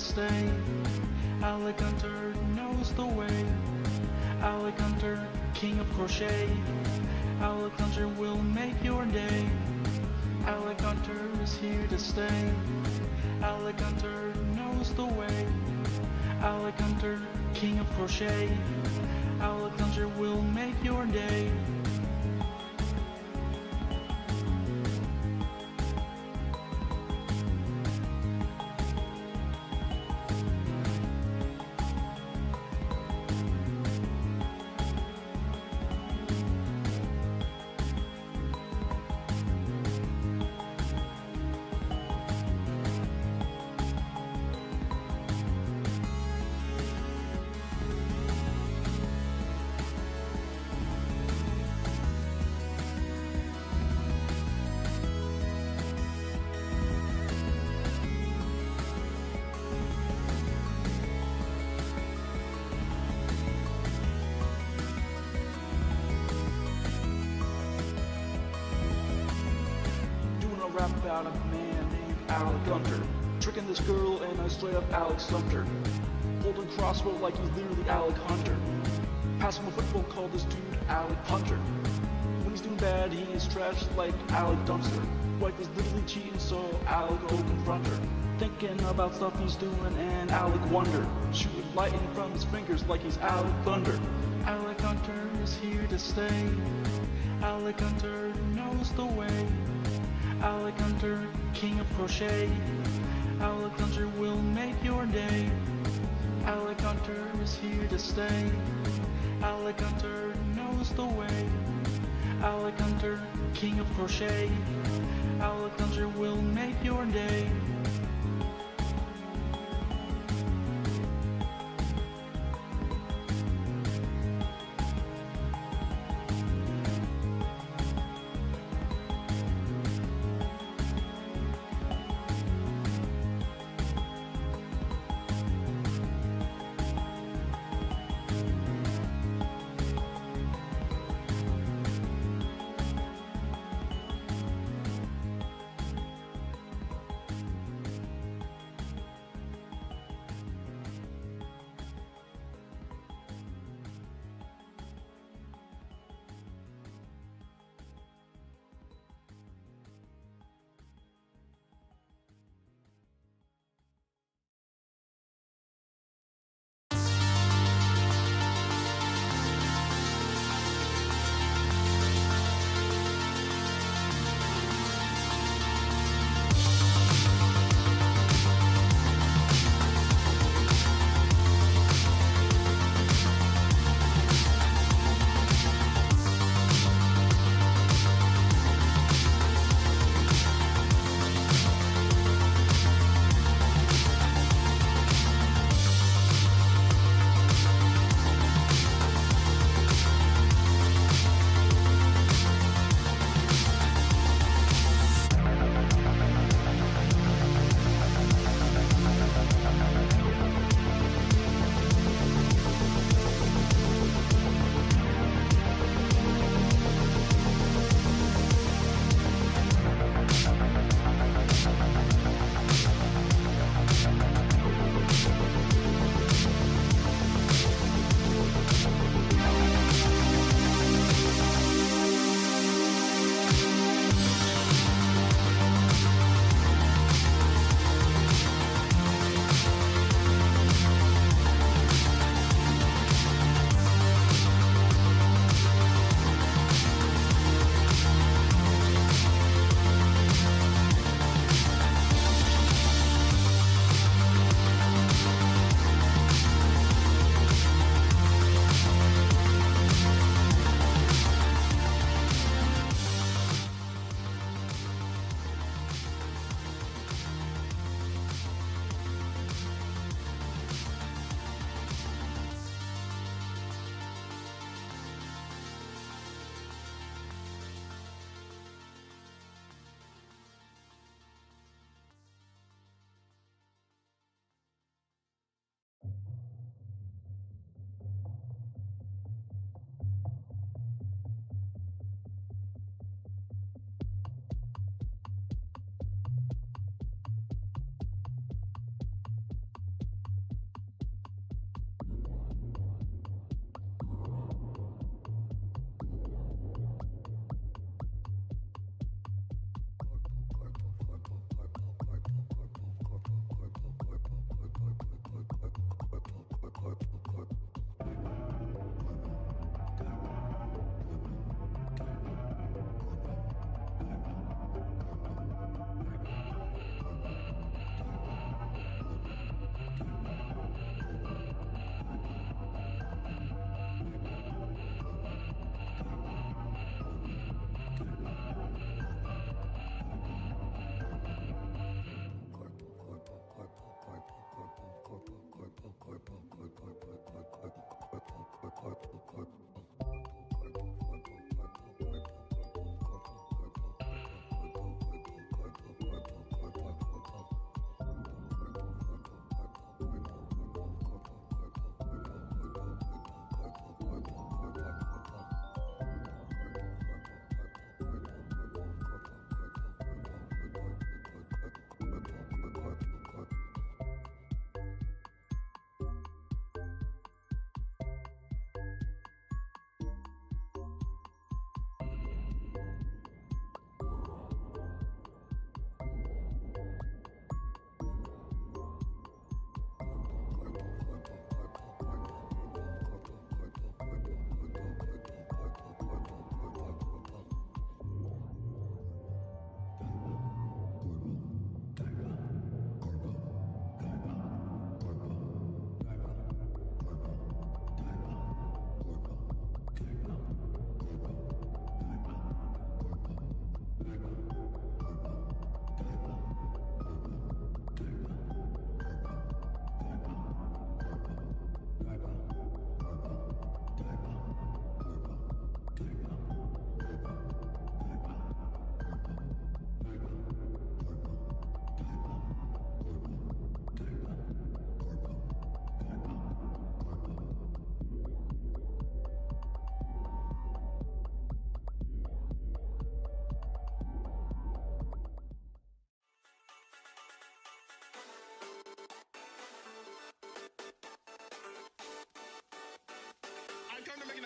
stay. Alec Hunter knows the way. Alec Hunter, king of crochet. Alec Hunter will make your day. Alec Hunter is here to stay. Alec Hunter knows the way. Alec Hunter, king of crochet. Alec Hunter will make your day. Rap about a man named Alec Hunter, tricking this girl and I straight up Alec stumped her. Holding crossbow like he's literally Alec Hunter. Passing a football, call this dude Alec Hunter. When he's doing bad, he is trash like Alec Dumpster. Wife is literally cheating, so Alec go confront her. Thinking about stuff he's doing and Alec wonder. Shooting lightning from his fingers like he's Alec Thunder. Alec Hunter is here to stay. Alec Hunter knows the way. Alec Hunter, king of crochet. Alec Hunter will make your day. Alec Hunter is here to stay. Alec Hunter knows the way. Alec Hunter, king of crochet. Alec Hunter will make your day.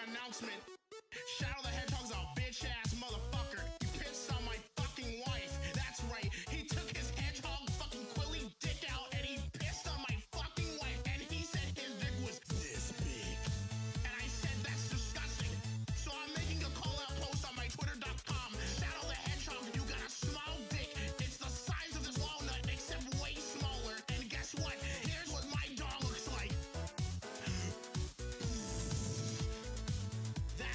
Announcement. Shadow the Hedgehog's a bitch-ass motherfucker. He pissed on my fucking wife. That's right. He took his hedgehog fucking quilly dick out and he pissed on my fucking wife. And he said his dick was this big. And I said that's disgusting. So I'm making a call-out post on my Twitter.com. Shadow the Hedgehog, you got a small dick. It's the size of this walnut, except way smaller. And guess what? Here's what my dog looks like. That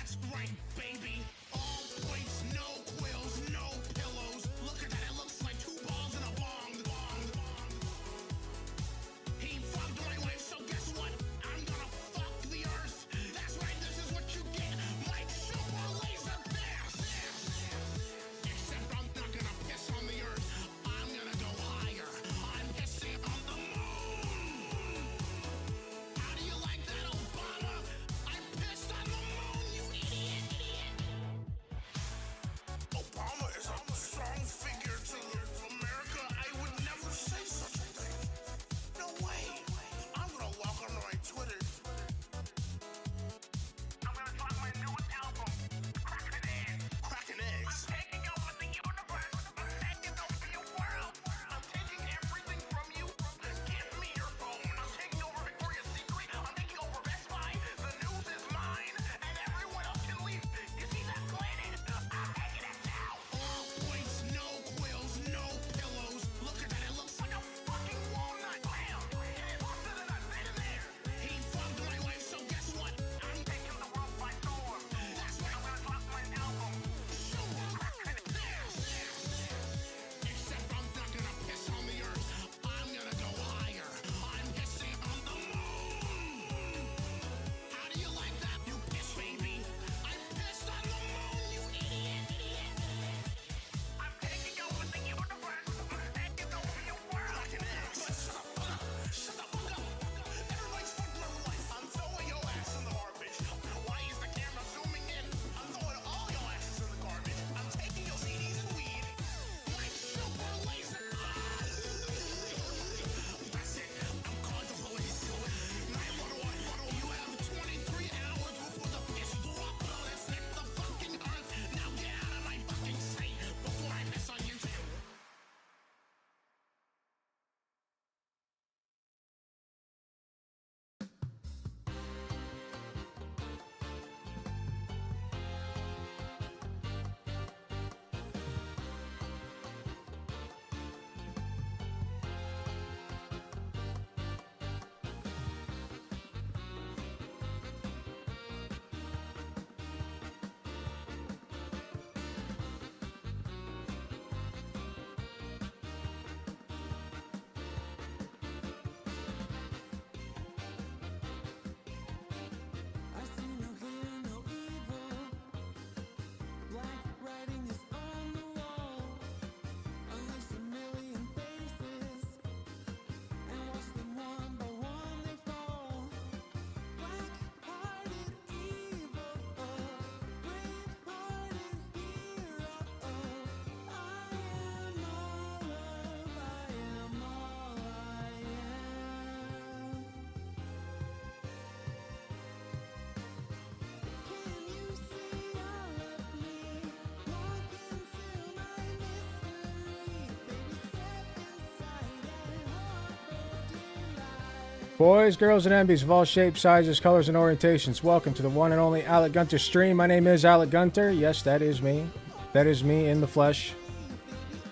Boys, girls, and MBs of all shapes, sizes, colors, and orientations, welcome to the one and only Alec Gunter stream. My name is Alec Gunter. Yes, that is me. That is me in the flesh.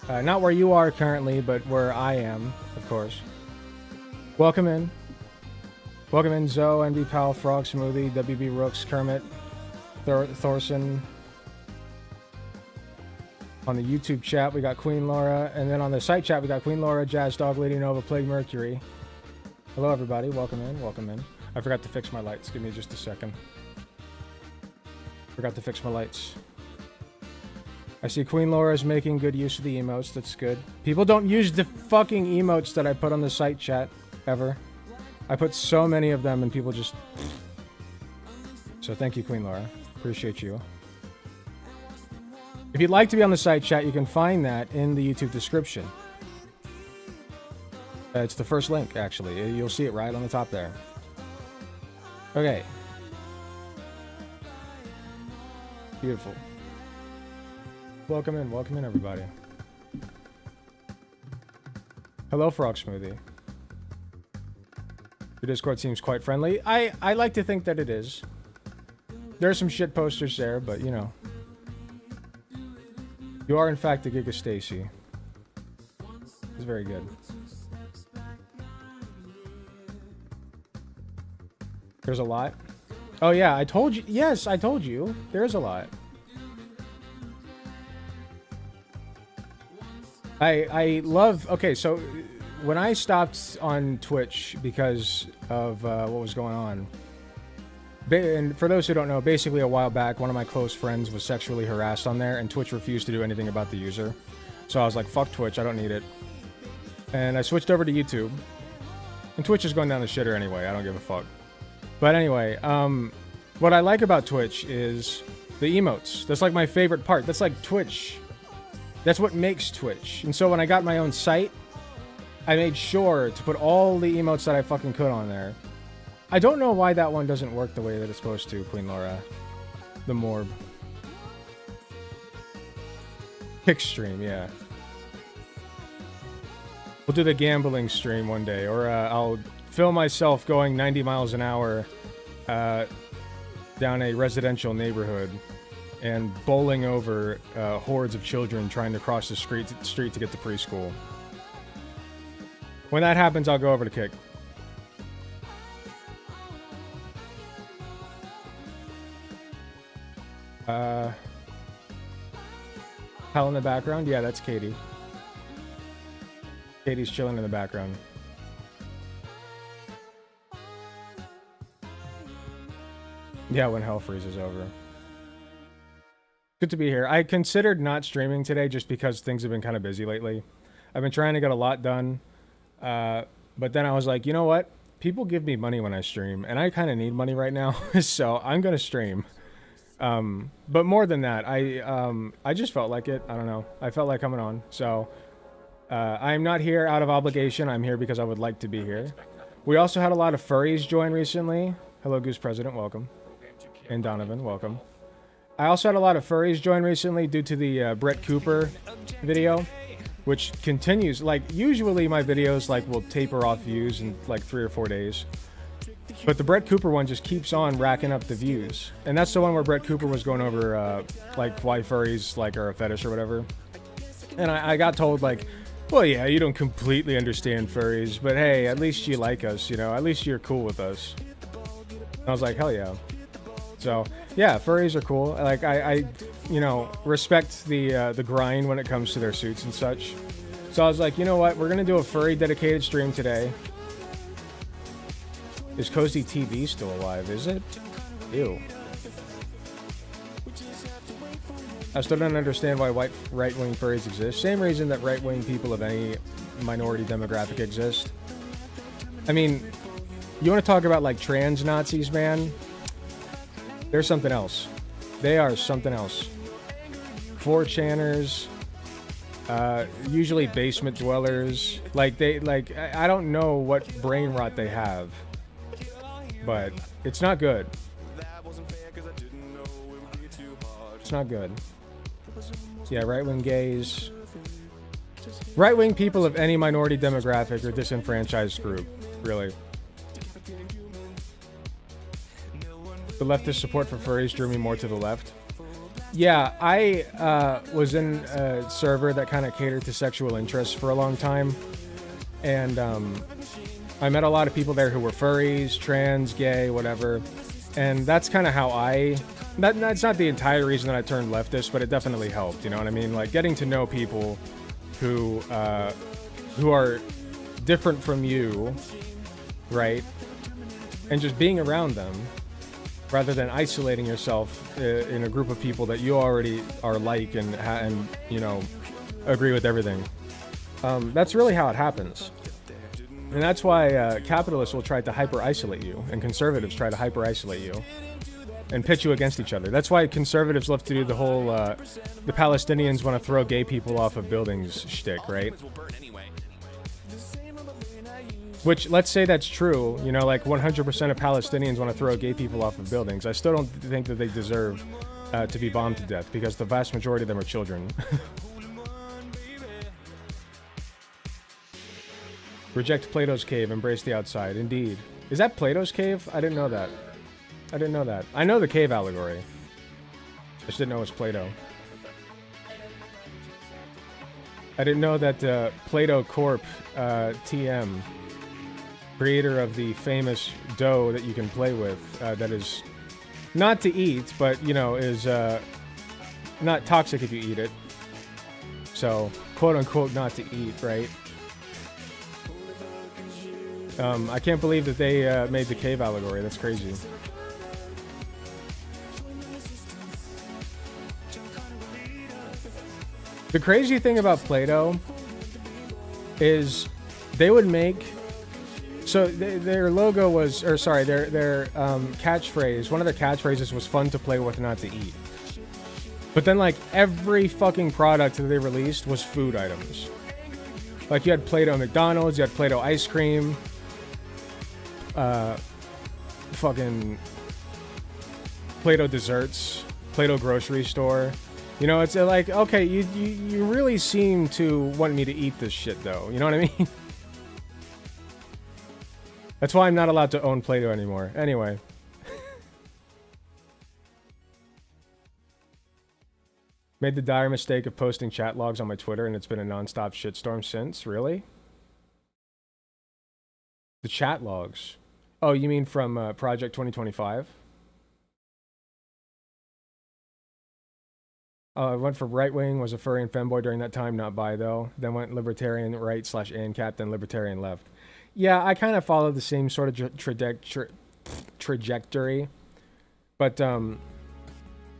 Not where you are currently, but where I am, of course. Welcome in. Welcome in, Zoe, NB Powell, Frog Smoothie, WB Rooks, Kermit, Thorson. On the YouTube chat, we got Queen Laura. And then on the site chat, we got Queen Laura, Jazz Dog, Lady Nova, Plague Mercury. Hello, everybody. Welcome in. Welcome in. I forgot to fix my lights. Give me just a second. Forgot to fix my lights. I see Queen Laura's making good use of the emotes. That's good. People don't use the fucking emotes that I put on the site chat, ever. I put so many of them and people just... So thank you, Queen Laura. Appreciate you. If you'd like to be on the site chat, you can find that in the YouTube description. It's the first link, actually. You'll see it right on the top there. Okay. Beautiful. Welcome in, everybody. Hello, Frog Smoothie. Your Discord seems quite friendly. I like to think that it is. There are some shit posters there, but you know. You are, in fact, the Giga Stacy. It's very good. There's a lot. Oh yeah, I told you. Yes, I told you. There's a lot. I love... Okay, so when I stopped on Twitch because of what was going on, and for those who don't know, basically a while back, one of my close friends was sexually harassed on there, and Twitch refused to do anything about the user. So I was like, fuck Twitch, I don't need it. And I switched over to YouTube. And Twitch is going down the shitter anyway, I don't give a fuck. But anyway, what I like about Twitch is the emotes. That's like my favorite part. That's like Twitch. That's what makes Twitch. And so when I got my own site, I made sure to put all the emotes that I fucking could on there. I don't know why that one doesn't work the way that it's supposed to, Queen Laura. The Morb. Kick stream, yeah. We'll do the gambling stream one day, or I'll film myself going 90 miles an hour down a residential neighborhood and bowling over hordes of children trying to cross the street to get to preschool. When that happens, I'll go over to Kick. Hell in the background? Yeah, that's Katie. Katie's chilling in the background. Yeah, when hell freezes over. Good to be here. I considered not streaming today just because things have been kind of busy lately. I've been trying to get a lot done. But then I was like, you know what? People give me money when I stream, and I kind of need money right now. So I'm going to stream. But more than that, I just felt like it. I don't know. I felt like coming on. So I'm not here out of obligation. I'm here because I would like to be here. We also had a lot of furries join recently. Hello, Goose President. Welcome. And Donovan. Welcome. I also had a lot of furries join recently due to the Brett Cooper video, which continues. Like, usually my videos like will taper off views in like 3 or 4 days. But the Brett Cooper one just keeps on racking up the views. And that's the one where Brett Cooper was going over, like, why furries, like, are a fetish or whatever. And I got told, like, well, yeah, you don't completely understand furries, but hey, at least you like us, you know? At least you're cool with us. And I was like, hell yeah. So, yeah, furries are cool. Like, I you know, respect the grind when it comes to their suits and such. So I was like, you know what? We're going to do a furry dedicated stream today. Is Cozy TV still alive, is it? Ew. I still don't understand why right-wing furries exist. Same reason that right-wing people of any minority demographic exist. I mean, you want to talk about, like, trans Nazis, man? They're something else. They are something else. 4chaners, usually basement dwellers. Like, I don't know what brain rot they have. But it's not good. It's not good. Yeah, right-wing gays. Right-wing people of any minority demographic or disenfranchised group, really. The leftist support for furries drew me more to the left. Yeah, I was in a server that kind of catered to sexual interests for a long time. And I met a lot of people there who were furries, trans, gay, whatever. And that's kind of how that's not the entire reason that I turned leftist, but it definitely helped, you know what I mean? Like, getting to know people who are different from you, right? And just being around them, rather than isolating yourself in a group of people that you already are like and you know, agree with everything. That's really how it happens. And that's why capitalists will try to hyper-isolate you, and conservatives try to hyper-isolate you and pit you against each other. That's why conservatives love to do the whole, the Palestinians want to throw gay people off of buildings shtick, right? Which, let's say that's true, you know, like 100% of Palestinians want to throw gay people off of buildings. I still don't think that they deserve to be bombed to death, because the vast majority of them are children. Reject Plato's cave, embrace the outside. Indeed. Is that Plato's cave? I didn't know that. I didn't know that. I know the cave allegory. I just didn't know it was Plato. I didn't know that Plato Corp, TM, creator of the famous dough that you can play with, that is not to eat, but, you know, is not toxic if you eat it. So, quote-unquote not to eat, right? I can't believe that they made the cave allegory. That's crazy. The crazy thing about Plato is they would make... So their logo was... Or sorry, their catchphrase... One of their catchphrases was fun to play with, not to eat. But then, like, every fucking product that they released was food items. Like, you had Play-Doh McDonald's, you had Play-Doh ice cream... fucking Play-Doh desserts, Play-Doh grocery store. You know, it's like, okay, you really seem to want me to eat this shit, though. You know what I mean? That's why I'm not allowed to own Play-Doh anymore. Anyway. Made the dire mistake of posting chat logs on my Twitter, and it's been a non-stop shitstorm since. Really? The chat logs. Oh, you mean from Project 2025? I went for right-wing, was a furry and femboy during that time, not bi though. Then went libertarian right / ANCAP, then libertarian left. Yeah, I kind of followed the same sort of trajectory. But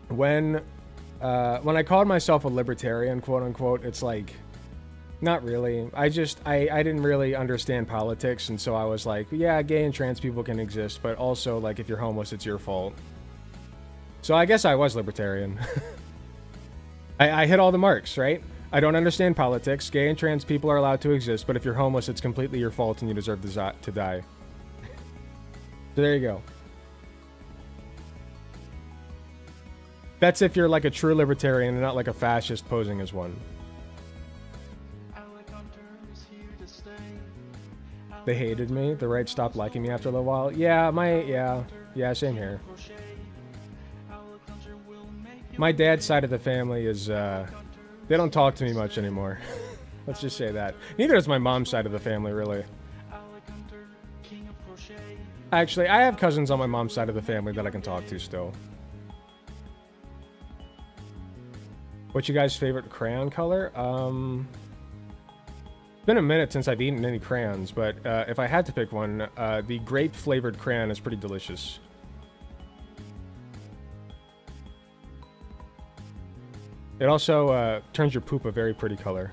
when I called myself a libertarian, quote unquote, it's like... Not really. I didn't really understand politics, and so I was like, yeah, gay and trans people can exist, but also, like, if you're homeless, it's your fault. So I guess I was libertarian. I hit all the marks, right? I don't understand politics. Gay and trans people are allowed to exist, but if you're homeless, it's completely your fault and you deserve to die. So there you go. That's if you're like a true libertarian and not like a fascist posing as one. They hated me. The right stopped liking me after a little while. Yeah, yeah, same here. My dad's side of the family is, they don't talk to me much anymore. Let's just say that. Neither is my mom's side of the family, really. Actually, I have cousins on my mom's side of the family that I can talk to still. What's your guys' favorite crayon color? It's been a minute since I've eaten any crayons, but if I had to pick one, the grape-flavored crayon is pretty delicious. It also turns your poop a very pretty color.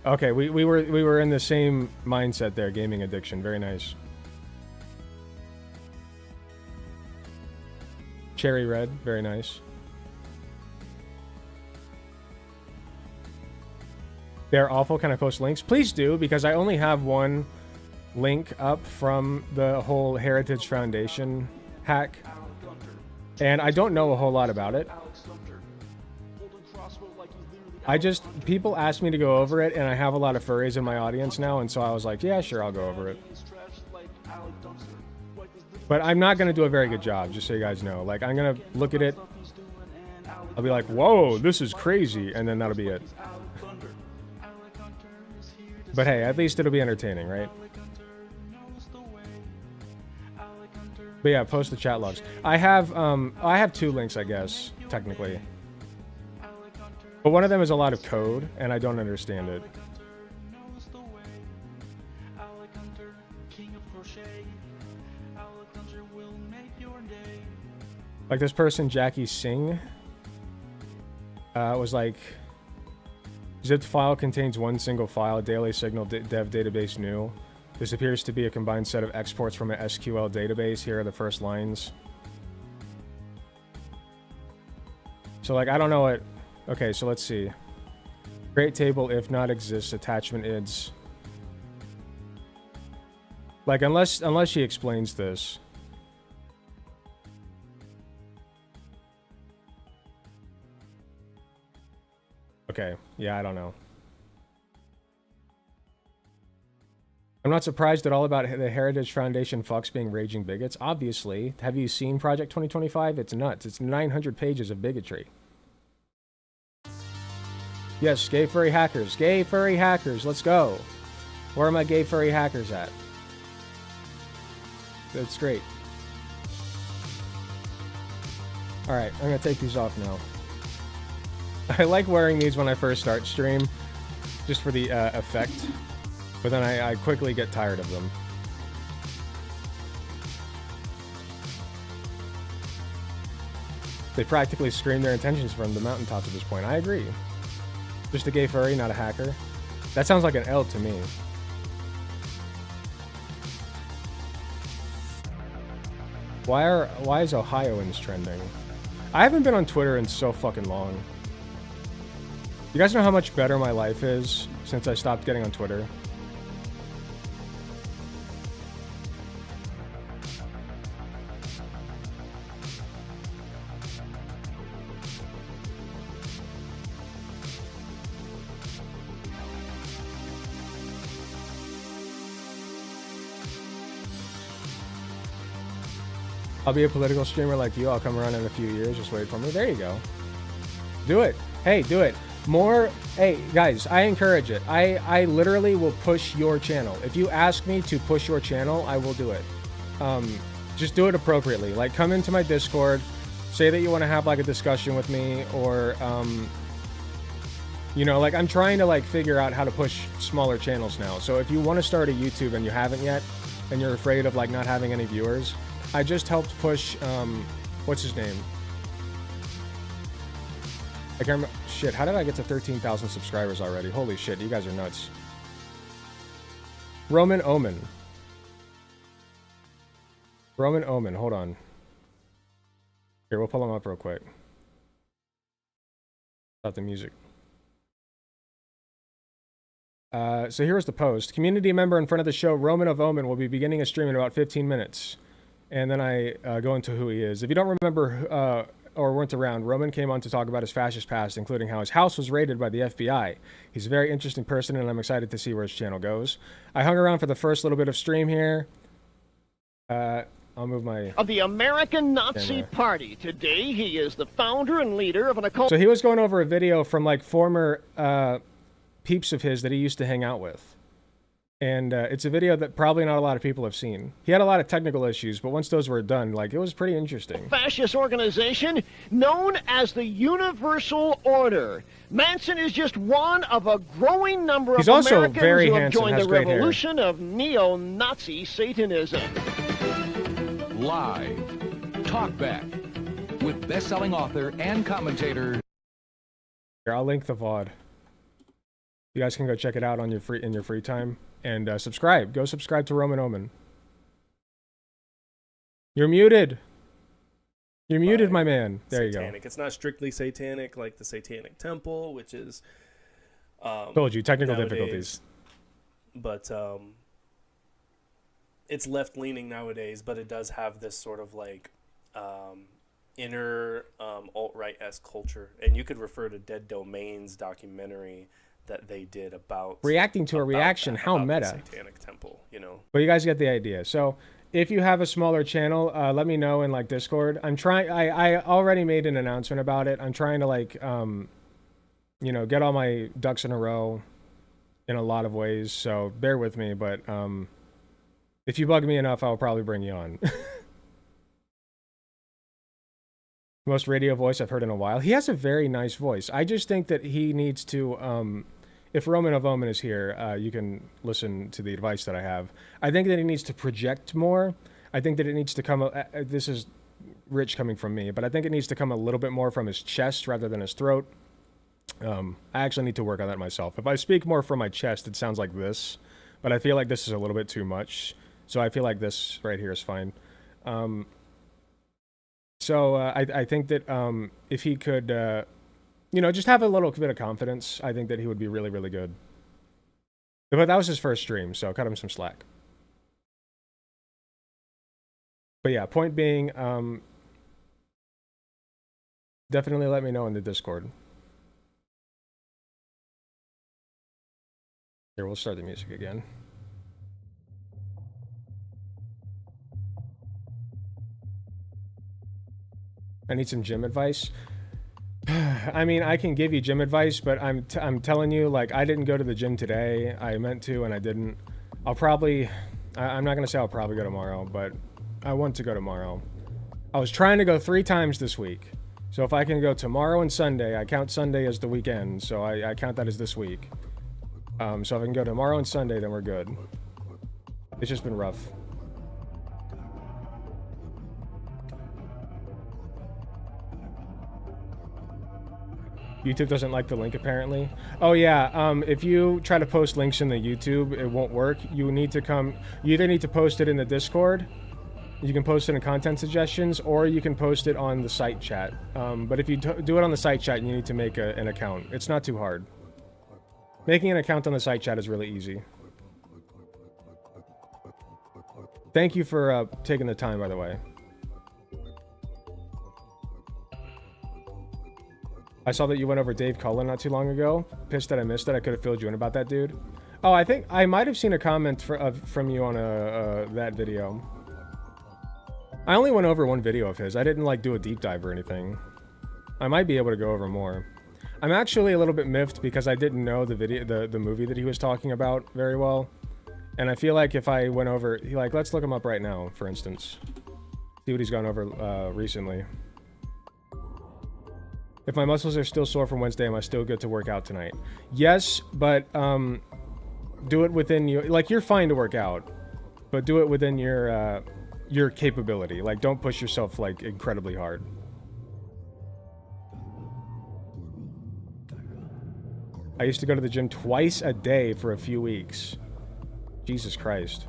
Okay, we were in the same mindset there, gaming addiction. Very nice. Cherry red, very nice. They're awful. Can I post links? Please do, because I only have one link up from the whole Heritage Foundation hack, and I don't know a whole lot about it. People ask me to go over it, and I have a lot of furries in my audience now, and so I was like, yeah, sure, I'll go over it. But I'm not going to do a very good job, just so you guys know. Like, I'm going to look at it, I'll be like, whoa, this is crazy, and then that'll be it. But hey, at least it'll be entertaining, right? But yeah, post the chat logs. I have 2 links, I guess, technically. But one of them is a lot of code, and I don't understand it. Like this person, Jackie Singh, was like, zipped file contains one single file, daily signal dev database new. This appears to be a combined set of exports from an SQL database. Here are the first lines. So like, I don't know what, okay, so let's see. Create table if not exists, attachment is. Like, unless she explains this. Okay, yeah, I don't know. I'm not surprised at all about the Heritage Foundation fucks being raging bigots. Obviously. Have you seen Project 2025? It's nuts. It's 900 pages of bigotry. Yes, gay furry hackers. Gay furry hackers. Let's go. Where are my gay furry hackers at? That's great. Alright, I'm gonna take these off now. I like wearing these when I first start stream, just for the effect. But then I quickly get tired of them. They practically scream their intentions from the mountaintops at this point. I agree. Just a gay furry, not a hacker. That sounds like an L to me. Why is Ohioans trending? I haven't been on Twitter in so fucking long. You guys know how much better my life is since I stopped getting on Twitter? I'll be a political streamer like you. I'll come around in a few years. Just wait for me. There you go. Do it. Hey, do it. More. Hey, guys, I encourage it. I literally will push your channel. If you ask me to push your channel, I will do it. Just do it appropriately. Like, come into my Discord, say that you want to have like a discussion with me, or you know, like, I'm trying to like figure out how to push smaller channels now. So if you want to start a YouTube and you haven't yet, and you're afraid of like not having any viewers, I just helped push what's his name? I can't remember. Shit, how did I get to 13,000 subscribers already? Holy shit, you guys are nuts. Roman Omen. Roman Omen, hold on. Here, we'll pull him up real quick. About the music. So here's the post. Community member in front of the show, Roman of Omen, will be beginning a stream in about 15 minutes. And then I go into who he is. If you don't remember or weren't around, Roman came on to talk about his fascist past, including how his house was raided by the FBI. He's a very interesting person, and I'm excited to see where his channel goes. I hung around for the first little bit of stream here. I'll move my... Of the American Nazi Party. Today, he is the founder and leader of an occult... So he was going over a video from, like, former peeps of his that he used to hang out with. And it's a video that probably not a lot of people have seen. He had a lot of technical issues, but once those were done, like, it was pretty interesting. Fascist organization known as the Universal Order. Manson is just one of a growing number of Americans who have joined the revolution of neo-Nazi Satanism. Live Talkback with best-selling author and commentator. Here, I'll link the VOD. You guys can go check it out on your free time. And subscribe. Go subscribe to Roman Omen. You're muted. You're muted, my man. There satanic. You go. It's not strictly satanic like the Satanic Temple, which is... Told you, technical difficulties. But it's left-leaning nowadays, but it does have this sort of like inner alt-right-esque culture. And you could refer to Dead Domain's documentary that they did about reacting to a reaction. How about meta. the Satanic Temple, you know. But you guys get the idea. So if you have a smaller channel, let me know in like Discord. I'm trying. I already made an announcement about it. I'm trying to like you know, get all my ducks in a row in a lot of ways. So bear with me. But if you bug me enough, I'll probably bring you on. Most radio voice I've heard in a while. He has a very nice voice. I just think that he needs to, if Roman of Omen is here, you can listen to the advice that I have. I think that he needs to project more. I think that it needs to come, this is rich coming from me, but I think it needs to come a little bit more from his chest rather than his throat. I actually need to work on that myself. If I speak more from my chest, it sounds like this, but I feel like this is a little bit too much. So I feel like this right here is fine. So I think that if he could, you know, just have a little bit of confidence, I think that he would be really, really good. But that was his first stream, so cut him some slack. But yeah, point being, definitely let me know in the Discord. Here, we'll start the music again. I need some gym advice. I mean, I can give you gym advice, but I'm telling you, like, I didn't go to the gym today. I meant to, and I didn't. I'll probably, I'm not going to say I'll probably go tomorrow, but I want to go tomorrow. I was trying to go 3 times this week. So if I can go tomorrow and Sunday, I count Sunday as the weekend, so I count that as this week. So if I can go tomorrow and Sunday, then we're good. It's just been rough. YouTube doesn't like the link, apparently. Oh yeah, if you try to post links in the YouTube, it won't work. You need to come, you either need to post it in the Discord, you can post it in content suggestions, or you can post it on the site chat. But if you do it on the site chat, you need to make an account. It's not too hard. Making an account on the site chat is really easy. Thank you for taking the time, by the way. I saw that you went over Dave Cullen not too long ago. Pissed that I missed it. I could have filled you in about that dude. Oh, I think I might have seen a comment from you on that video. I only went over one video of his. I didn't like do a deep dive or anything. I might be able to go over more. I'm actually a little bit miffed because I didn't know the movie that he was talking about very well. And I feel like if I went over, like, let's look him up right now, for instance. See what he's gone over recently. If my muscles are still sore from Wednesday, am I still good to work out tonight? Yes, but do it within your, like, you're fine to work out, but do it within your capability. Like, don't push yourself like incredibly hard. I used to go to the gym twice a day for a few weeks. Jesus Christ.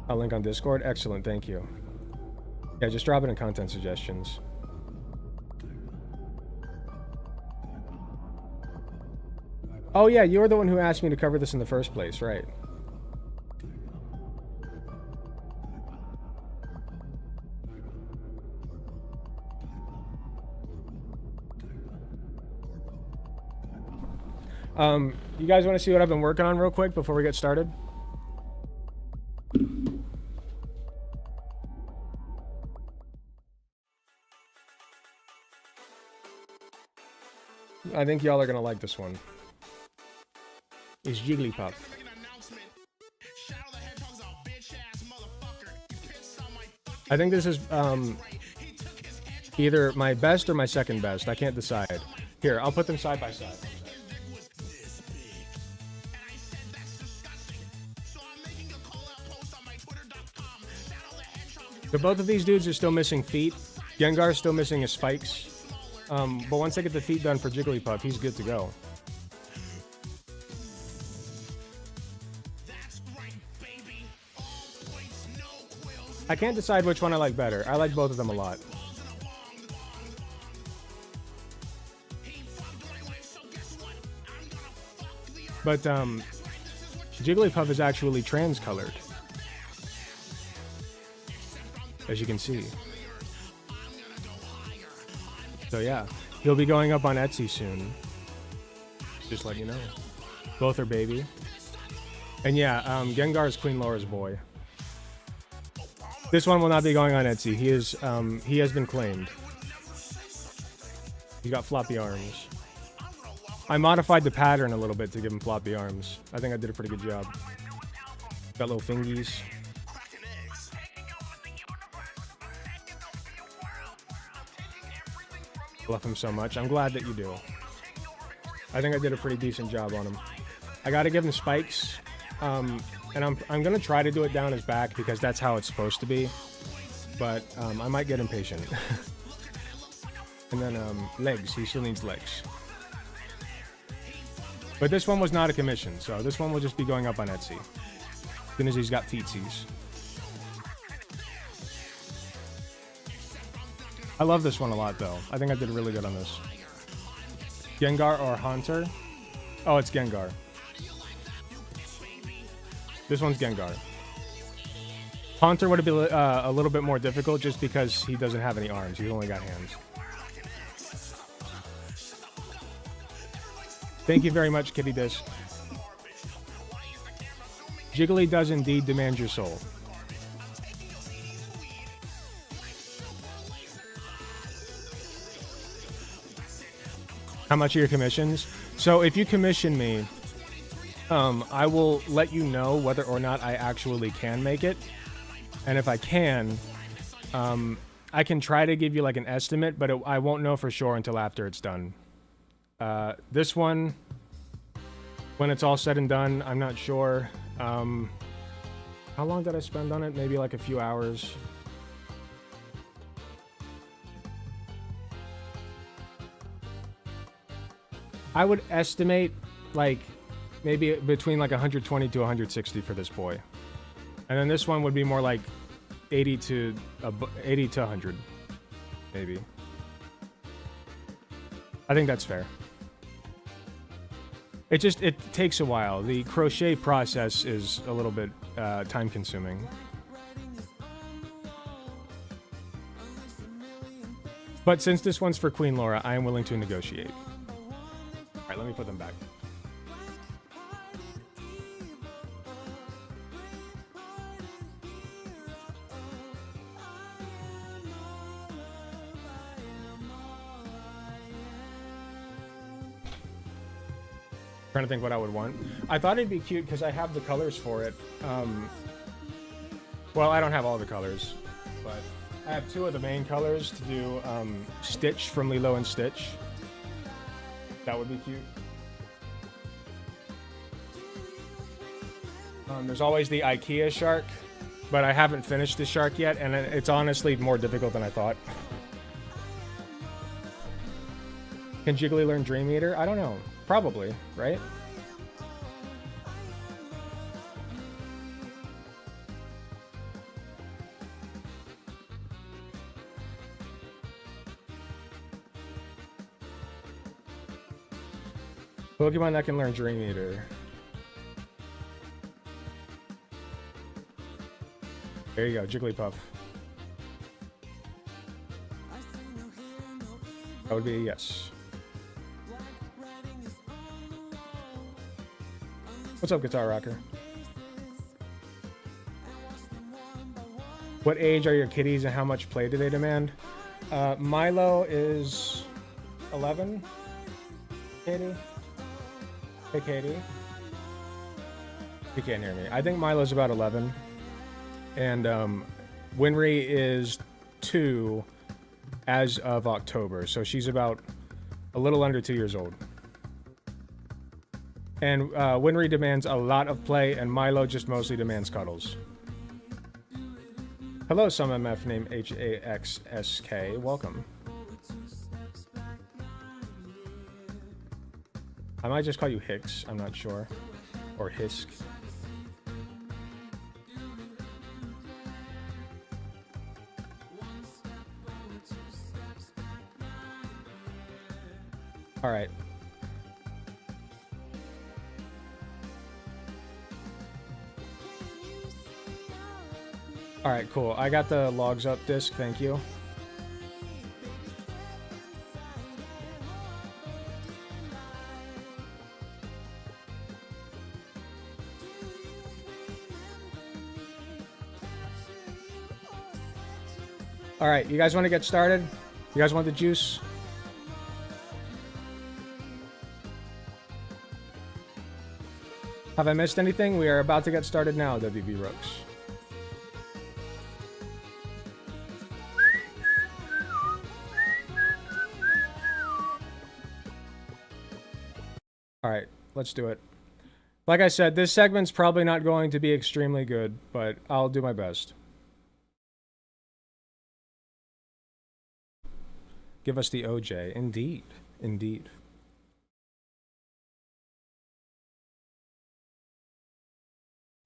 A link on Discord? Excellent, thank you. Yeah, just drop it in content suggestions. Oh yeah, you were the one who asked me to cover this in the first place, right? You guys want to see what I've been working on real quick before we get started? I think y'all are gonna like this one. It's Jigglypuff. I think this is either my best or my second best. I can't decide. Here, I'll put them side by side. So both of these dudes are still missing feet. Gengar's still missing his spikes. But once I get the feet done for Jigglypuff, he's good to go. I can't decide which one I like better. I like both of them a lot. But Jigglypuff is actually trans-colored. as you can see. So yeah, he'll be going up on Etsy soon. Just let you know. Both are baby. And yeah, Gengar is Queen Laura's boy. This one will not be going on Etsy. He has been claimed. He's got floppy arms. I modified the pattern a little bit to give him floppy arms. I think I did a pretty good job. Got little fingies. Love him so much. I'm glad that you do. I think I did a pretty decent job on him. I gotta give him spikes. And I'm gonna try to do it down his back because that's how it's supposed to be. But I might get impatient. And then legs. He still needs legs. But this one was not a commission, so this one will just be going up on Etsy. As soon as he's got feetsies. I love this one a lot, though. I think I did really good on this. Gengar or Haunter? Oh, it's Gengar. This one's Gengar. Haunter would have been a little bit more difficult just because he doesn't have any arms. He's only got hands. Thank you very much, Kitty Disc. Jiggly does indeed demand your soul. How much are your commissions? So if you commission me, I will let you know whether or not I actually can make it. And if I can, I can try to give you like an estimate, but I won't know for sure until after it's done. This one, when it's all said and done, I'm not sure. How long did I spend on it? Maybe like a few hours. I would estimate like maybe between like 120 to 160 for this boy. And then this one would be more like 80 to 100, maybe. I think that's fair. It takes a while. The crochet process is a little bit time consuming. But since this one's for Queen Laura, I am willing to negotiate. All right, let me put them back. Trying to think what I would want. I thought it'd be cute because I have the colors for it. Well, I don't have all the colors, but I have two of the main colors to do Stitch from Lilo and Stitch. That would be cute. There's always the IKEA shark, but I haven't finished the shark yet, and it's honestly more difficult than I thought. Can Jiggly learn Dream Eater? I don't know. Probably, right? Pokemon that can learn Dream Eater. There you go, Jigglypuff. That would be a yes. What's up, Guitar Rocker? What age are your kitties and how much play do they demand? Milo is 11. Katie? Hey, Katie. You can't hear me. I think Milo's about 11. And Winry is 2 as of October. So she's about a little under 2 years old. And Winry demands a lot of play, and Milo just mostly demands cuddles. Hello, some MF named HAXSK. Welcome. I might just call you Hicks. I'm not sure. Or Hisk. All right. All right, cool. I got the logs up disk. Thank you. All right, you guys want to get started? You guys want the juice? Have I missed anything? We are about to get started now, WB Rooks. All right, let's do it. Like I said, this segment's probably not going to be extremely good, but I'll do my best. Give us the OJ. Indeed. Indeed.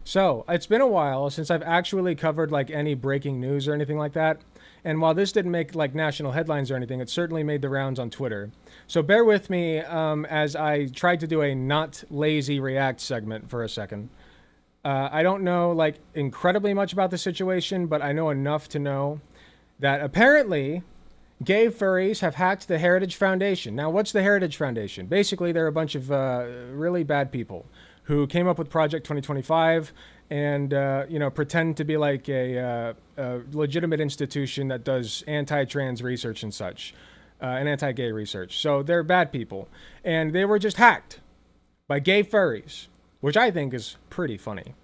So, it's been a while since I've actually covered like any breaking news or anything like that. And while this didn't make like national headlines or anything, it certainly made the rounds on Twitter. So bear with me as I tried to do a not lazy react segment for a second. I don't know like incredibly much about the situation, but I know enough to know that apparently gay furries have hacked the Heritage Foundation. Now, what's the Heritage Foundation? Basically, they're a bunch of really bad people who came up with Project 2025 and, you know, pretend to be like a legitimate institution that does anti-trans research and such, and anti-gay research. So they're bad people. And they were just hacked by gay furries, which I think is pretty funny.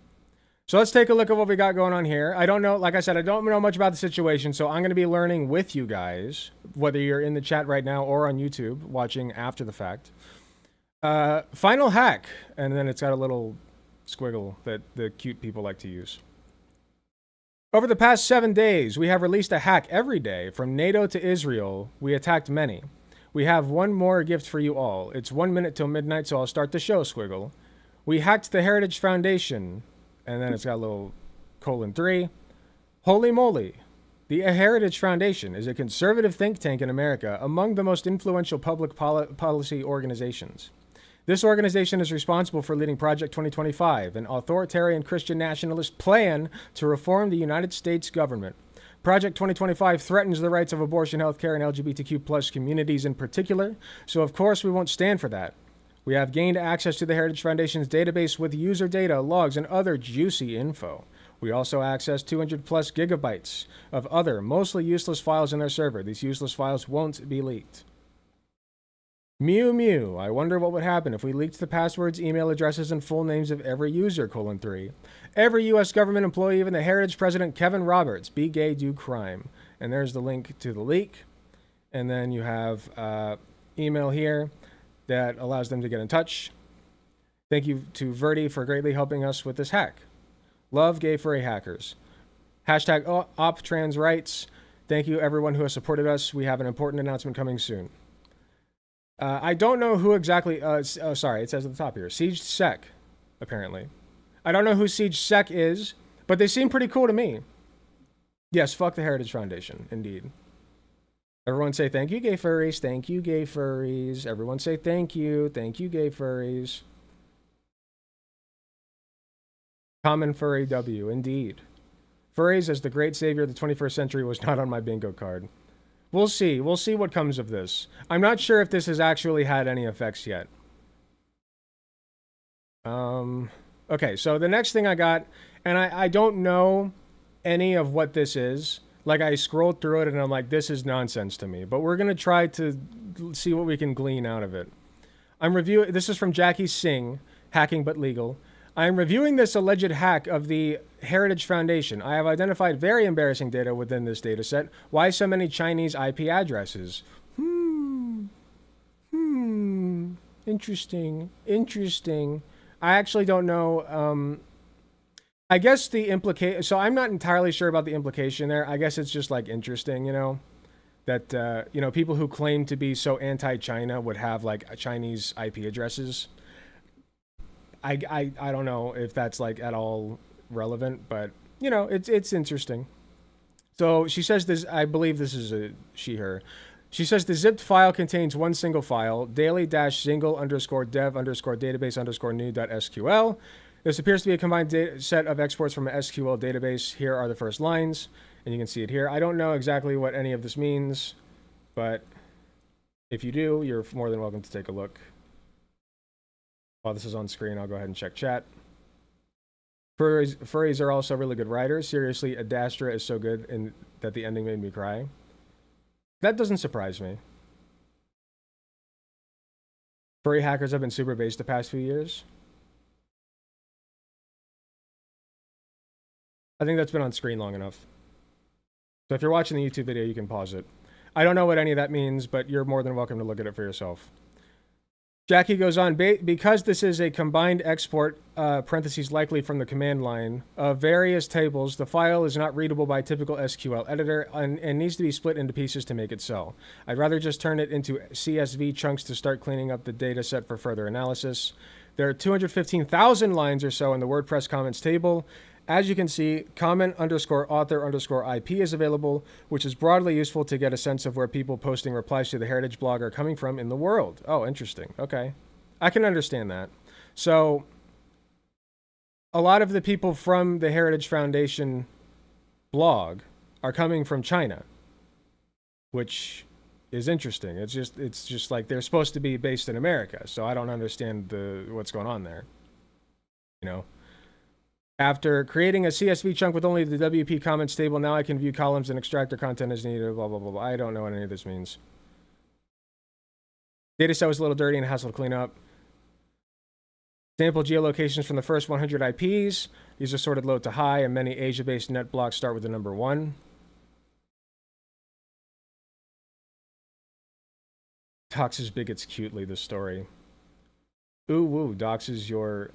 So let's take a look at what we got going on here. I don't know, like I said, I don't know much about the situation, so I'm going to be learning with you guys, whether you're in the chat right now or on YouTube, watching after the fact. Final hack, and then it's got a little squiggle that the cute people like to use. Over the past 7 days, we have released a hack every day. From NATO to Israel, we attacked many. We have one more gift for you all. It's 1 minute till midnight, so I'll start the show, squiggle. We hacked the Heritage Foundation. And then it's got a little :3. Holy moly. The Heritage Foundation is a conservative think tank in America among the most influential public policy organizations. This organization is responsible for leading Project 2025, an authoritarian Christian nationalist plan to reform the United States government. Project 2025 threatens the rights of abortion, healthcare, and LGBTQ+ communities in particular, so of course we won't stand for that. We have gained access to the Heritage Foundation's database with user data, logs, and other juicy info. We also access 200+ gigabytes of other, mostly useless files in their server. These useless files won't be leaked. Mew Mew. I wonder what would happen if we leaked the passwords, email addresses, and full names of every user, :3. Every U.S. government employee, even the Heritage President Kevin Roberts. Be gay, do crime. And there's the link to the leak. And then you have email here that allows them to get in touch. Thank you to Verdi for greatly helping us with this hack. Love gay furry hackers. Hashtag #OpTransRights. Thank you everyone who has supported us. We have an important announcement coming soon. I don't know who exactly, sorry, it says at the top here. Siege Sec, apparently. I don't know who Siege Sec is, but they seem pretty cool to me. Yes, fuck the Heritage Foundation, indeed. Everyone say thank you, gay furries. Thank you, gay furries. Everyone say thank you. Thank you, gay furries. Common furry W, indeed. Furries as the great savior of the 21st century was not on my bingo card. We'll see. We'll see what comes of this. I'm not sure if this has actually had any effects yet. Okay, so the next thing I got, and I don't know any of what this is. Like, I scrolled through it and I'm like, this is nonsense to me. But we're going to try to see what we can glean out of it. This is from Jackie Singh, Hacking But Legal. I'm reviewing this alleged hack of the Heritage Foundation. I have identified very embarrassing data within this data set. Why so many Chinese IP addresses? Interesting. I actually don't know. I guess the implication, so I'm not entirely sure about the implication there. I guess it's just like interesting, you know, that, you know, people who claim to be so anti-China would have like Chinese IP addresses. I don't know if that's like at all relevant, but you know, it's interesting. So she says this, I believe this is a she, her. She says the zipped file contains one single file, daily-single_dev_database_new.sql. This appears to be a combined data set of exports from an SQL database. Here are the first lines, and you can see it here. I don't know exactly what any of this means, but if you do, you're more than welcome to take a look. While this is on screen, I'll go ahead and check chat. Furries are also really good writers. Seriously, Adastra is so good that the ending made me cry. That doesn't surprise me. Furry hackers have been super based the past few years. I think that's been on screen long enough. So if you're watching the YouTube video, you can pause it. I don't know what any of that means, but you're more than welcome to look at it for yourself. Jackie goes on, because this is a combined export, parentheses likely from the command line, of various tables, the file is not readable by a typical SQL editor and needs to be split into pieces to make it so. I'd rather just turn it into CSV chunks to start cleaning up the data set for further analysis. There are 215,000 lines or so in the WordPress comments table. As you can see, comment_author_IP is available, which is broadly useful to get a sense of where people posting replies to the Heritage blog are coming from in the world. Oh, interesting. Okay. I can understand that. So, a lot of the people from the Heritage Foundation blog are coming from China, which is interesting. It's just like they're supposed to be based in America, so I don't understand what's going on there. You know? After creating a CSV chunk with only the WP comments table, now I can view columns and extract their content as needed, blah, blah, blah, blah. I don't know what any of this means. Data set was a little dirty and hassle to clean up. Sample geolocations from the first 100 IPs. These are sorted low to high, and many Asia-based net blocks start with the number 1. Doxes bigots cutely, this story. Ooh, woo, doxes your...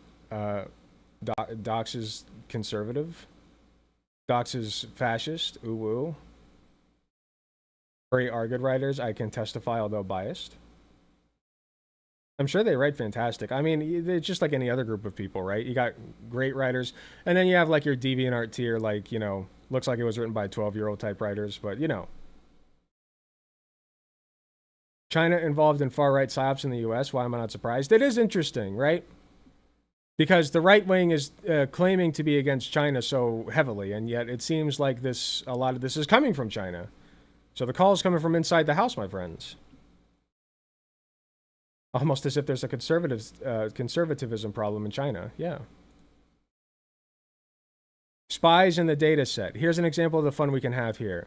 Dox is conservative. Dox is fascist. Ooh woo. Furry are good writers. I can testify, although biased. I'm sure they write fantastic. I mean, it's just like any other group of people, right? You got great writers, and then you have like your DeviantArt tier, like, you know, looks like it was written by 12-year-old type writers, but you know. China involved in far-right psyops in the US. Why am I not surprised? It is interesting, right? Because the right wing is claiming to be against China so heavily, and yet it seems like a lot of this is coming from China. So the call is coming from inside the house, my friends. Almost as if there's a conservatism problem in China. Yeah. Spies in the data set. Here's an example of the fun we can have here.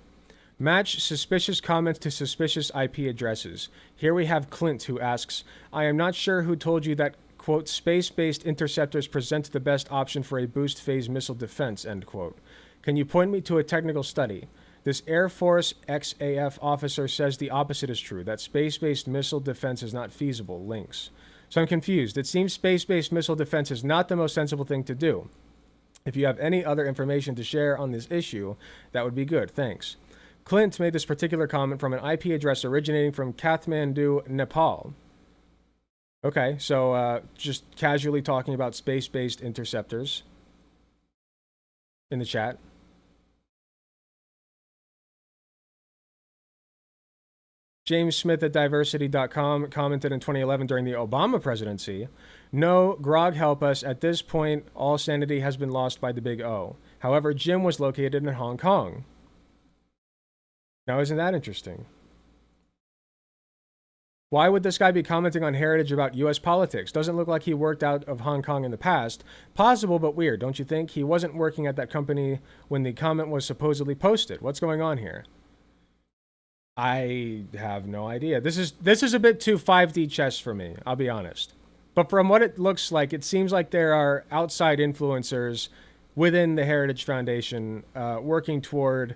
Match suspicious comments to suspicious IP addresses. Here we have Clint, who asks, I am not sure who told you that, quote, space-based interceptors present the best option for a boost phase missile defense, end quote. Can you point me to a technical study? This Air Force XAF officer says the opposite is true, that space-based missile defense is not feasible. Links. So I'm confused. It seems space-based missile defense is not the most sensible thing to do. If you have any other information to share on this issue, that would be good. Thanks. Clint made this particular comment from an IP address originating from Kathmandu, Nepal. Okay, so just casually talking about space-based interceptors in the chat. James Smith at diversity.com commented in 2011 during the Obama presidency, no, Grog help us. At this point, all sanity has been lost by the big O. However, Jim was located in Hong Kong. Now, isn't that interesting? Why would this guy be commenting on Heritage about U.S. politics? Doesn't look like he worked out of Hong Kong in the past. Possible, but weird, don't you think? He wasn't working at that company when the comment was supposedly posted. What's going on here? I have no idea. This is a bit too 5D chess for me, I'll be honest. But from what it looks like, it seems like there are outside influencers within the Heritage Foundation working toward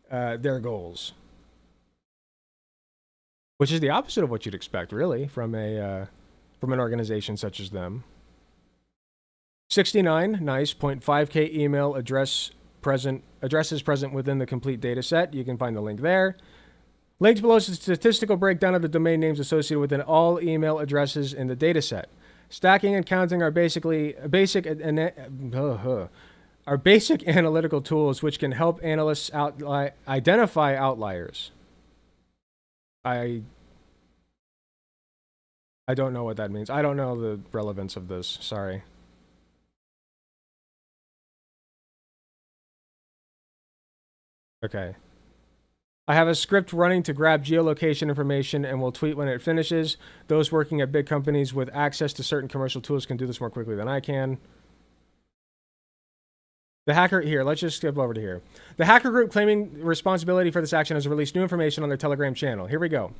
their goals. Which is the opposite of what you'd expect, really, from an organization such as them. 69, nice. 0.5K email addresses present within the complete data set. You can find the link there. Linked below is a statistical breakdown of the domain names associated with all email addresses in the data set. Stacking and counting are basic analytical tools which can help analysts identify outliers. I don't know what that means. I don't know the relevance of this. Sorry. Okay. I have a script running to grab geolocation information and will tweet when it finishes. Those working at big companies with access to certain commercial tools can do this more quickly than I can. The hacker, here, let's just skip over to here. The hacker group claiming responsibility for this action has released new information on their Telegram channel. Here we go.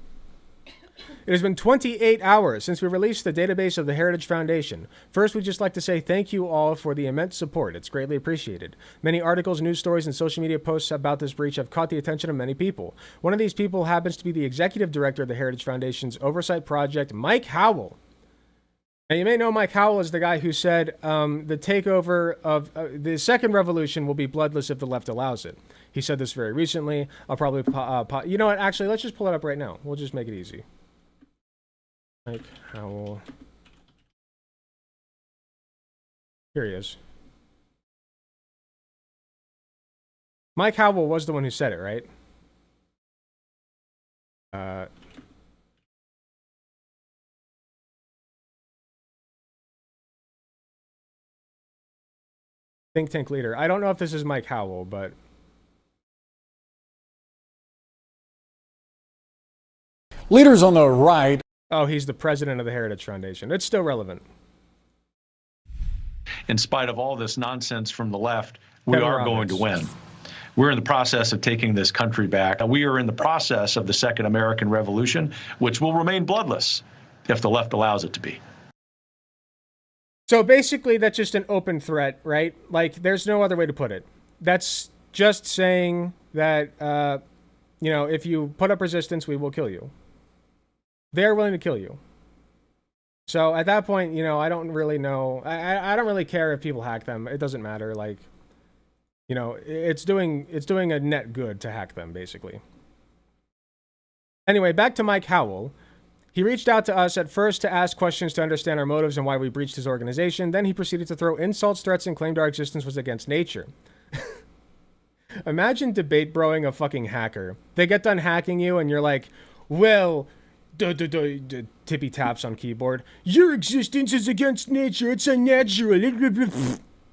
It has been 28 hours since we released the database of the Heritage Foundation. First, we'd just like to say thank you all for the immense support. It's greatly appreciated. Many articles, news stories, and social media posts about this breach have caught the attention of many people. One of these people happens to be the executive director of the Heritage Foundation's oversight project, Mike Howell. Now, you may know Mike Howell as the guy who said the takeover of the second revolution will be bloodless if the left allows it. He said this very recently. I'll probably... you know what? Actually, let's just pull it up right now. We'll just make it easy. Mike Howell. Here he is. Mike Howell was the one who said it, right? Think tank leader. I don't know if this is Mike Howell, but... Leaders on the right. Oh, he's the president of the Heritage Foundation. It's still relevant. In spite of all this nonsense from the left, we are going to win. We're in the process of taking this country back. We are in the process of the Second American Revolution, which will remain bloodless if the left allows it to be. So basically, that's just an open threat, right? Like, there's no other way to put it. That's just saying that, you know, if you put up resistance, we will kill you. They're willing to kill you. So at that point, you know, I don't really know. I don't really care if people hack them. It doesn't matter. Like, you know, it's doing a net good to hack them, basically. Anyway, back to Mike Howell. He reached out to us at first to ask questions to understand our motives and why we breached his organization. Then he proceeded to throw insults, threats, and claimed our existence was against nature. Imagine debate broing a fucking hacker. They get done hacking you and you're like, well, tippy taps on keyboard. Your existence is against nature. It's unnatural.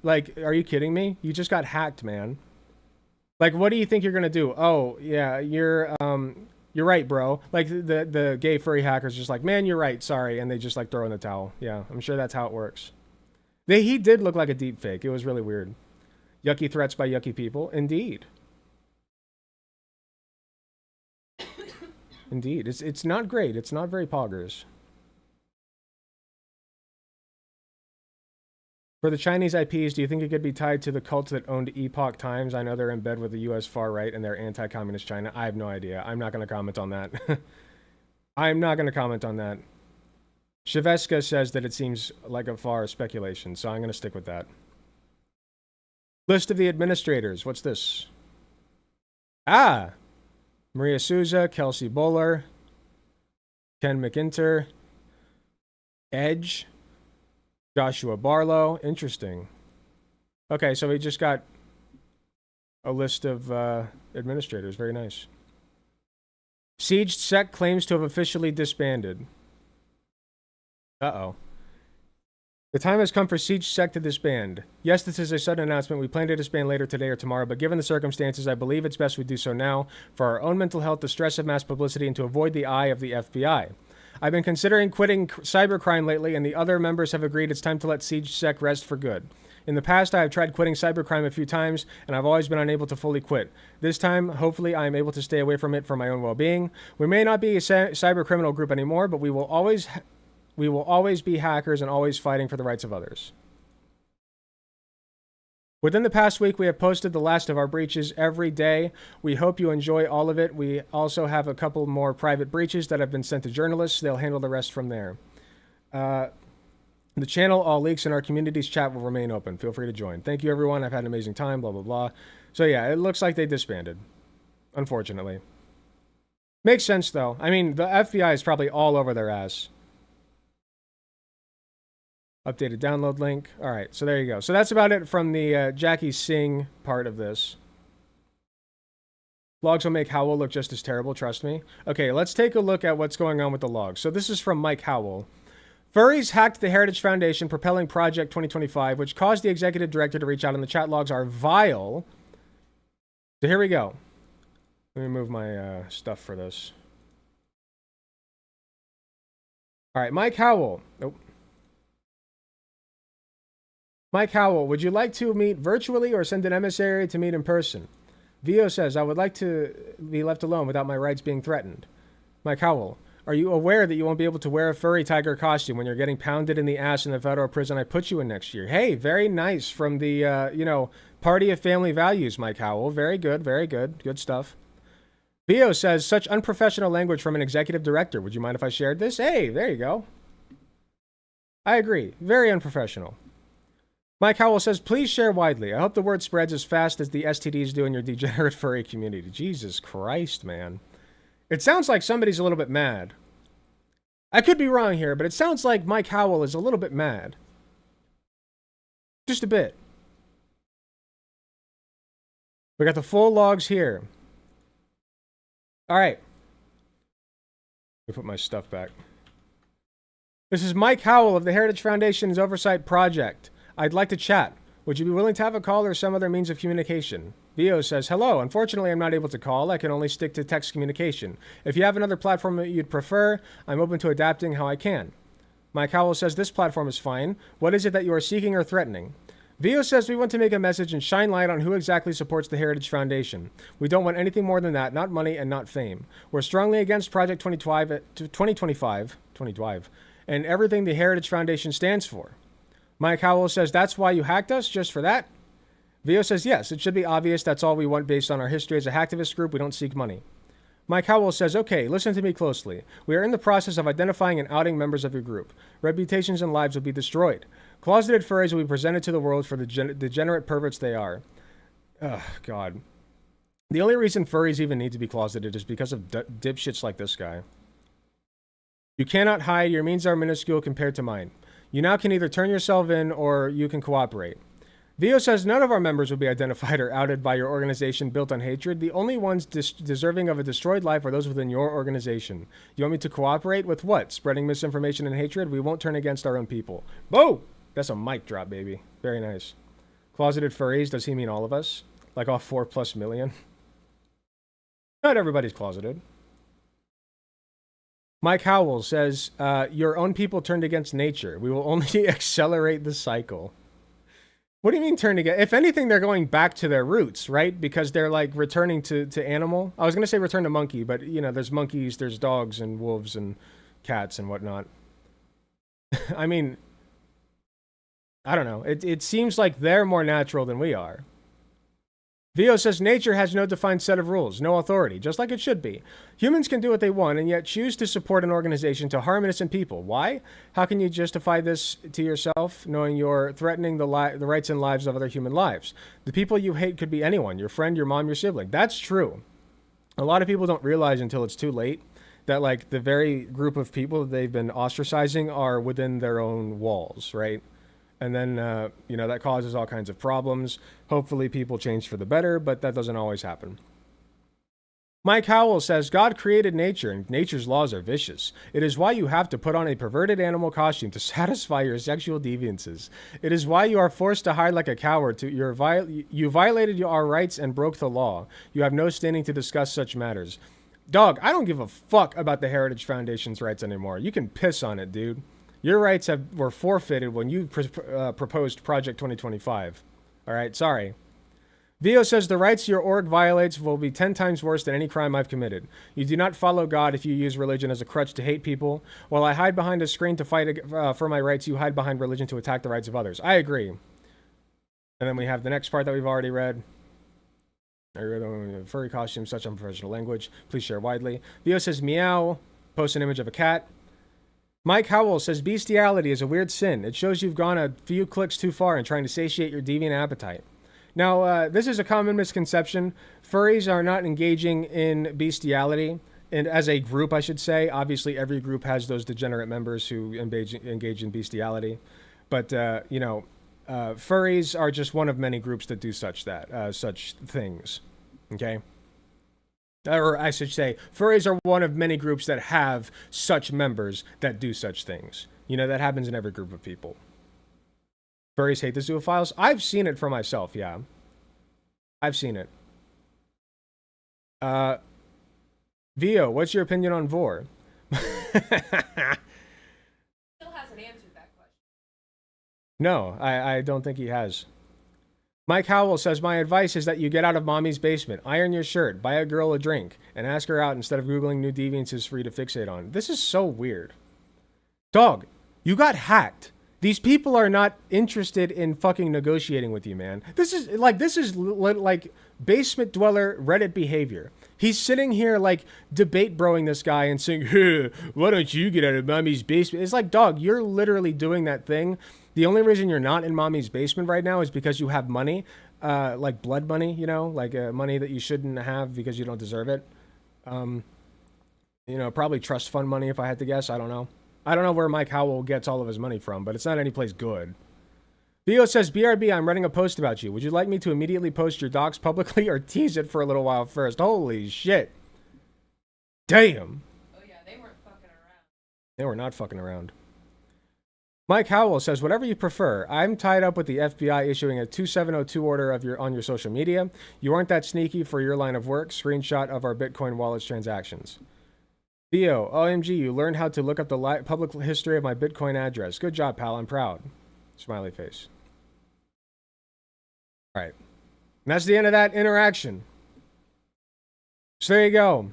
Like, are you kidding me? You just got hacked, man. Like, what do you think you're gonna do? Oh, yeah, you're right, bro. Like, the gay furry hacker's just like, man, you're right, sorry, and they just, like, throw in the towel. Yeah, I'm sure that's how it works. He did look like a deep fake. It was really weird. Yucky threats by yucky people. Indeed. Indeed. It's not great. It's not very poggers. For the Chinese IPs, do you think it could be tied to the cults that owned Epoch Times? I know they're in bed with the U.S. far right and they're anti-communist China. I have no idea. I'm not going to comment on that. I'm not going to comment on that. Shaveska says that it seems like a far speculation, so I'm going to stick with that. List of the administrators. What's this? Ah! Maria Souza, Kelsey Bowler, Ken McIntyre, Edge, Joshua Barlow. Interesting. Okay, so we just got a list of administrators. Very nice. Siege Sec claims to have officially disbanded. Uh-oh. The time has come for Siege Sec to disband. Yes, this is a sudden announcement. We plan to disband later today or tomorrow, but given the circumstances, I believe it's best we do so now for our own mental health, the stress of mass publicity, and to avoid the eye of the FBI. I've been considering quitting cybercrime lately, and the other members have agreed it's time to let Siege Sec rest for good. In the past, I have tried quitting cybercrime a few times, and I've always been unable to fully quit. This time, hopefully, I am able to stay away from it for my own well-being. We may not be a cyber criminal group anymore, but we will always be hackers and always fighting for the rights of others. Within the past week, we have posted the last of our breaches every day. We hope you enjoy all of it. We also have a couple more private breaches that have been sent to journalists. They'll handle the rest from there. The channel, all leaks, and our community's chat will remain open. Feel free to join. Thank you, everyone. I've had an amazing time, blah, blah, blah. So yeah, it looks like they disbanded, unfortunately. Makes sense, though. I mean, the FBI is probably all over their ass. Updated download link. All right, so there you go. So that's about it from the Jackie Singh part of this. Logs will make Howell look just as terrible, trust me. Okay, let's take a look at what's going on with the logs. So this is from Mike Howell. Furries hacked the Heritage Foundation propelling Project 2025, which caused the executive director to reach out, and the chat logs are vile. So here we go. Let me move my stuff for this. All right, Mike Howell. Nope. Mike Howell, would you like to meet virtually or send an emissary to meet in person? Vio says, I would like to be left alone without my rights being threatened. Mike Howell, are you aware that you won't be able to wear a furry tiger costume when you're getting pounded in the ass in the federal prison I put you in next year? Hey, very nice from the, party of family values, Mike Howell. Very good, very good. Good stuff. Vio says, such unprofessional language from an executive director. Would you mind if I shared this? Hey, there you go. I agree. Very unprofessional. Mike Howell says, please share widely. I hope the word spreads as fast as the STDs do in your degenerate furry community. Jesus Christ, man. It sounds like somebody's a little bit mad. I could be wrong here, but it sounds like Mike Howell is a little bit mad. Just a bit. We got the full logs here. All right. Let me put my stuff back. This is Mike Howell of the Heritage Foundation's Oversight Project. I'd like to chat. Would you be willing to have a call or some other means of communication? Vio says, hello. Unfortunately, I'm not able to call. I can only stick to text communication. If you have another platform that you'd prefer, I'm open to adapting how I can. Mike Howell says, this platform is fine. What is it that you are seeking or threatening? Vio says, we want to make a message and shine light on who exactly supports the Heritage Foundation. We don't want anything more than that, not money and not fame. We're strongly against Project 2025, and everything the Heritage Foundation stands for. Mike Howell says, that's why you hacked us, just for that? Vio says, yes, it should be obvious that's all we want based on our history as a hacktivist group. We don't seek money. Mike Howell says, okay, listen to me closely. We are in the process of identifying and outing members of your group. Reputations and lives will be destroyed. Closeted furries will be presented to the world for the degenerate perverts they are. Ugh, God. The only reason furries even need to be closeted is because of dipshits like this guy. You cannot hide. Your means are minuscule compared to mine. You now can either turn yourself in or you can cooperate. Vio says none of our members will be identified or outed by your organization built on hatred. The only ones deserving of a destroyed life are those within your organization. You want me to cooperate with what? Spreading misinformation and hatred? We won't turn against our own people. Whoa! That's a mic drop, baby. Very nice. Closeted furries, does he mean all of us? Like all 4+ million? Not everybody's closeted. Mike Howell says, your own people turned against nature. We will only accelerate the cycle. What do you mean turn against? If anything, they're going back to their roots, right? Because they're like returning to animal. I was going to say return to monkey, but you know, there's monkeys, there's dogs and wolves and cats and whatnot. I mean, I don't know. It seems like they're more natural than we are. Vio says nature has no defined set of rules, no authority, just like it should be. Humans can do what they want and yet choose to support an organization to harm innocent people. Why? How can you justify this to yourself, knowing you're threatening the rights and lives of other human lives? The people you hate could be anyone, your friend, your mom, your sibling. That's true. A lot of people don't realize until it's too late that like the very group of people that they've been ostracizing are within their own walls, right? And then, that causes all kinds of problems. Hopefully people change for the better, but that doesn't always happen. Mike Howell says, God created nature, and nature's laws are vicious. It is why you have to put on a perverted animal costume to satisfy your sexual deviances. It is why you are forced to hide like a coward. You violated our rights and broke the law. You have no standing to discuss such matters. Dog, I don't give a fuck about the Heritage Foundation's rights anymore. You can piss on it, dude. Your rights were forfeited when you proposed Project 2025. All right, sorry. Vio says the rights your org violates will be 10 times worse than any crime I've committed. You do not follow God if you use religion as a crutch to hate people. While I hide behind a screen to fight for my rights, you hide behind religion to attack the rights of others. I agree. And then we have the next part that we've already read. Furry costume, such unprofessional language. Please share widely. Vio says meow. Post an image of a cat. Mike Howell says bestiality is a weird sin. It shows you've gone a few clicks too far in trying to satiate your deviant appetite. Now, this is a common misconception. Furries are not engaging in bestiality, and as a group, I should say. Obviously, every group has those degenerate members who engage in bestiality. But, furries are just one of many groups that do such things. Okay? Or I should say, furries are one of many groups that have such members that do such things. You know, that happens in every group of people. Furries hate the zoophiles. I've seen it for myself, yeah. I've seen it. Vio, what's your opinion on Vor? Still hasn't answered that question. No, I don't think he has. Mike Howell says, my advice is that you get out of mommy's basement, iron your shirt, buy a girl a drink, and ask her out instead of Googling new deviances for you to fixate on. This is so weird. Dog, you got hacked. These people are not interested in fucking negotiating with you, man. This is like basement dweller Reddit behavior. He's sitting here like debate broing this guy and saying, hey, why don't you get out of mommy's basement? It's like, dog, you're literally doing that thing. The only reason you're not in mommy's basement right now is because you have money, like blood money, you know, like money that you shouldn't have because you don't deserve it. You know, probably trust fund money if I had to guess. I don't know. I don't know where Mike Howell gets all of his money from, but it's not any place good. Theo says, BRB, I'm writing a post about you. Would you like me to immediately post your docs publicly or tease it for a little while first? Holy shit. Damn. Oh yeah, they weren't fucking around. They were not fucking around. Mike Howell says, whatever you prefer. I'm tied up with the FBI issuing a 2702 order on your social media. You aren't that sneaky for your line of work. Screenshot of our Bitcoin wallet's transactions. Theo, OMG, you learned how to look up the public history of my Bitcoin address. Good job, pal. I'm proud. Smiley face. All right. And that's the end of that interaction. So there you go.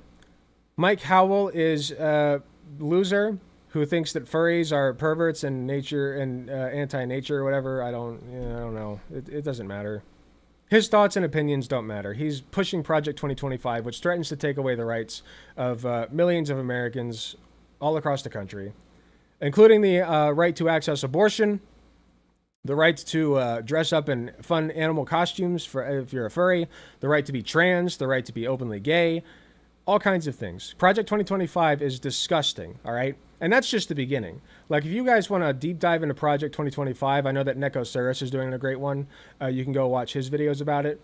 Mike Howell is a loser who thinks that furries are perverts and nature and anti-nature or whatever. I don't know. It doesn't matter. His thoughts and opinions don't matter. He's pushing Project 2025, which threatens to take away the rights of millions of Americans all across the country, including the right to access abortion, the right to dress up in fun animal costumes for if you're a furry, the right to be trans, the right to be openly gay, all kinds of things. Project 2025 is disgusting, all right? And that's just the beginning. Like, if you guys want to deep dive into Project 2025, I know that Neko Saris is doing a great one. You can go watch his videos about it.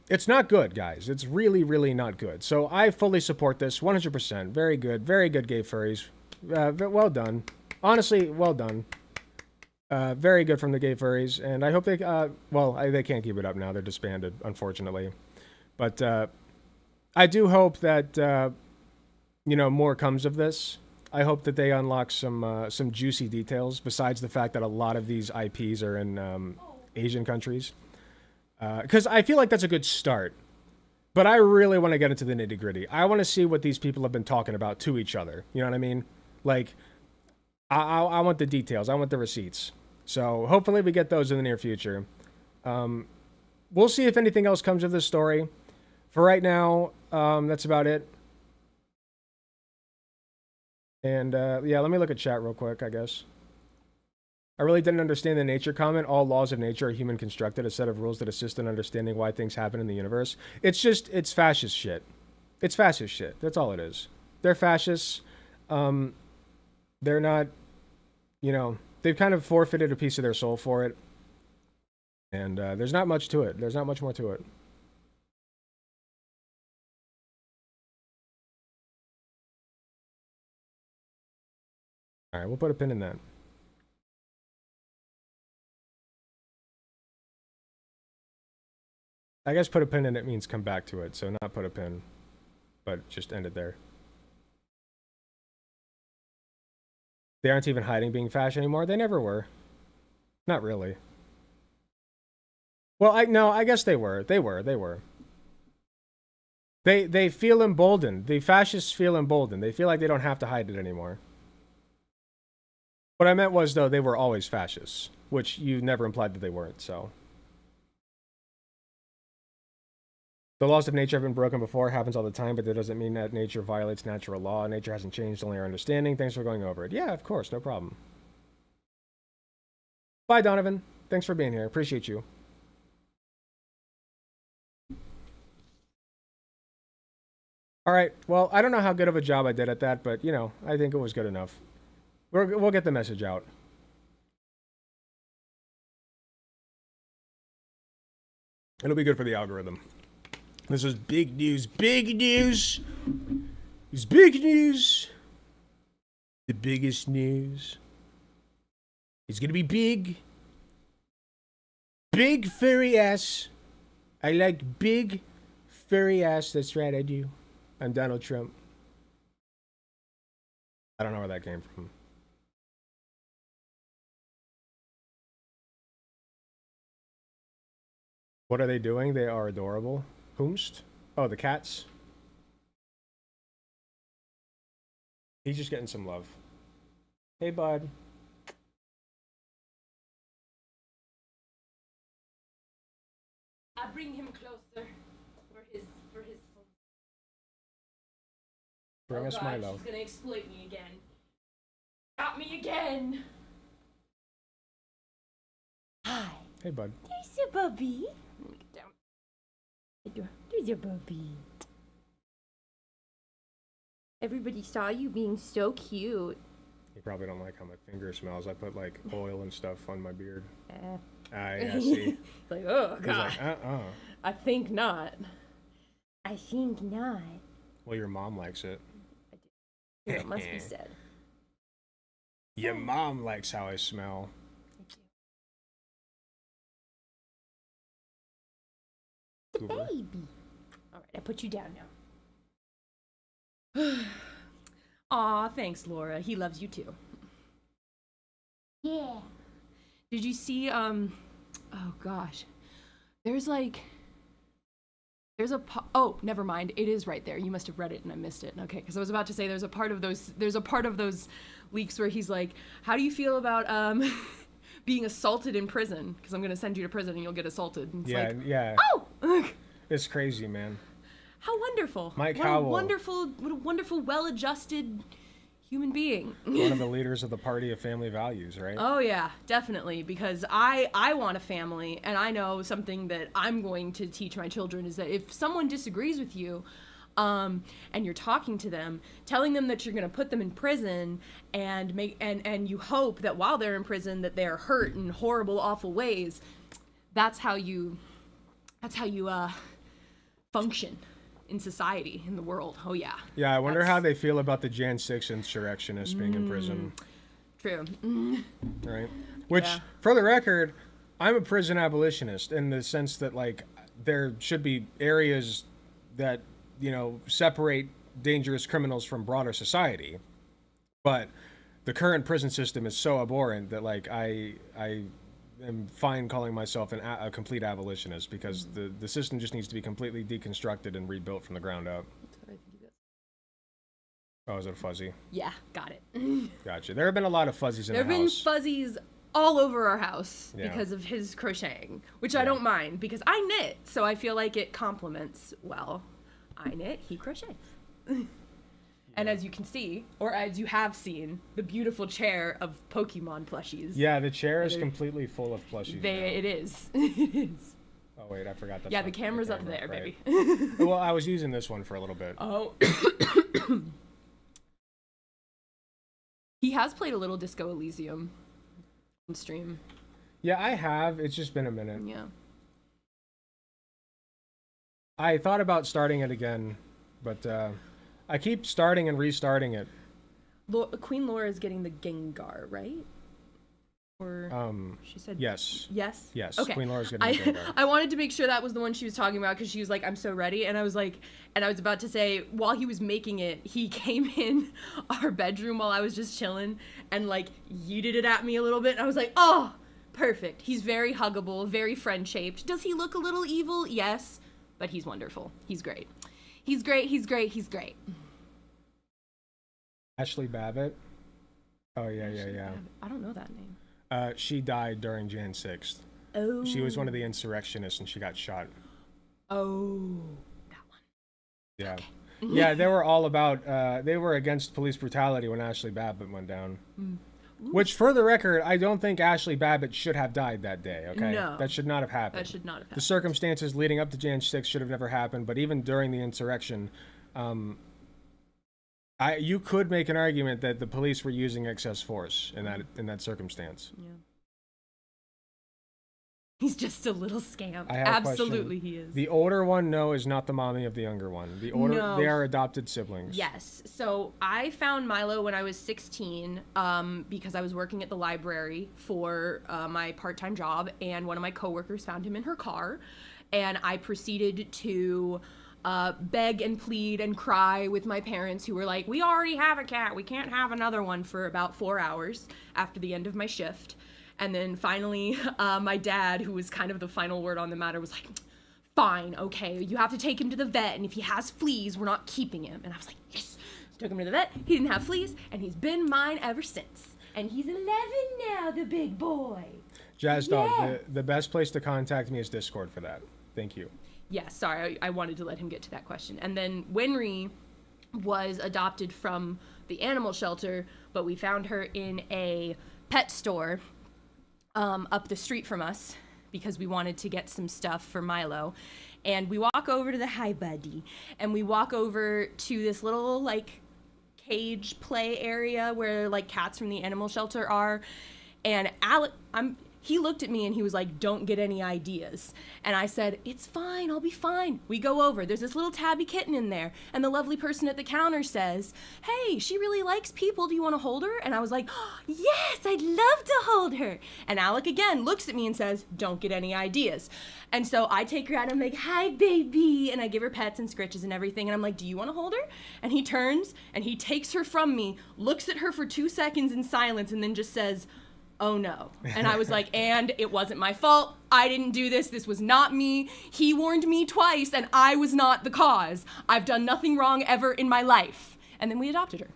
It's not good, guys. It's really, really not good. So I fully support this, 100%. Very good gay furries. Well done. Honestly, well done. Very good from the gay furries. And I hope they, they can't keep it up now. They're disbanded, unfortunately. But I do hope that, more comes of this. I hope that they unlock some juicy details, besides the fact that a lot of these IPs are in Asian countries. Because I feel like that's a good start. But I really want to get into the nitty-gritty. I want to see what these people have been talking about to each other. You know what I mean? Like, I want the details. I want the receipts. So hopefully we get those in the near future. We'll see if anything else comes of this story. For right now, that's about it. And, yeah, let me look at chat real quick, I guess. I really didn't understand the nature comment. All laws of nature are human constructed, a set of rules that assist in understanding why things happen in the universe. It's fascist shit. It's fascist shit. That's all it is. They're fascists. They're not, they've kind of forfeited a piece of their soul for it. And there's not much to it. There's not much more to it. All right, we'll put a pin in that. I guess put a pin in it means come back to it, so not put a pin, but just end it there. They aren't even hiding being fashion anymore. They never were. Not really. Well, I guess they were. They feel emboldened. The fascists feel emboldened. They feel like they don't have to hide it anymore. What I meant was, though, they were always fascists, which you never implied that they weren't, so. The laws of nature have been broken before, happens all the time, but that doesn't mean that nature violates natural law. Nature hasn't changed, only our understanding. Thanks for going over it. Yeah, of course, no problem. Bye, Donovan. Thanks for being here. Appreciate you. All right, well, I don't know how good of a job I did at that, but, I think it was good enough. We'll get the message out. It'll be good for the algorithm. This is big news. Big news. It's big news. The biggest news. It's gonna be big. Big furry ass. I like big furry ass that's right at you. I'm Donald Trump. I don't know where that came from. What are they doing? They are adorable. Whomst? Oh, the cats. He's just getting some love. Hey, bud. I bring him closer for his. Bring us my God, love. she's gonna exploit me again. Got me again. Hi. Hey, bud. There's your bubby. Let me get down. There's your bubby. Everybody saw you being so cute. You probably don't like how my finger smells. I put like oil and stuff on my beard. Yeah, see. Like, oh He's God. like, I think not. I think not. Well, your mom likes it. Here, it must be said. Your mom likes how I smell. The baby. All right, I put you down now. Aw, thanks, Laura. He loves you too. Yeah. Did you see, oh gosh. There's oh, never mind. It is right there. You must have read it and I missed it. Okay, because I was about to say there's a part of those leaks where he's like, how do you feel about being assaulted in prison? Because I'm going to send you to prison and you'll get assaulted. And it's Yeah, like, yeah. oh! It's crazy, man. How wonderful. Mike what Howell. What a wonderful, well-adjusted human being. One of the leaders of the party of family values, right? Oh yeah, definitely. Because I want a family, and I know something that I'm going to teach my children is that if someone disagrees with you, and you're talking to them, telling them that you're going to put them in prison, and you hope that while they're in prison that they're hurt in horrible, awful ways. That's how you function in society, in the world. Oh yeah. Yeah, I wonder how they feel about the Jan 6 insurrectionists being in prison. True. Right? Which, Yeah. for the record, I'm a prison abolitionist in the sense that, like, there should be areas that, you know, separate dangerous criminals from broader society. But the current prison system is so abhorrent that, like, I am fine calling myself a complete abolitionist because the system just needs to be completely deconstructed and rebuilt from the ground up. Oh, is it a fuzzy? Yeah, got it. Gotcha. There have been a lot of fuzzies in the house. There have been fuzzies all over our house Yeah. because of his crocheting, which I don't mind because I knit, so I feel like it complements well. I knit, he crochets. And as you can see, or as you have seen, the beautiful chair of Pokemon plushies. Yeah, the chair is completely full of plushies. It is. It is. Oh wait, I forgot that. Yeah, the camera's up there, right. baby. Well, I was using this one for a little bit. Oh. He has played a little Disco Elysium on stream. Yeah, I have. It's just been a minute. Yeah. I thought about starting it again, but I keep starting and restarting it. Queen Laura is getting the Gengar, right? Or she said yes. Yes. Yes. Okay. Queen Laura's getting the Gengar. I wanted to make sure that was the one she was talking about because she was like, "I'm so ready," and I was like, and I was about to say while he was making it, he came in our bedroom while I was just chilling and like yeeted it at me a little bit, and I was like, "Oh, perfect." He's very huggable, very friend-shaped. Does he look a little evil? Yes, but he's wonderful. He's great. He's great. He's great. He's great. Ashley Babbitt. Oh yeah, yeah. I don't know that name. She died during Jan 6th. Oh. She was one of the insurrectionists and she got shot. Oh, that one. Yeah. Okay. Yeah, they were all about, they were against police brutality when Ashley Babbitt went down. Which, for the record, I don't think Ashley Babbitt should have died that day, okay? No. That should not have happened. That should not have happened. The circumstances leading up to Jan 6 should have never happened, but even during the insurrection, you could make an argument that the police were using excess force in that circumstance. Yeah. He's just a little scamp. I have a Absolutely, question. he is. The older one, no, is not the mommy of the younger one. No. They are adopted siblings. Yes. So I found Milo when I was 16 because I was working at the library for my part-time job, and one of my coworkers found him in her car, and I proceeded to beg and plead and cry with my parents, who were like, we already have a cat, we can't have another one, for about 4 hours after the end of my shift. And then finally, my dad, who was kind of the final word on the matter, was like, fine, okay, you have to take him to the vet, and if he has fleas, we're not keeping him. And I was like, yes. Took him to the vet, he didn't have fleas, and he's been mine ever since. And he's 11 now, the big boy. Jazz Dog, the best place to contact me is Discord for that. Thank you. Yeah, sorry, I wanted to let him get to that question. And then Winry was adopted from the animal shelter, but we found her in a pet store up the street from us because we wanted to get some stuff for Milo. And we walk over to the, hi buddy, and we walk over to this little like cage play area where like cats from the animal shelter are. And he looked at me and he was like, don't get any ideas. And I said, it's fine, I'll be fine. We go over, there's this little tabby kitten in there. And the lovely person at the counter says, hey, she really likes people, do you want to hold her? And I was like, oh, yes, I'd love to hold her. And Alec again looks at me and says, don't get any ideas. And so I take her out and I'm like, hi baby. And I give her pets and scritches and everything. And I'm like, do you want to hold her? And he turns and he takes her from me, looks at her for 2 seconds in silence, and then just says, oh no. And I was like, and it wasn't my fault. I didn't do this. This was not me. He warned me twice and I was not the cause. I've done nothing wrong ever in my life. And then we adopted her.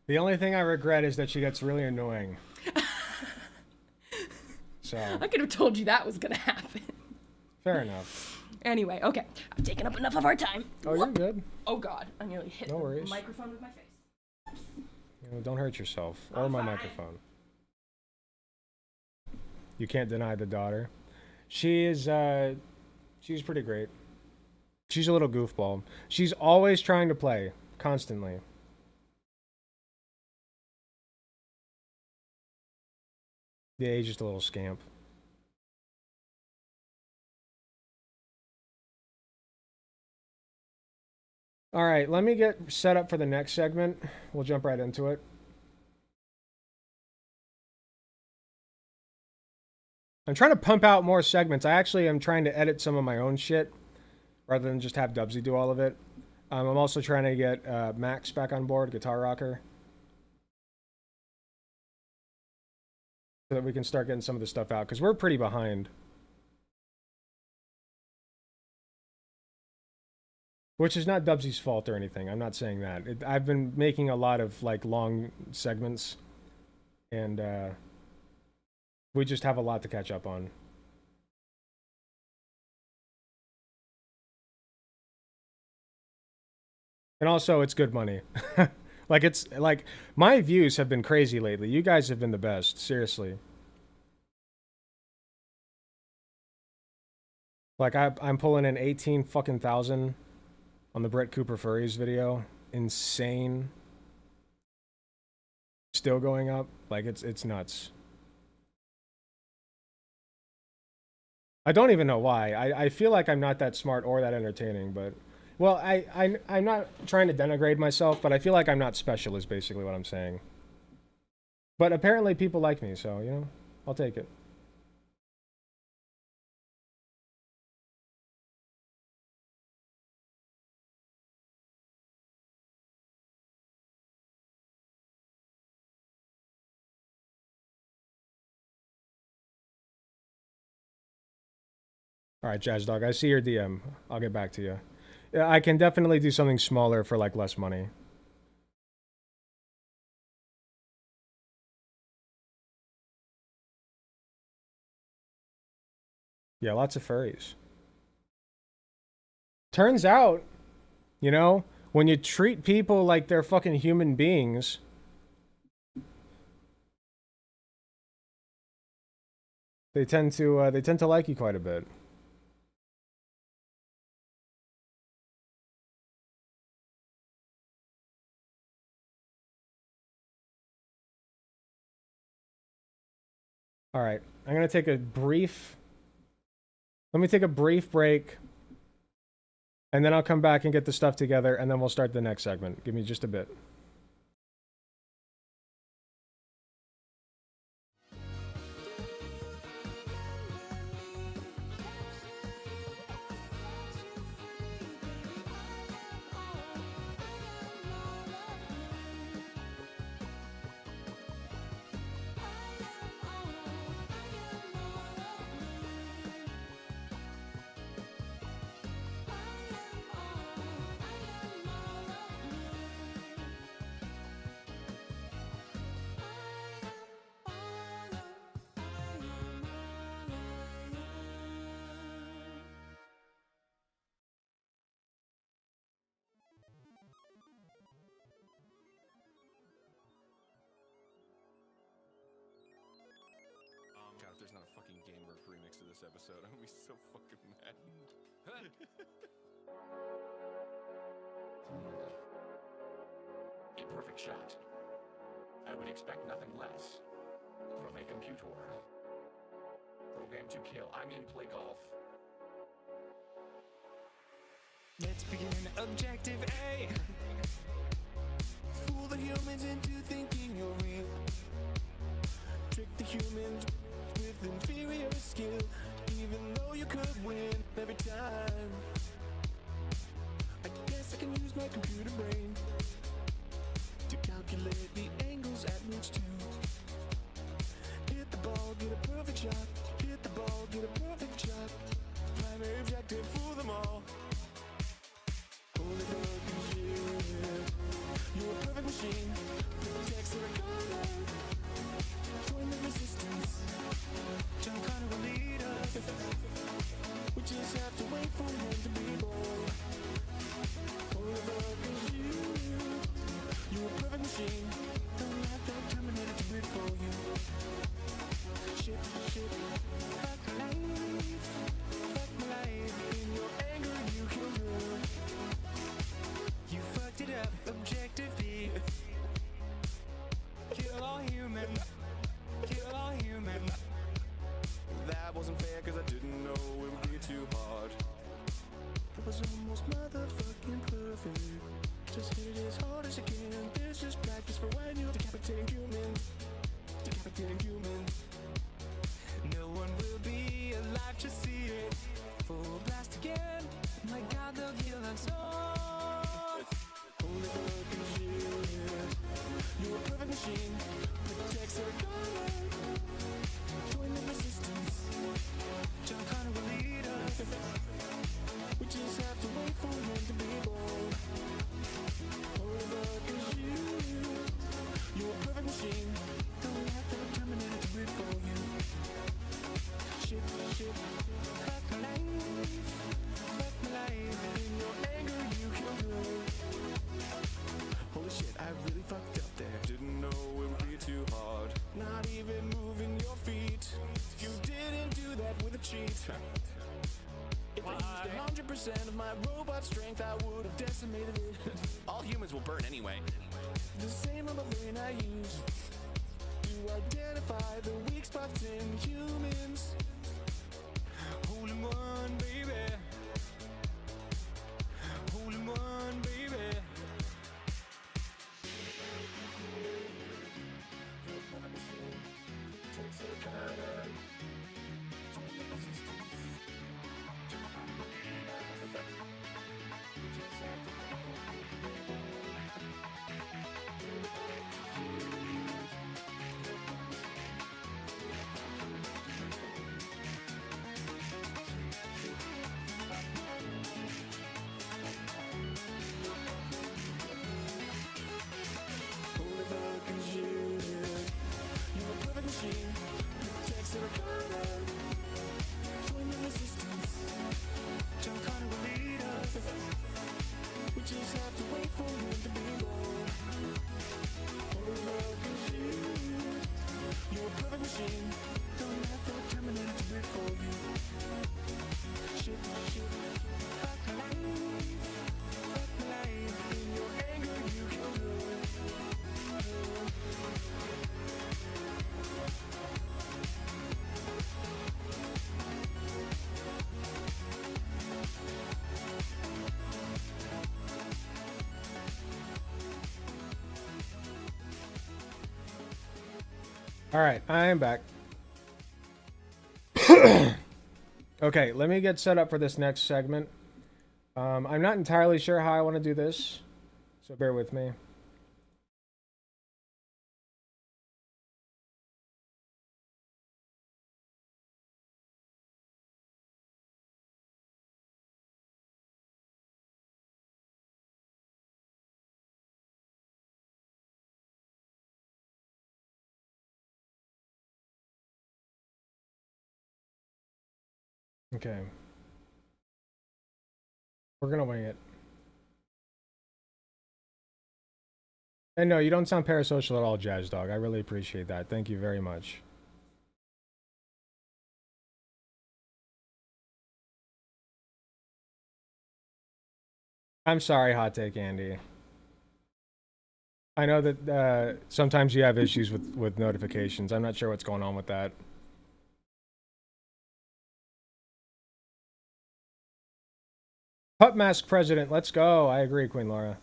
The only thing I regret is that she gets really annoying. So I could have told you that was going to happen. Fair enough. Anyway, okay. I've taken up enough of our time. Oh, you're good. Oh God, I nearly hit No the worries. microphone with my face. Don't hurt yourself. Or my microphone. You can't deny the daughter. She's pretty great. She's a little goofball. She's always trying to play, constantly. Yeah, he's just a little scamp. All right, let me get set up for the next segment. We'll jump right into it. I'm trying to pump out more segments. I actually am trying to edit some of my own shit rather than just have Dubsy do all of it. I'm also trying to get Max back on board, Guitar Rocker, so that we can start getting some of the stuff out, because we're pretty behind. Which is not Dubsy's fault or anything. I'm not saying that. I've been making a lot of like long segments, and we just have a lot to catch up on. And also, it's good money. Like, it's like, my views have been crazy lately. You guys have been the best, seriously. Like, I'm pulling in 18 fucking thousand on the Brett Cooper Furries video. Insane. Still going up. Like, it's nuts. I don't even know why. I feel like I'm not that smart or that entertaining, but... Well, I'm not trying to denigrate myself, but I feel like I'm not special is basically what I'm saying. But apparently people like me, so, you know, I'll take it. All right, Jazz Dog, I see your DM. I'll get back to you. Yeah, I can definitely do something smaller for, like, less money. Yeah, lots of furries. Turns out, you know, when you treat people like they're fucking human beings, they tend to like you quite a bit. All right, I'm going to take a brief... Let me take a brief break, and then I'll come back and get the stuff together, and then we'll start the next segment. Give me just a bit. this episode. I'm gonna be so fucking mad. A perfect shot. I would expect nothing less from a computer. Programmed to kill. I mean, play golf. Let's begin objective A. Fool the humans into thinking you're real. Trick the humans with inferior skill, even though you could win every time. I guess I can use my computer brain to calculate the angles at which to hit the ball, get a perfect shot. Hit the ball, get a perfect shot. Primary objective, fool them all. Holy fucking shit. You're a perfect machine. Protects the recorder. Join the resistance. John Connor will lead us. We just have to wait for him to be born. Holy fucking shit. You're a perfect machine. Don't have that Terminator to do it for you. Shit, shit. Fuck my life. Fuck my life. In your anger, you killed her. You fucked it up, objective B. Kill all human. Kill all human. That wasn't fair because I didn't know it would be too hard. It was almost motherfucking perfect. Just hit it as hard as you can. This is practice for when you're decapitating humans. Decapitating humans. No one will be alive to see it. Full blast again. My God, they'll kill us all. Holy fucking shit. You're a perfect machine. Protects the recorder. Join the resistance. John Connor will lead us. We just have to wait for him to be born. Holy fucking shit. You're a perfect machine. Don't have to Terminator to do it for you. Shit, shit. Fuck my life. Fuck my life. In your anger, you killed her. Holy shit, I really fucked up there. Didn't know it would be too hard. Not even moving your feet. You didn't do that with a cheat. If I used 100% of my robot strength, I would have decimated it. All humans will burn anyway. The same on the brain I use to identify the weak spots in humans. Hole in one, baby. Hole in one, baby. Holy fucking shit. You're a perfect machine. Protects the recorder. Join the resistance. John Connor will lead us. We just have to wait for him to be born. Holy fucking shit. You're a perfect machine. Don't have to Terminator to do it for you. Shit, shit. Fuck my life. Fuck my life. In your anger, you killed her. All right, I am back. Okay, let me get set up for this next segment. I'm not entirely sure how I want to do this, so bear with me. Okay. We're gonna wing it. And no, you don't sound parasocial at all, Jazz Dog. I really appreciate that. Thank you very much. I'm sorry, Hot Take Andy. I know that sometimes you have issues with notifications. I'm not sure what's going on with that. Pup Mask President, let's go. I agree, Queen Laura.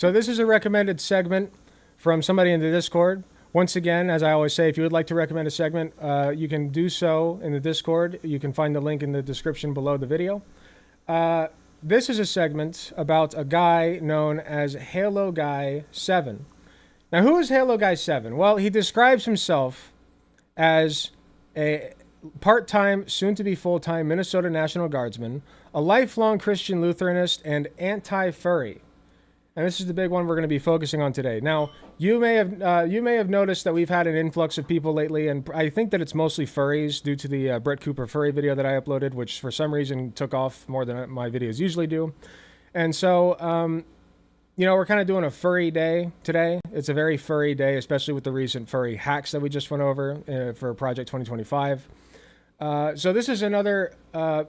So this is a recommended segment from somebody in the Discord. Once again, as I always say, if you would like to recommend a segment, you can do so in the Discord. You can find the link in the description below the video. This is a segment about a guy known as Halo Guy 7. Now, who is Halo Guy 7? Well, he describes himself as a part-time, soon-to-be full-time Minnesota National Guardsman, a lifelong Christian Lutheranist, and anti-furry. And this is the big one we're going to be focusing on today. Now, you may have noticed that we've had an influx of people lately, and I think that it's mostly furries due to the Brett Cooper furry video that I uploaded, which for some reason took off more than my videos usually do. And so, you know, we're kind of doing a furry day today. It's a very furry day, especially with the recent furry hacks that we just went over for Project 2025. So this is another, what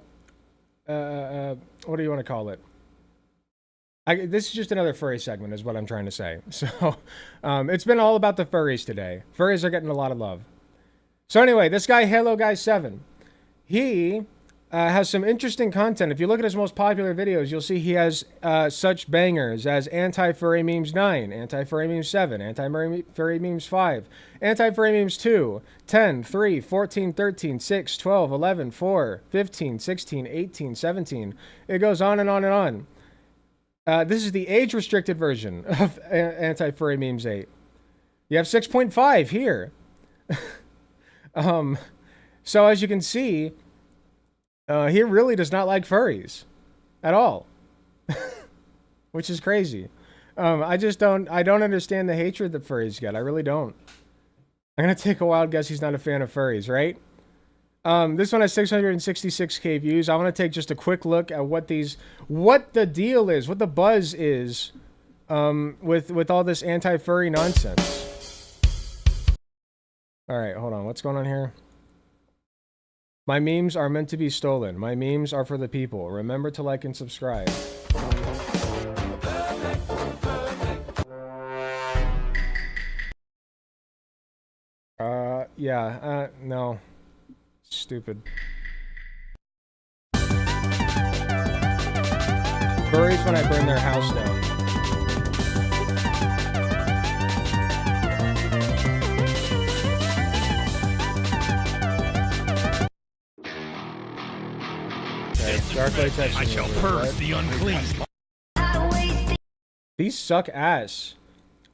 do you want to call it? This is just another furry segment is what I'm trying to say. So it's been all about the furries today. Furries are getting a lot of love. So anyway, this guy, Halo Guy 7, he has some interesting content. If you look at his most popular videos, you'll see he has such bangers as Anti-Furry Memes 9, Anti-Furry Memes 7, Anti-Furry Memes 5, Anti-Furry Memes 2, 10, 3, 14, 13, 6, 12, 11, 4, 15, 16, 18, 17. It goes on and on and on. This is the age-restricted version of Anti-Furry Memes 8. You have 6.5 here. So as you can see, he really does not like furries at all, which is crazy. I don't understand the hatred that furries get. I really don't. I'm going to take a wild guess he's not a fan of furries, right? This one has 666k views. I want to take just a quick look at what the deal is, what the buzz is, with all this anti-furry nonsense. All right, hold on. What's going on here? My memes are meant to be stolen. My memes are for the people. Remember to like and subscribe. No. Stupid. Furries when I burn their house down. Okay, Dark Latex. I shall purge the unclean. These suck ass.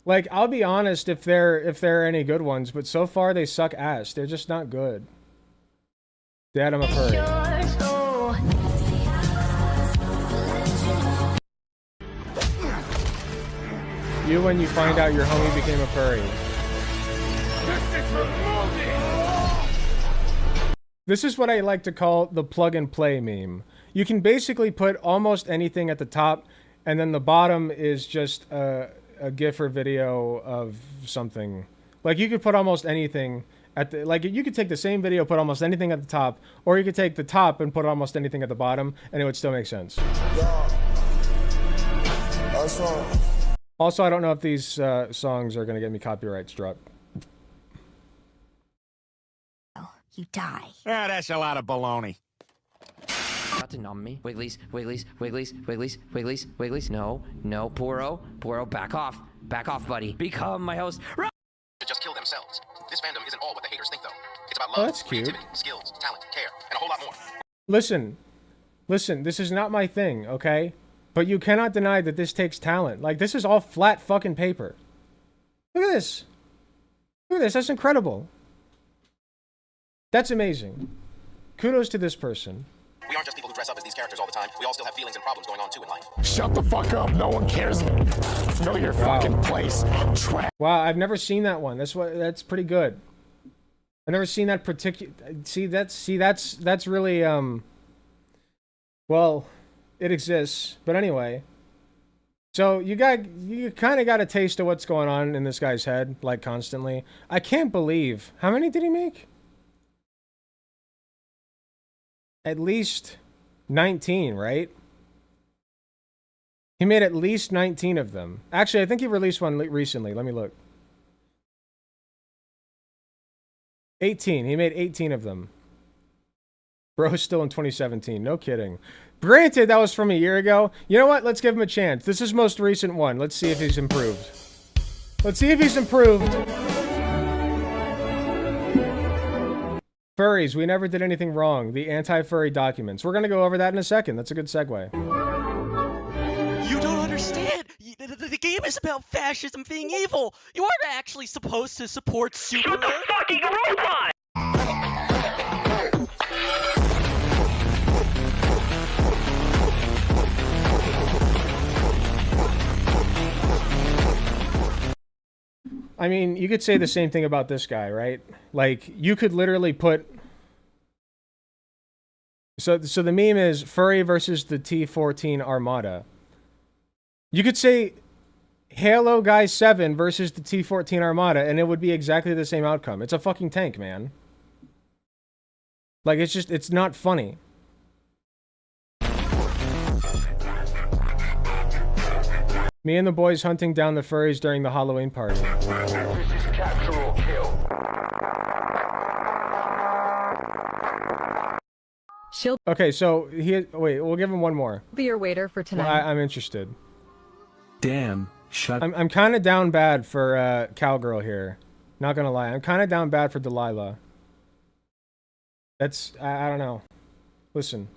Like, I'll be honest if there are any good ones, but so far they suck ass. They're just not good. Dad, I'm a furry. You when you find out your homie became a furry. This is what I like to call the plug and play meme. You can basically put almost anything at the top, and then the bottom is just a GIF or video of something. Like, you could put almost anything like, you could take the same video, put almost anything at the top, or you could take the top and put almost anything at the bottom, and it would still make sense. Also, I don't know if these songs are going to get me copyright struck. You die. Ah, that's a lot of baloney. Not to numb me. Wigglies, wigglies, wigglies, wigglies, wigglies, wigglies. No, no, Poro, back off. Back off, buddy. Become my host. To just kill themselves. This fandom isn't all what the haters think, though. It's about love, that's cute. creativity, skills, talent, care, and a whole lot more. Listen, this is not my thing, okay? But you cannot deny that this takes talent. Like, this is all flat fucking paper. Look at this. Look at this. That's incredible. That's amazing. Kudos to this person. We aren't just people who dress up as these characters all the time. We all still have feelings and problems going on, too, in life. Shut the fuck up. No one cares. Know your fucking place. Wow, I've never seen that one. That's pretty good. I've never seen that particular. That's really well, it exists. But anyway, So you kind of got a taste of what's going on in this guy's head, like constantly. I can't believe, how many did he make? At least 19, right? He made at least 19 of them. Actually, I think he released one recently. Let me look. 18. He made 18 of them. Bro's still in 2017. No kidding. Granted, that was from a year ago. You know what? Let's give him a chance. This is his most recent one. Let's see if he's improved. Let's see if he's improved. Furries, we never did anything wrong. The anti-furry documents. We're going to go over that in a second. That's a good segue. You don't understand. The game is about fascism being evil. You aren't actually supposed to support Super. Shut the fucking robot! I mean, you could say the same thing about this guy, right? Like, you could literally put... So the meme is Furry versus the T-14 Armada. You could say Halo Guy 7 versus the T-14 Armada, and it would be exactly the same outcome. It's a fucking tank, man. Like, it's not funny. Me and the boys hunting down the furries during the Halloween party. This is capture or kill. Okay, so wait, we'll give him one more. Be your waiter for tonight. Well, I'm interested. Damn, shut. I'm kind of down bad for Cowgirl here. Not gonna lie, I'm kind of down bad for Delilah. That's I don't know. Listen.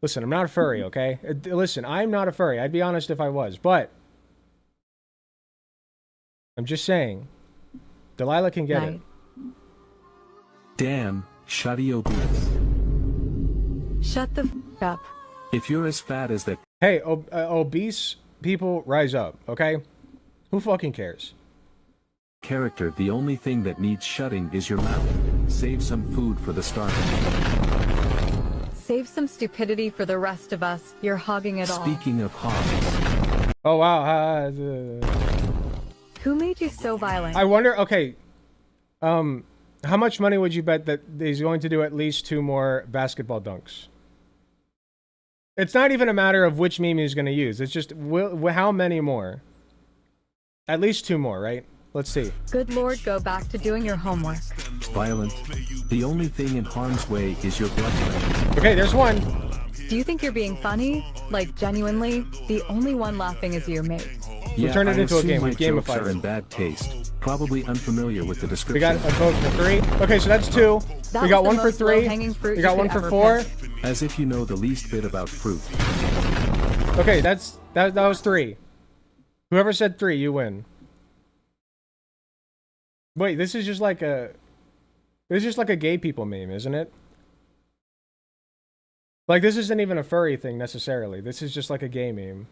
Listen, I'm not a furry, okay? Listen, I'm not a furry. I'd be honest if I was, but I'm just saying, Delilah can get it. Damn, shutty obese. Shut the f up. If you're as fat as that. Hey, obese people, rise up, okay? Who fucking cares? Character, the only thing that needs shutting is your mouth. Save some food for the starving. Save some stupidity for the rest of us. You're hogging it all. Speaking of hogs. Oh, wow. Who made you so violent? I wonder, okay. How much money would you bet that he's going to do at least 2 more basketball dunks? It's not even a matter of which meme he's going to use. It's just how many more? At least 2 more, right? Let's see. Good Lord, go back to doing your homework. Violent. The only thing in harm's way is your blood pressure. Okay, there's one. Do you think you're being funny? Like, genuinely? The only one laughing is your mate. Yeah, we turned it into a game. We gamified gamified it. In bad taste. Probably unfamiliar with the description. We got a vote for 3. Okay, so that's 2. We got 1 for 3. We got 1 for 4. As if you know the least bit about fruit. Okay, that was 3. Whoever said 3, you win. Wait, this is just like a gay people meme, isn't it? Like, this isn't even a furry thing necessarily. This is just like a gay meme.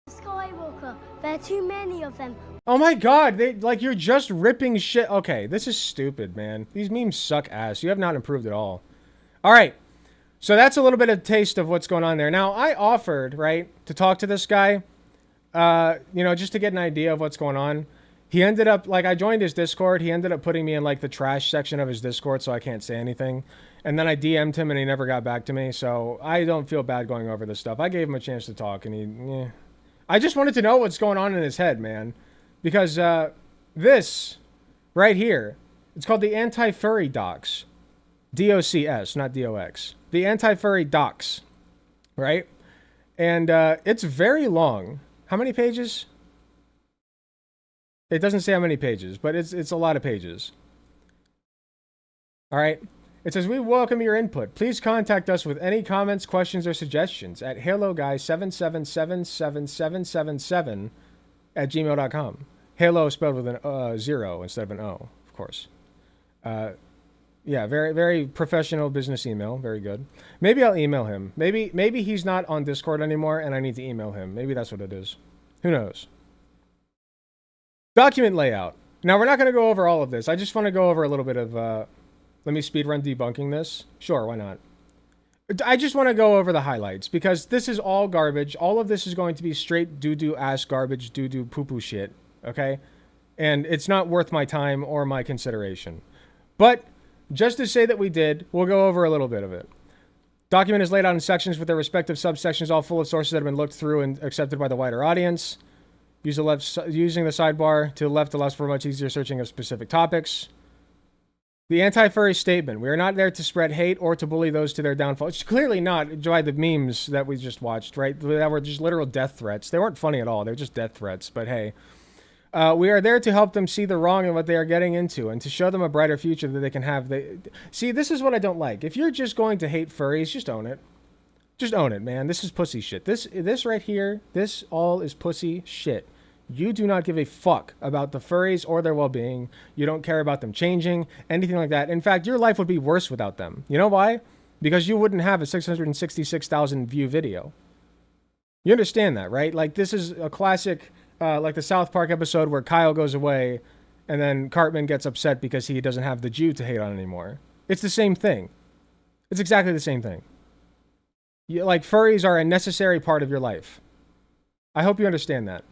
Skywalker, there are too many of them. Oh my god, you're just ripping shit. Okay, this is stupid, man. These memes suck ass. You have not improved at all. Alright, so that's a little bit of taste of what's going on there. Now, I offered, right, to talk to this guy, you know, just to get an idea of what's going on. He ended up, like, I joined his Discord. He ended up putting me in, like, the trash section of his Discord, so I can't say anything. And then I DM'd him, and he never got back to me, so I don't feel bad going over this stuff. I gave him a chance to talk, and I just wanted to know what's going on in his head, man. Because, this, right here, it's called the Anti-Furry Docs. D-O-C-S, not D-O-X. The Anti-Furry Docs, right? And, it's very long. How many pages? It doesn't say how many pages, but it's a lot of pages. All right. It says, we welcome your input. Please contact us with any comments, questions, or suggestions at haloguy7777777 at gmail.com. Halo spelled with an 0 instead of an O, of course. Yeah, very, very professional business email. Very good. Maybe I'll email him. Maybe he's not on Discord anymore and I need to email him. Maybe that's what it is. Who knows? Document layout. Now, we're not going to go over all of this. I just want to go over a little bit of... let me speedrun debunking this. Sure, why not? I just want to go over the highlights because this is all garbage. All of this is going to be straight doo-doo ass garbage, doo-doo poo-poo shit, okay? And it's not worth my time or my consideration. But just to say that we did, we'll go over a little bit of it. Document is laid out in sections with their respective subsections, all full of sources that have been looked through and accepted by the wider audience. Using the sidebar to the left allows for much easier searching of specific topics. The anti-furry statement. We are not there to spread hate or to bully those to their downfall. It's clearly not by the memes that we just watched, right? That were just literal death threats. They weren't funny at all. They're just death threats. But hey, we are there to help them see the wrong in what they are getting into and to show them a brighter future that they can have. See, this is what I don't like. If you're just going to hate furries, just own it. Just own it, man. This is pussy shit. This right here, this all is pussy shit. You do not give a fuck about the furries or their well-being. You don't care about them changing, anything like that. In fact, your life would be worse without them. You know why? Because you wouldn't have a 666,000 view video. You understand that, right? Like, this is a classic, like the South Park episode where Kyle goes away and then Cartman gets upset because he doesn't have the Jew to hate on anymore. It's the same thing. It's exactly the same thing. Like, furries are a necessary part of your life. I hope you understand that.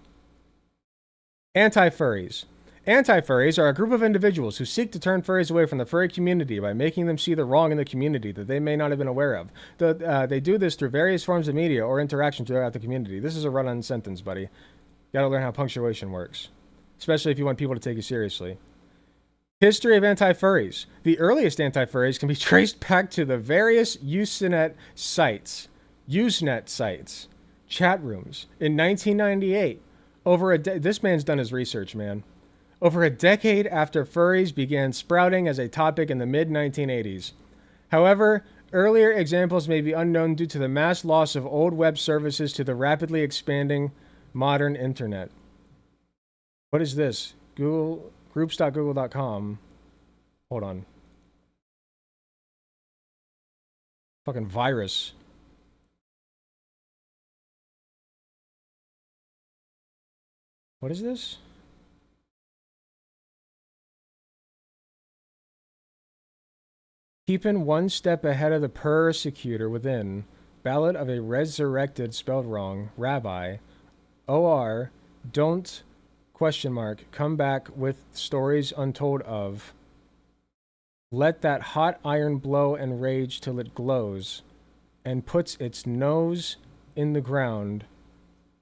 Anti-furries. Anti-furries are a group of individuals who seek to turn furries away from the furry community by making them see the wrong in the community that they may not have been aware of. They do this through various forms of media or interaction throughout the community. This is a run-on sentence, buddy. You gotta learn how punctuation works, especially if you want people to take you seriously. History of anti-furries. The earliest anti-furries can be traced back to the various Usenet sites, chat rooms. In 1998, this man's done his research, man. Over a decade after furries began sprouting as a topic in the mid-1980s. However, earlier examples may be unknown due to the mass loss of old web services to the rapidly expanding modern internet. What is this? Google, groups.google.com. Hold on. Fucking virus. What is this? Keeping one step ahead of the persecutor within. Ballad of a resurrected, spelled wrong, rabbi. OR, don't, question mark, come back with stories untold of. Let that hot iron blow and rage till it glows and puts its nose in the ground.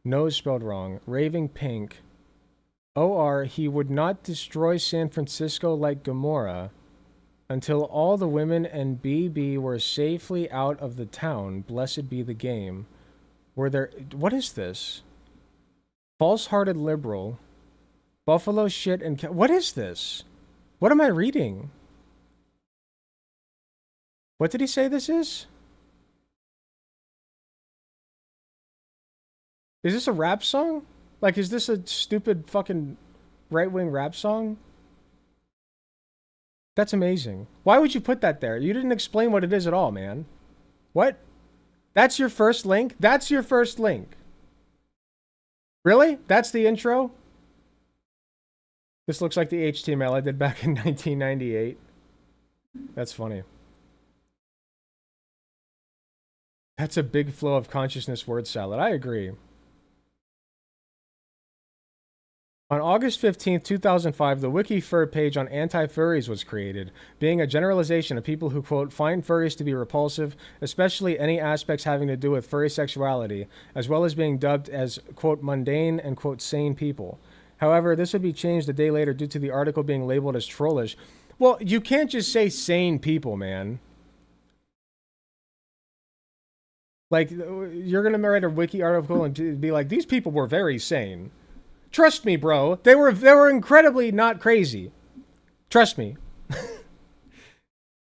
Nose spelled wrong. Raving pink. OR, he would not destroy San Francisco like Gomorrah until all the women and BB were safely out of the town. Blessed be the game. Were there... What is this? False-hearted liberal. Buffalo shit and... What is this? What am I reading? What did he say this is? Is this a rap song? Like, is this a stupid fucking right-wing rap song? That's amazing. Why would you put that there? You didn't explain what it is at all, man. What? That's your first link? That's your first link? Really? That's the intro? This looks like the HTML I did back in 1998. That's funny. That's a big flow of consciousness word salad. I agree. On August 15, 2005, the WikiFur page on anti-furries was created, being a generalization of people who, quote, find furries to be repulsive, especially any aspects having to do with furry sexuality, as well as being dubbed as, quote, mundane and, quote, sane people. However, this would be changed a day later due to the article being labeled as trollish. Well, you can't just say sane people, man. Like, you're going to write a wiki article and be like, these people were very sane. Trust me, bro. They were incredibly not crazy. Trust me.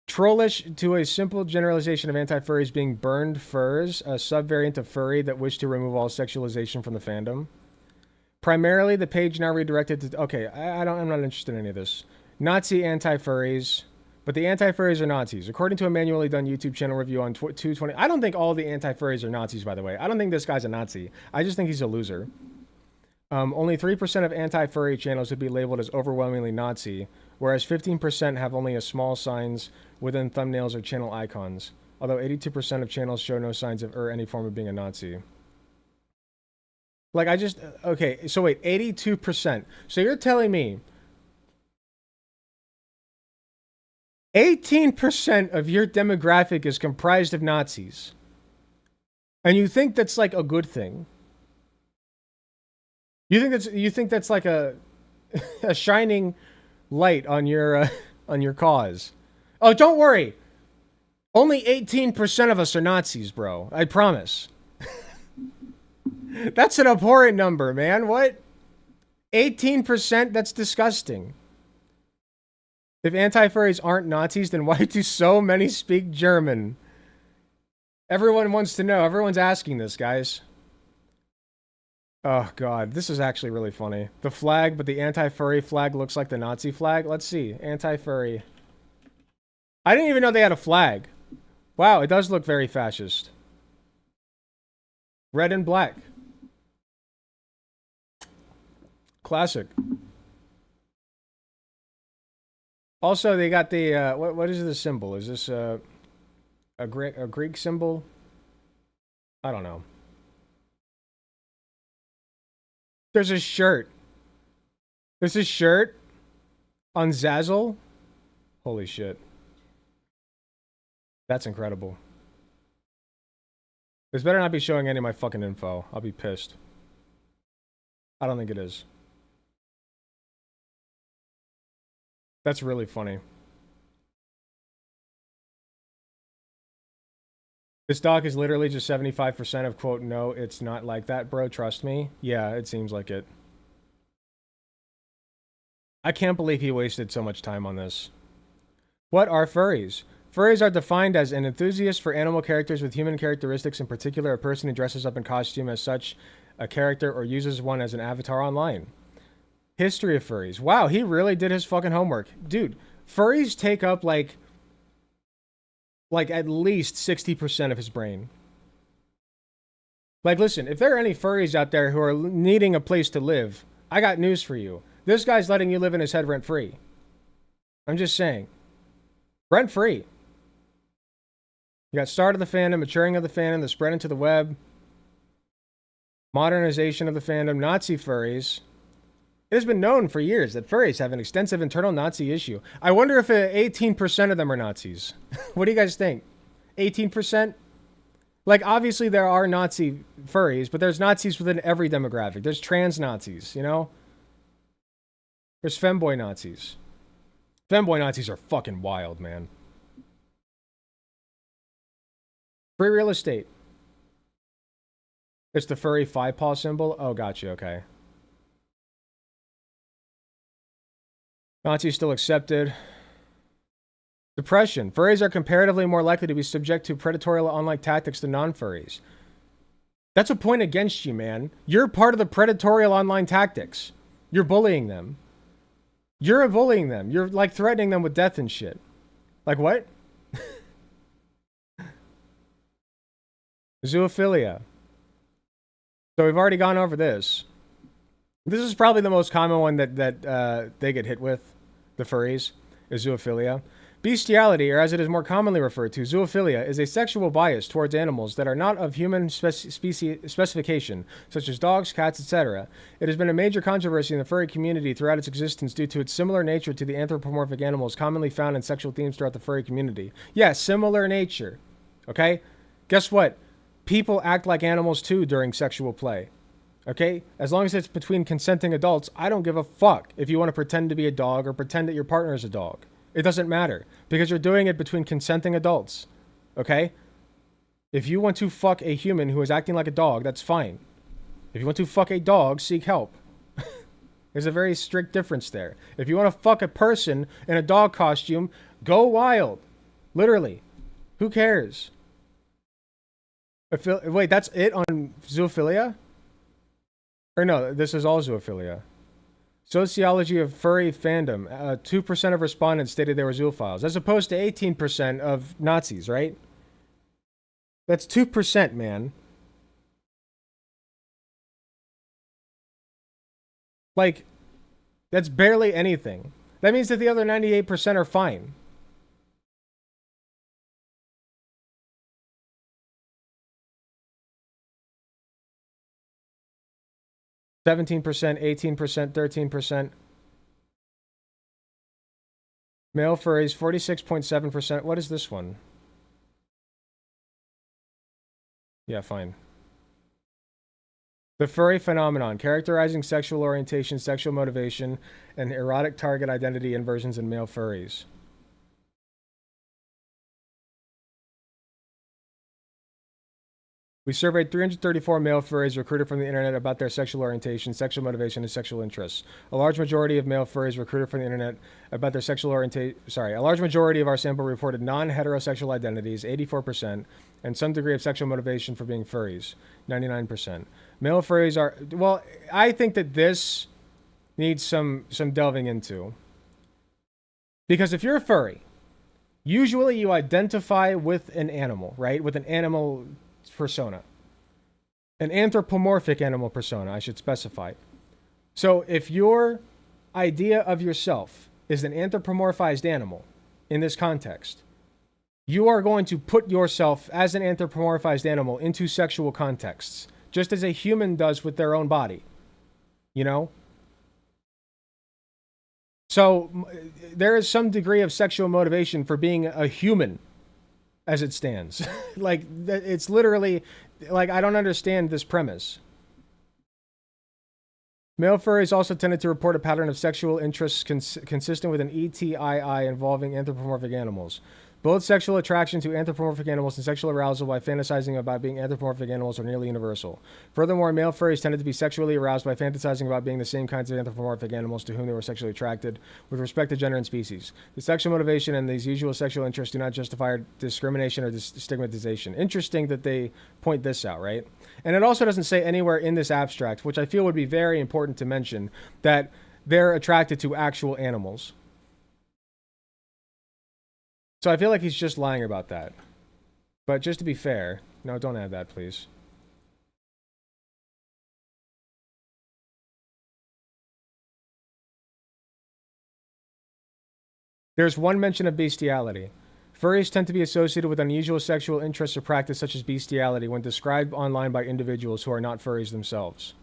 Trollish to a simple generalization of anti-furries being burned furs, a subvariant of furry that wish to remove all sexualization from the fandom. Primarily, the page now redirected to... Okay, I'm not interested in any of this. Nazi anti-furries. But the anti-furries are Nazis. According to a manually done YouTube channel review on 220... I don't think all the anti-furries are Nazis, by the way. I don't think this guy's a Nazi. I just think he's a loser. Only 3% of anti-furry channels would be labeled as overwhelmingly Nazi, whereas 15% have only a small signs within thumbnails or channel icons. although 82% of channels show no signs of or any form of being a Nazi. Like, I just... Okay, so wait, 82%. So you're telling me 18% of your demographic is comprised of Nazis. And you think that's like a good thing? You think that's like a a shining light on your cause? Oh, don't worry. Only 18% of us are Nazis, bro. I promise. That's an abhorrent number, man. What? 18%? That's disgusting. If anti-furries aren't Nazis, then why do so many speak German? Everyone wants to know. Everyone's asking this, guys. Oh, God. This is actually really funny. The flag, but the anti-furry flag looks like the Nazi flag. Let's see. Anti-furry. I didn't even know they had a flag. Wow, it does look very fascist. Red and black. Classic. Also, they got the, what is the symbol? Is this a Greek symbol? I don't know. There's a shirt. There's a shirt on Zazzle. Holy shit. That's incredible. This better not be showing any of my fucking info. I'll be pissed. I don't think it is. That's really funny. This doc is literally just 75% of quote, no, it's not like that, bro. Trust me. Yeah, it seems like it. I can't believe he wasted so much time on this. What are furries? Furries are defined as an enthusiast for animal characters with human characteristics, in particular a person who dresses up in costume as such a character or uses one as an avatar online. History of furries. Wow, he really did his fucking homework. Dude, furries take up like at least 60% of his brain. Like, listen, if there are any furries out there who are needing a place to live, I got news for you. This guy's letting you live in his head rent-free. I'm just saying. Rent-free. You got start of the fandom, maturing of the fandom, the spread into the web, modernization of the fandom, Nazi furries. It has been known for years that furries have an extensive internal Nazi issue. I wonder if 18% of them are Nazis. What do you guys think? 18%? Like, obviously there are Nazi furries, but there's Nazis within every demographic. There's trans Nazis, you know? There's femboy Nazis. Femboy Nazis are fucking wild, man. Free real estate. It's the furry five-paw symbol? Oh, gotcha, okay. Nazis still accepted. Depression. Furries are comparatively more likely to be subject to predatory online tactics than non-furries. That's a point against you, man. You're part of the predatory online tactics. You're bullying them. You're bullying them. You're, like, threatening them with death and shit. Like, what? Zoophilia. So we've already gone over this. This is probably the most common one that they get hit with, the furries, is zoophilia. Bestiality, or as it is more commonly referred to, zoophilia, is a sexual bias towards animals that are not of human specification, such as dogs, cats, etc. It has been a major controversy in the furry community throughout its existence due to its similar nature to the anthropomorphic animals commonly found in sexual themes throughout the furry community. Yeah, similar nature. Okay? Guess what? People act like animals too during sexual play. Okay? As long as it's between consenting adults, I don't give a fuck if you want to pretend to be a dog or pretend that your partner is a dog. It doesn't matter. Because you're doing it between consenting adults. Okay? If you want to fuck a human who is acting like a dog, that's fine. If you want to fuck a dog, seek help. There's a very strict difference there. If you want to fuck a person in a dog costume, go wild. Literally. Who cares? Wait, that's it on zoophilia? Or no, this is all zoophilia. Sociology of furry fandom. 2% of respondents stated they were zoophiles, as opposed to 18% of Nazis, right? That's 2%, man. Like, that's barely anything. That means that the other 98% are fine. 17%, 18%, 13%. Male furries, 46.7%. What is this one? Yeah, fine. The furry phenomenon, characterizing sexual orientation, sexual motivation, and erotic target identity inversions in male furries. We surveyed 334 male furries recruited from the internet about their sexual orientation, sexual motivation, and sexual interests. A large majority of male furries recruited from the internet about their sexual orientation... Sorry, a large majority of our sample reported non-heterosexual identities, 84%, and some degree of sexual motivation for being furries, 99%. Male furries are... Well, I think that this needs some delving into. Because if you're a furry, usually you identify with an animal, right? With an animal persona. An anthropomorphic animal persona, I should specify. So if your idea of yourself is an anthropomorphized animal in this context, you are going to put yourself as an anthropomorphized animal into sexual contexts, just as a human does with their own body. You know? So there is some degree of sexual motivation for being a human as it stands. Like, it's literally, like, I don't understand this premise. Male furries also tended to report a pattern of sexual interests consistent with an ETII involving anthropomorphic animals. Both sexual attraction to anthropomorphic animals and sexual arousal by fantasizing about being anthropomorphic animals are nearly universal. Furthermore, male furries tended to be sexually aroused by fantasizing about being the same kinds of anthropomorphic animals to whom they were sexually attracted with respect to gender and species. The sexual motivation and these usual sexual interests do not justify discrimination or stigmatization. Interesting that they point this out, right? And it also doesn't say anywhere in this abstract, which I feel would be very important to mention, that they're attracted to actual animals. So I feel like he's just lying about that. But just to be fair, no, don't add that, please. There's one mention of bestiality. Furries tend to be associated with unusual sexual interests or practice such as bestiality when described online by individuals who are not furries themselves.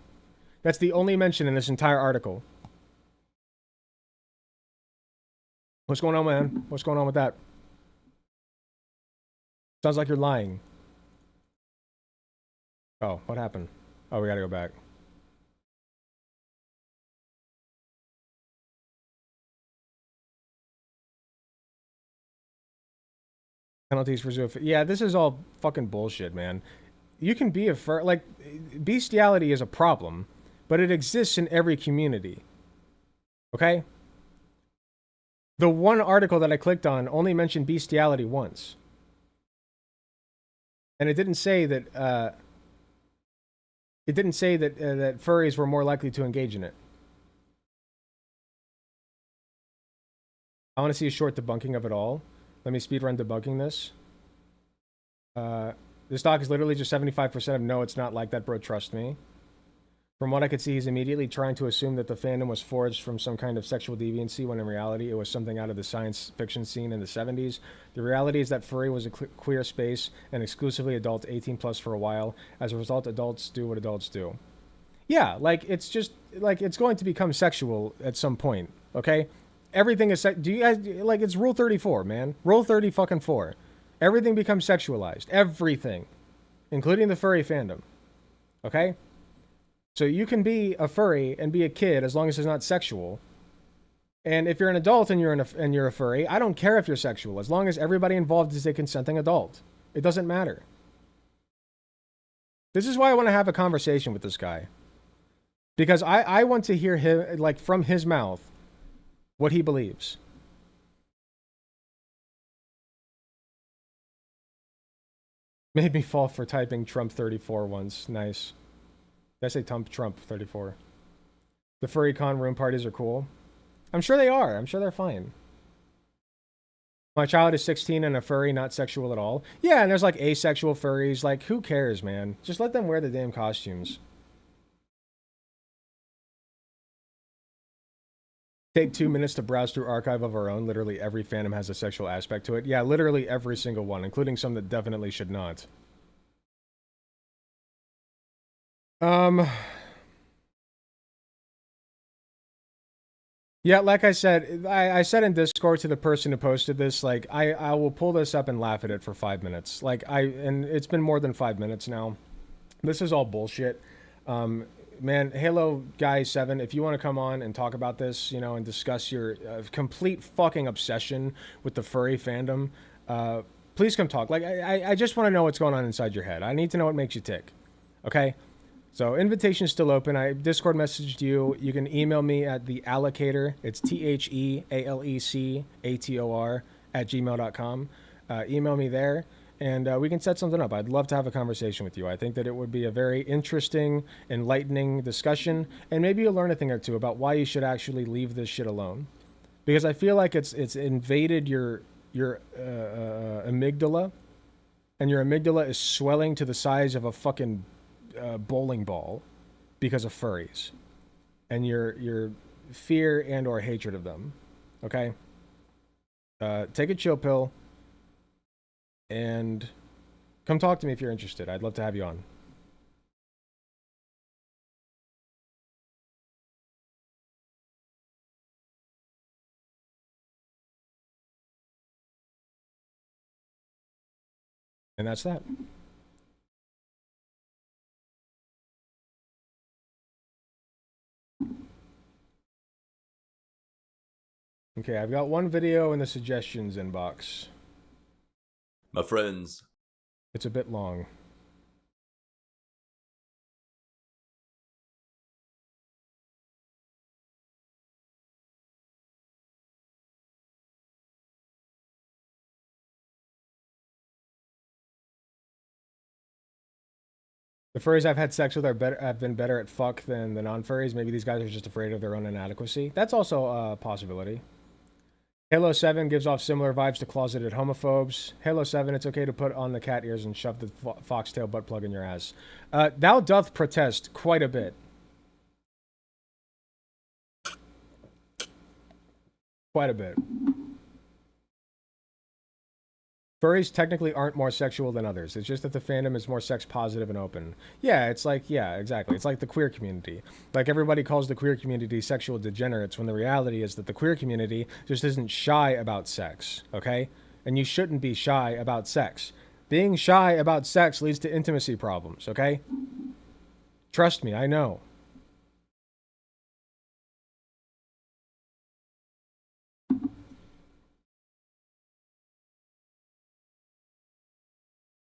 That's the only mention in this entire article. What's going on, man? What's going on with that? Sounds like you're lying. Oh, what happened? Oh, we gotta go back. Penalties for zoophobia. Yeah, this is all fucking bullshit, man. You can be a fur... Like, bestiality is a problem, but it exists in every community. Okay? The one article that I clicked on only mentioned bestiality once. And it didn't say that, that furries were more likely to engage in it. I want to see a short debunking of it all. Let me speedrun debunking this. This doc is literally just 75% of no, it's not like that, bro, trust me. From what I could see, he's immediately trying to assume that the fandom was forged from some kind of sexual deviancy, when in reality it was something out of the science fiction scene in the 70s. The reality is that furry was a queer space and exclusively adult 18+ for a while. As a result, adults do what adults do. Yeah, like, it's just, like, it's going to become sexual at some point, okay? Everything is, do you guys, like, it's Rule 34, man. Rule 30 fucking 4. Everything becomes sexualized. Everything. Including the furry fandom. Okay? So you can be a furry and be a kid as long as it's not sexual. And if you're an adult and you're a furry, I don't care if you're sexual, as long as everybody involved is a consenting adult. It doesn't matter. This is why I want to have a conversation with this guy. Because I want to hear him, like, from his mouth, what he believes. Made me fall for typing Trump 34 once. Nice. Did I say Trump 34? The furry con room parties are cool. I'm sure they are. I'm sure they're fine. My child is 16 and a furry, not sexual at all. Yeah, and there's like asexual furries. Like, who cares, man? Just let them wear the damn costumes. Take 2 minutes to browse through archive of our own. Literally every fandom has a sexual aspect to it. Yeah, literally every single one, including some that definitely should not. Yeah, like I said, I said in Discord to the person who posted this, like, I will pull this up and laugh at it for 5 minutes. Like, and it's been more than 5 minutes now. This is all bullshit. Man, Halo Guy 7, if you want to come on and talk about this, you know, and discuss your complete fucking obsession with the furry fandom, please come talk. Like, I just want to know what's going on inside your head. I need to know what makes you tick. Okay? So, invitation is still open. I Discord messaged you. You can email me at the allocator. It's TheAlececator @gmail.com. Email me there, and we can set something up. I'd love to have a conversation with you. I think that it would be a very interesting, enlightening discussion, and maybe you'll learn a thing or two about why you should actually leave this shit alone. Because I feel like it's invaded your amygdala, and your amygdala is swelling to the size of a fucking bowling ball because of furries and your fear and or hatred of them. Okay? Take a chill pill and come talk to me if you're interested. I'd love to have you on. And that's that. Okay, I've got one video in the suggestions inbox. My friends. It's a bit long. The furries I've had sex with have been better at fuck than the non-furries. Maybe these guys are just afraid of their own inadequacy. That's also a possibility. Halo 7 gives off similar vibes to closeted homophobes. Halo 7, it's okay to put on the cat ears and shove the foxtail butt plug in your ass. Thou doth protest quite a bit. Quite a bit. Furries technically aren't more sexual than others. It's just that the fandom is more sex positive and open. Yeah, it's like, yeah, exactly. It's like the queer community. Like, everybody calls the queer community sexual degenerates when the reality is that the queer community just isn't shy about sex, okay? And you shouldn't be shy about sex. Being shy about sex leads to intimacy problems, okay? Trust me, I know.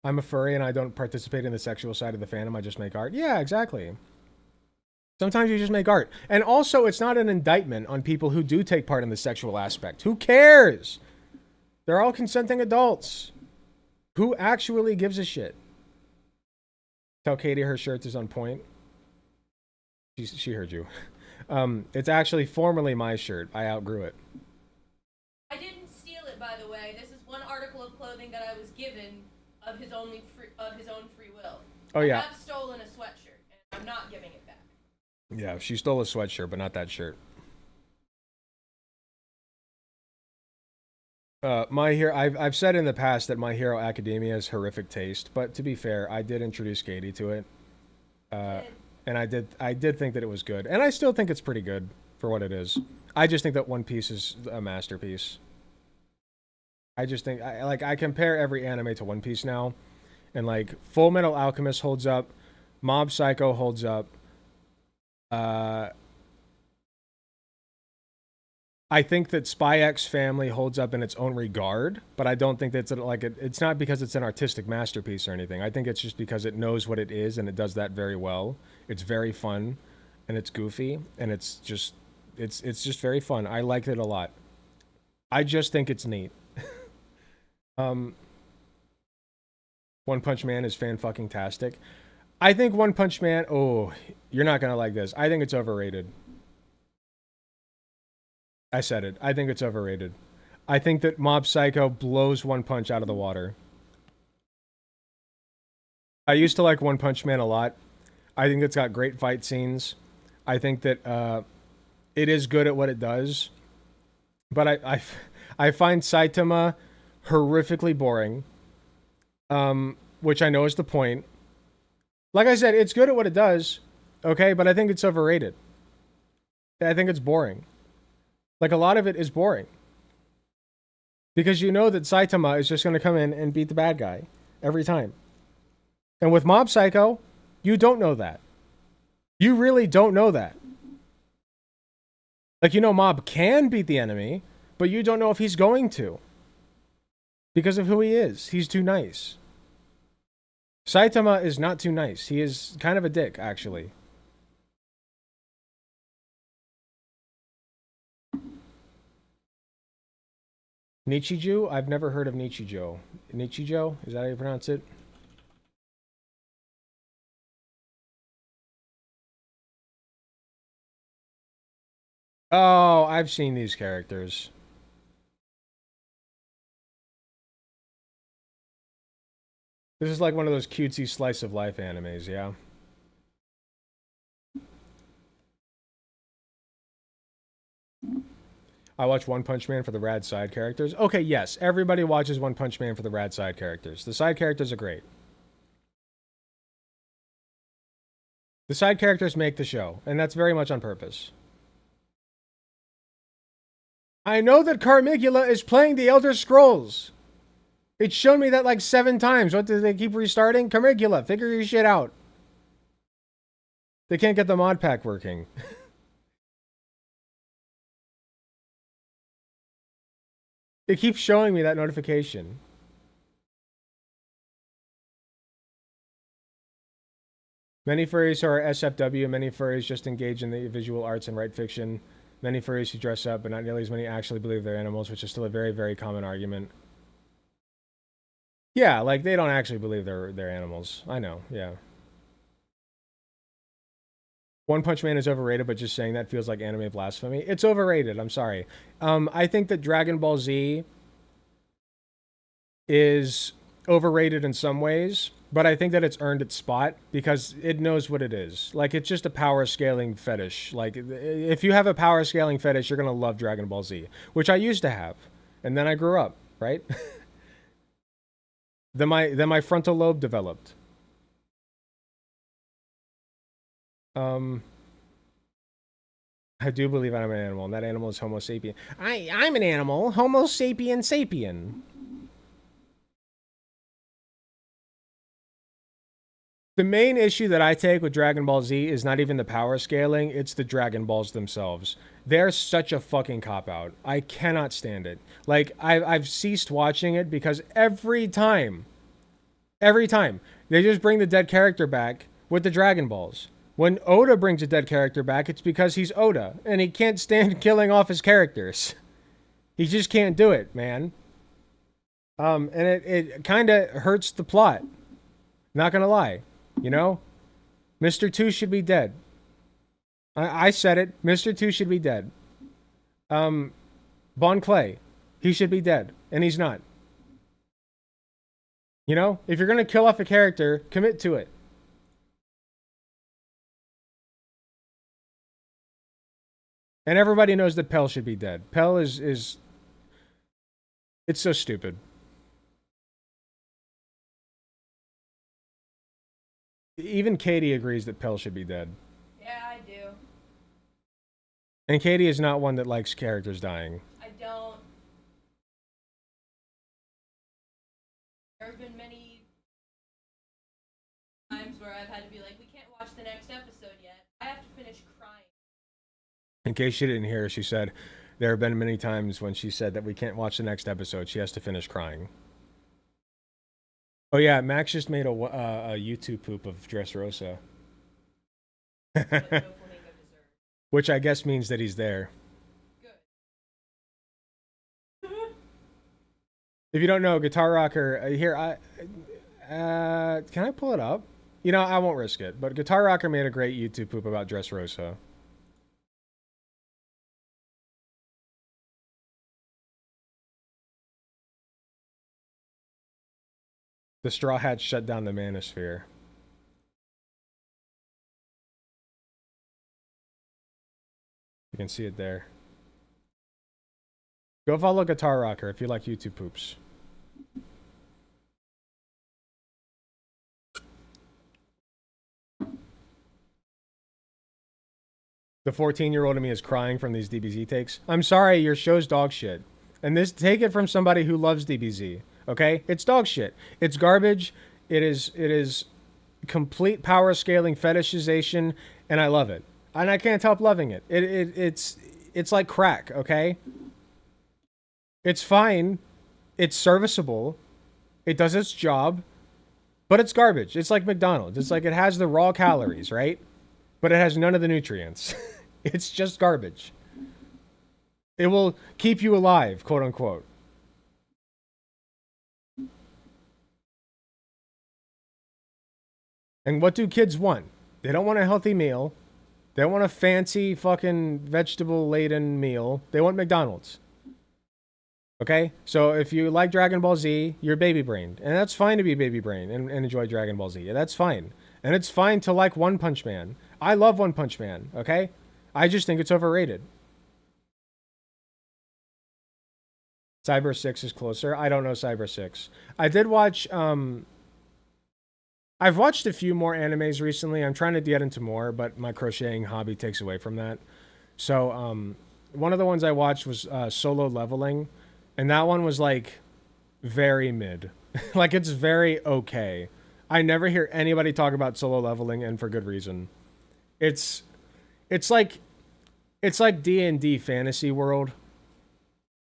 I'm a furry and I don't participate in the sexual side of the fandom. I just make art. Yeah, exactly. Sometimes you just make art. And also, it's not an indictment on people who do take part in the sexual aspect. Who cares? They're all consenting adults. Who actually gives a shit? Tell Katie her shirt is on point. She heard you. It's actually formerly my shirt. I outgrew it. I didn't steal it, by the way. This is one article of clothing that I was given of his own free will. Oh, yeah. I have stolen a sweatshirt, and I'm not giving it back. Yeah, she stole a sweatshirt, but not that shirt. I've said in the past that My Hero Academia is horrific taste, but to be fair, I did introduce Katie to it. And I did think that it was good. And I still think it's pretty good for what it is. I just think that One Piece is a masterpiece. I just think, I compare every anime to One Piece now. And, like, Full Metal Alchemist holds up. Mob Psycho holds up. I think that Spy X Family holds up in its own regard, but I don't think that's it's not because it's an artistic masterpiece or anything. I think it's just because it knows what it is and it does that very well. It's very fun and it's goofy and it's just very fun. I liked it a lot. I just think it's neat. One Punch Man is fan-fucking-tastic. I think One Punch Man, oh, you're not gonna like this. I think it's overrated. I said it. I think it's overrated. I think that Mob Psycho blows One Punch out of the water. I used to like One Punch Man a lot. I think it's got great fight scenes. I think that it is good at what it does. But I find Saitama horrifically boring. Which I know is the point. Like I said, it's good at what it does. Okay, but I think it's overrated. I think it's boring. Like, a lot of it is boring. Because you know that Saitama is just going to come in and beat the bad guy every time. And with Mob Psycho, you don't know that. You really don't know that. Like, you know, Mob can beat the enemy, but you don't know if he's going to. Because of who he is. He's too nice. Saitama is not too nice. He is kind of a dick, actually. Nichijou? I've never heard of Nichijou. Nichijou? Is that how you pronounce it? Oh, I've seen these characters. This is like one of those cutesy slice of life animes, yeah? I watch One Punch Man for the rad side characters. Okay, yes, everybody watches One Punch Man for the rad side characters. The side characters are great. The side characters make the show, and that's very much on purpose. I know that Carmigula is playing the Elder Scrolls. It's shown me that like 7 times. What, do they keep restarting? Carmigula, figure your shit out. They can't get the mod pack working. It keeps showing me that notification. Many furries who are SFW, many furries just engage in the visual arts and write fiction. Many furries who dress up, but not nearly as many actually believe they're animals, which is still a very, very common argument. Yeah, like, they don't actually believe they're animals. I know, yeah. One Punch Man is overrated, but just saying that feels like anime blasphemy. It's overrated, I'm sorry. I think that Dragon Ball Z is overrated in some ways, but I think that it's earned its spot because it knows what it is. Like, it's just a power scaling fetish. Like, if you have a power scaling fetish, you're going to love Dragon Ball Z, which I used to have. And then I grew up, right? Then my frontal lobe developed. I do believe I'm an animal, and that animal is Homo sapien. I'm an animal, Homo sapien sapien. The main issue that I take with Dragon Ball Z is not even the power scaling, it's the Dragon Balls themselves. They're such a fucking cop-out. I cannot stand it. Like, I've ceased watching it because every time, they just bring the dead character back with the Dragon Balls. When Oda brings a dead character back, it's because he's Oda, and he can't stand killing off his characters. He just can't do it, man. And it kind of hurts the plot. Not gonna lie. You know? Mr. 2 should be dead. I said it. Mr. 2 should be dead. Bon Clay. He should be dead. And he's not. You know? If you're gonna kill off a character, commit to it. And everybody knows that Pell should be dead. Pell is... It's so stupid. Even Katie agrees that Pell should be dead. Yeah, I do. And Katie is not one that likes characters dying. I don't. There have been many times where I've had to be like, we can't watch the next episode yet. I have to finish crying. In case you didn't hear, she said, there have been many times when she said that we can't watch the next episode. She has to finish crying. Oh yeah, Max just made a YouTube poop of Dressrosa. Which I guess means that he's there. Good. If you don't know, Guitar Rocker, here, can I pull it up? You know, I won't risk it, but Guitar Rocker made a great YouTube poop about Dressrosa. The Straw Hats shut down the Manosphere. You can see it there. Go follow Guitar Rocker if you like YouTube poops. The 14-year-old in me is crying from these DBZ takes. I'm sorry, your show's dog shit. And this, take it from somebody who loves DBZ. Okay? It's dog shit. It's garbage. It is complete power scaling fetishization, and I love it. And I can't help loving it. It's like crack, okay? It's fine. It's serviceable. It does its job. But it's garbage. It's like McDonald's. It's like it has the raw calories, right? But it has none of the nutrients. It's just garbage. It will keep you alive, quote unquote. And what do kids want? They don't want a healthy meal. They don't want a fancy fucking vegetable-laden meal. They want McDonald's. Okay? So if you like Dragon Ball Z, you're baby-brained. And that's fine to be baby-brained and enjoy Dragon Ball Z. Yeah, that's fine. And it's fine to like One Punch Man. I love One Punch Man, okay? I just think it's overrated. Cyber 6 is closer. I don't know Cyber 6. I did watch, I've watched a few more animes recently. I'm trying to get into more, but my crocheting hobby takes away from that. So, one of the ones I watched was Solo Leveling, and that one was like very mid. Like it's very okay. I never hear anybody talk about Solo Leveling, and for good reason. It's like D&D fantasy world,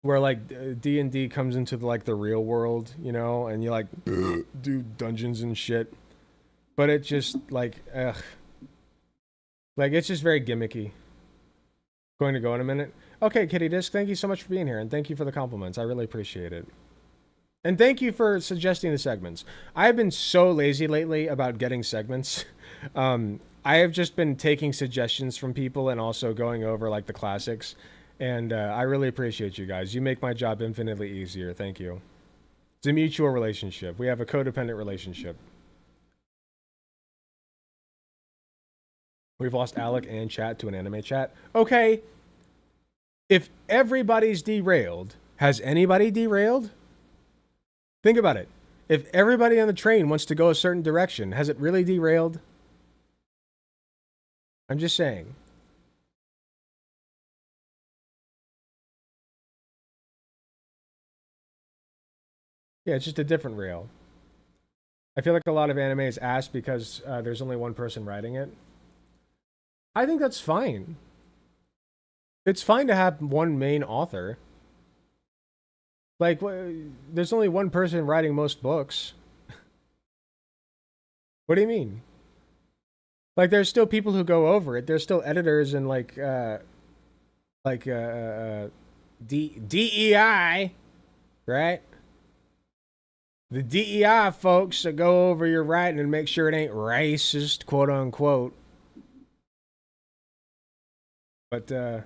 where like D&D comes into the real world, you know, and you like do dungeons and shit. But it just like it's just very gimmicky. Going to go in a minute. Okay, Kitty Disc, thank you so much for being here, and thank you for the compliments. I really appreciate it. And thank you for suggesting the segments. I have been so lazy lately about getting segments. I have just been taking suggestions from people and also going over like the classics. And I really appreciate you guys. You make my job infinitely easier. Thank you. It's a mutual relationship. We have a codependent relationship. We've lost Alec and chat to an anime chat. Okay. If everybody's derailed, has anybody derailed? Think about it. If everybody on the train wants to go a certain direction, has it really derailed? I'm just saying. Yeah, it's just a different rail. I feel like a lot of anime is asked because there's only one person writing it. I think that's fine. It's fine to have one main author. Like, there's only one person writing most books. What do you mean? Like, there's still people who go over it. There's still editors and DEI, right? The DEI folks that go over your writing and make sure it ain't racist, quote unquote. But,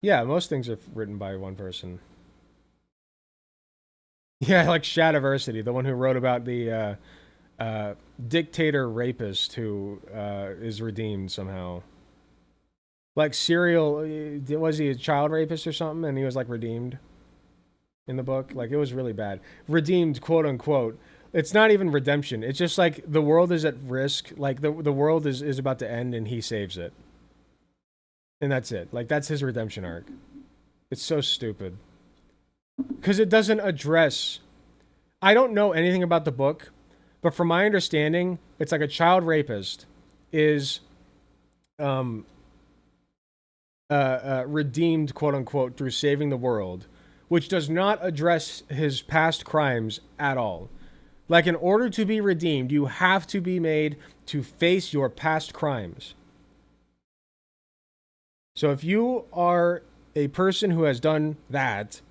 yeah, most things are written by one person. Yeah, like Shadiversity, the one who wrote about the dictator rapist who is redeemed somehow. Like Serial, was he a child rapist or something? And he was like redeemed in the book. Like it was really bad. Redeemed, quote unquote. It's not even redemption. It's just like the world is at risk. Like the world is about to end and he saves it. And that's it. Like that's his redemption arc. It's so stupid. Because it doesn't address... I don't know anything about the book, but from my understanding, it's like a child rapist is redeemed, quote unquote, through saving the world, which does not address his past crimes at all. Like in order to be redeemed, you have to be made to face your past crimes. So if you are a person who has done that,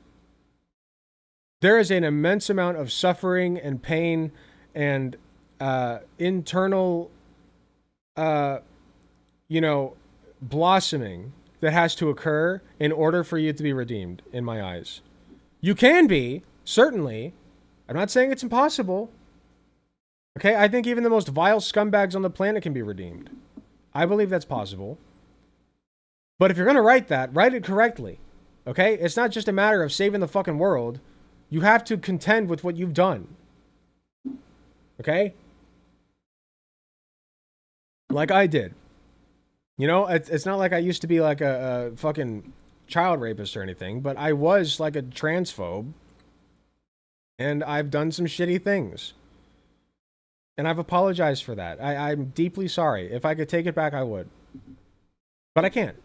there is an immense amount of suffering and pain and internal, blossoming that has to occur in order for you to be redeemed, in my eyes. You can be, certainly. I'm not saying it's impossible. Okay, I think even the most vile scumbags on the planet can be redeemed. I believe that's possible. But if you're going to write that, write it correctly. Okay? It's not just a matter of saving the fucking world. You have to contend with what you've done. Okay? Like I did. You know, it's not like I used to be like a fucking child rapist or anything, but I was like a transphobe. And I've done some shitty things. And I've apologized for that. I'm deeply sorry. If I could take it back, I would. But I can't.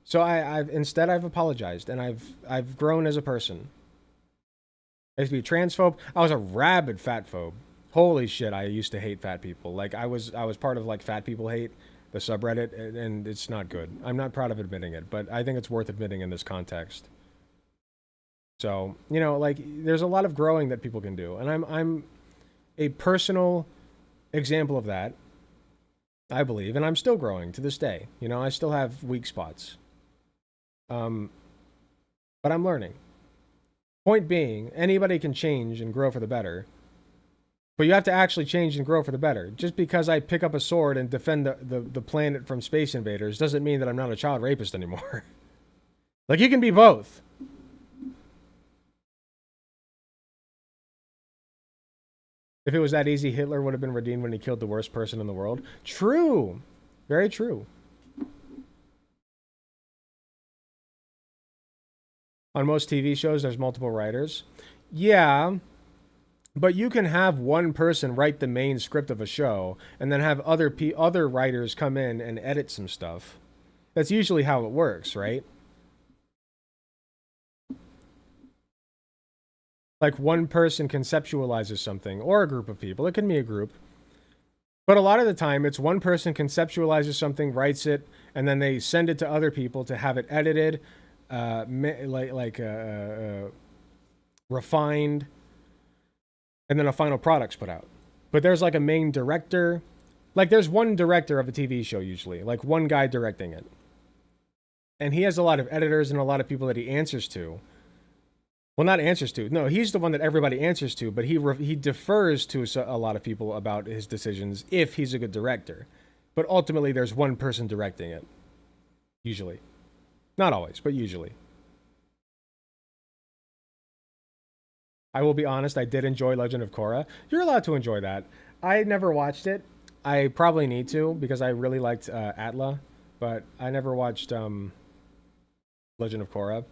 So I've apologized, and I've grown as a person. I used to be a transphobe. I was a rabid fatphobe. Holy shit, I used to hate fat people. Like I was part of like Fat People Hate, the subreddit, and it's not good. I'm not proud of admitting it, but I think it's worth admitting in this context. So, you know, like there's a lot of growing that people can do, and I'm a personal example of that, I believe, and I'm still growing to this day. You know, I still have weak spots. But I'm learning. Point being, anybody can change and grow for the better. But you have to actually change and grow for the better. Just because I pick up a sword and defend the planet from space invaders doesn't mean that I'm not a child rapist anymore. Like, you can be both. If it was that easy, Hitler would have been redeemed when he killed the worst person in the world. True. Very true. On most TV shows, there's multiple writers. Yeah, but you can have one person write the main script of a show and then have other writers come in and edit some stuff. That's usually how it works, right? Like one person conceptualizes something, or a group of people. It can be a group. But a lot of the time, it's one person conceptualizes something, writes it, and then they send it to other people to have it edited, refined, and then a final product's put out. But there's like a main director. Like there's one director of a TV show usually, like one guy directing it. And he has a lot of editors and a lot of people that he answers to. Well, not answers to. No, he's the one that everybody answers to, but he defers to a lot of people about his decisions if he's a good director. But ultimately, there's one person directing it. Usually. Not always, but usually. I will be honest, I did enjoy Legend of Korra. You're allowed to enjoy that. I never watched it. I probably need to, because I really liked Atla, but I never watched Legend of Korra.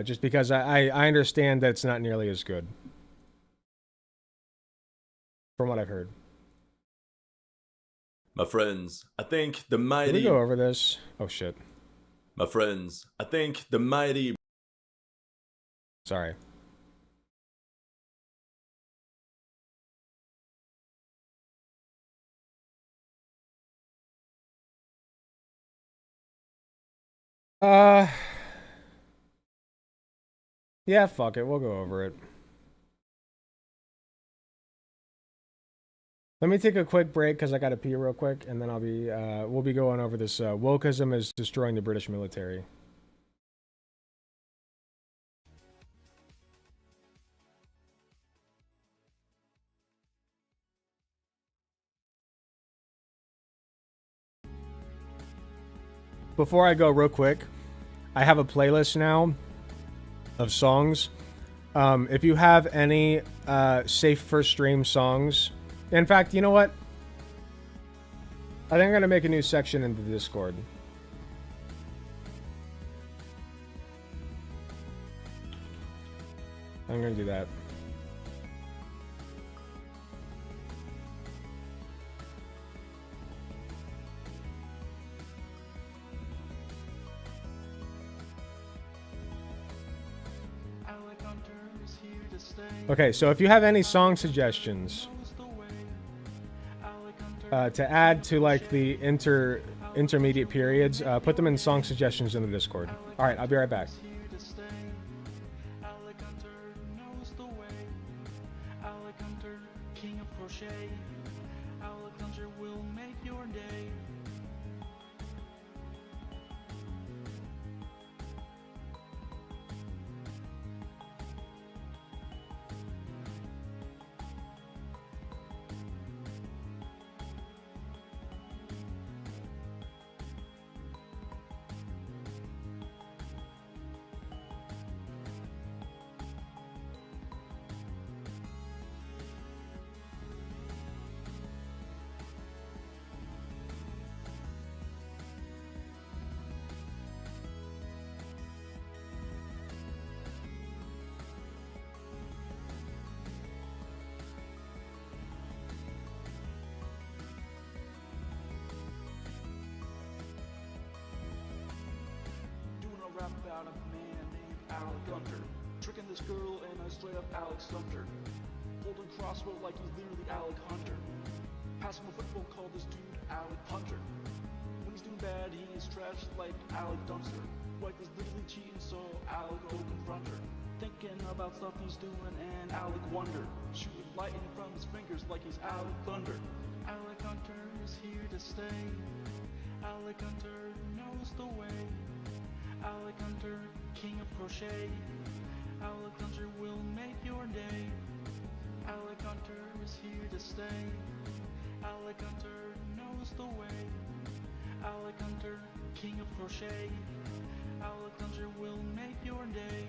Just because I understand that it's not nearly as good. From what I've heard. My friends, I think the mighty... Did we go over this? Oh, shit. My friends, I think the mighty... Sorry. Yeah, fuck it. We'll go over it. Let me take a quick break because I got to pee real quick, and then we'll be going over this. Wokeism is destroying the British military. Before I go real quick, I have a playlist now of songs. If you have any safe for stream songs, in fact, you know what? I think I'm gonna make a new section in the Discord. I'm gonna do that. Okay, so if you have any song suggestions to add to like the intermediate periods, put them in song suggestions in the Discord. All right, I'll be right back. rap about a man named Alec Gunter. Tricking this girl and I straight up Alec stumped her. Holding crossbow like he's literally Alec Hunter. Passing a football, call this dude Alec Hunter. When he's doing bad, he is trashed like Alec Dumpster. Wife is literally cheating, so Alec go confront her. Thinking about stuff he's doing and Alec wonder. Shooting lightning from his fingers like he's Alec Thunder. Alec Hunter is here to stay. Alec Hunter knows the way. Alec Hunter, king of crochet. Alec Hunter will make your day. Alec Hunter is here to stay. Alec Hunter knows the way. Alec Hunter, king of crochet. Alec Hunter will make your day.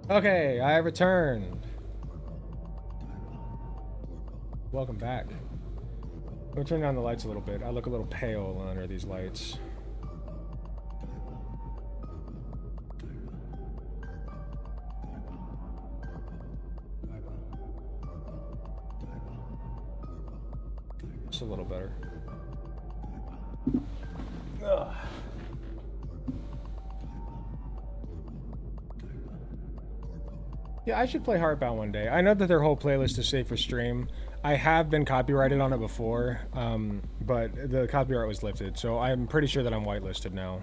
Okay, I returned. Welcome back. Let me turn down the lights a little bit. I look a little pale under these lights. Just a little better. Ugh. Yeah, I should play Heartbound one day. I know that their whole playlist is safe for stream. I have been copyrighted on it before, but the copyright was lifted, so I'm pretty sure that I'm whitelisted now.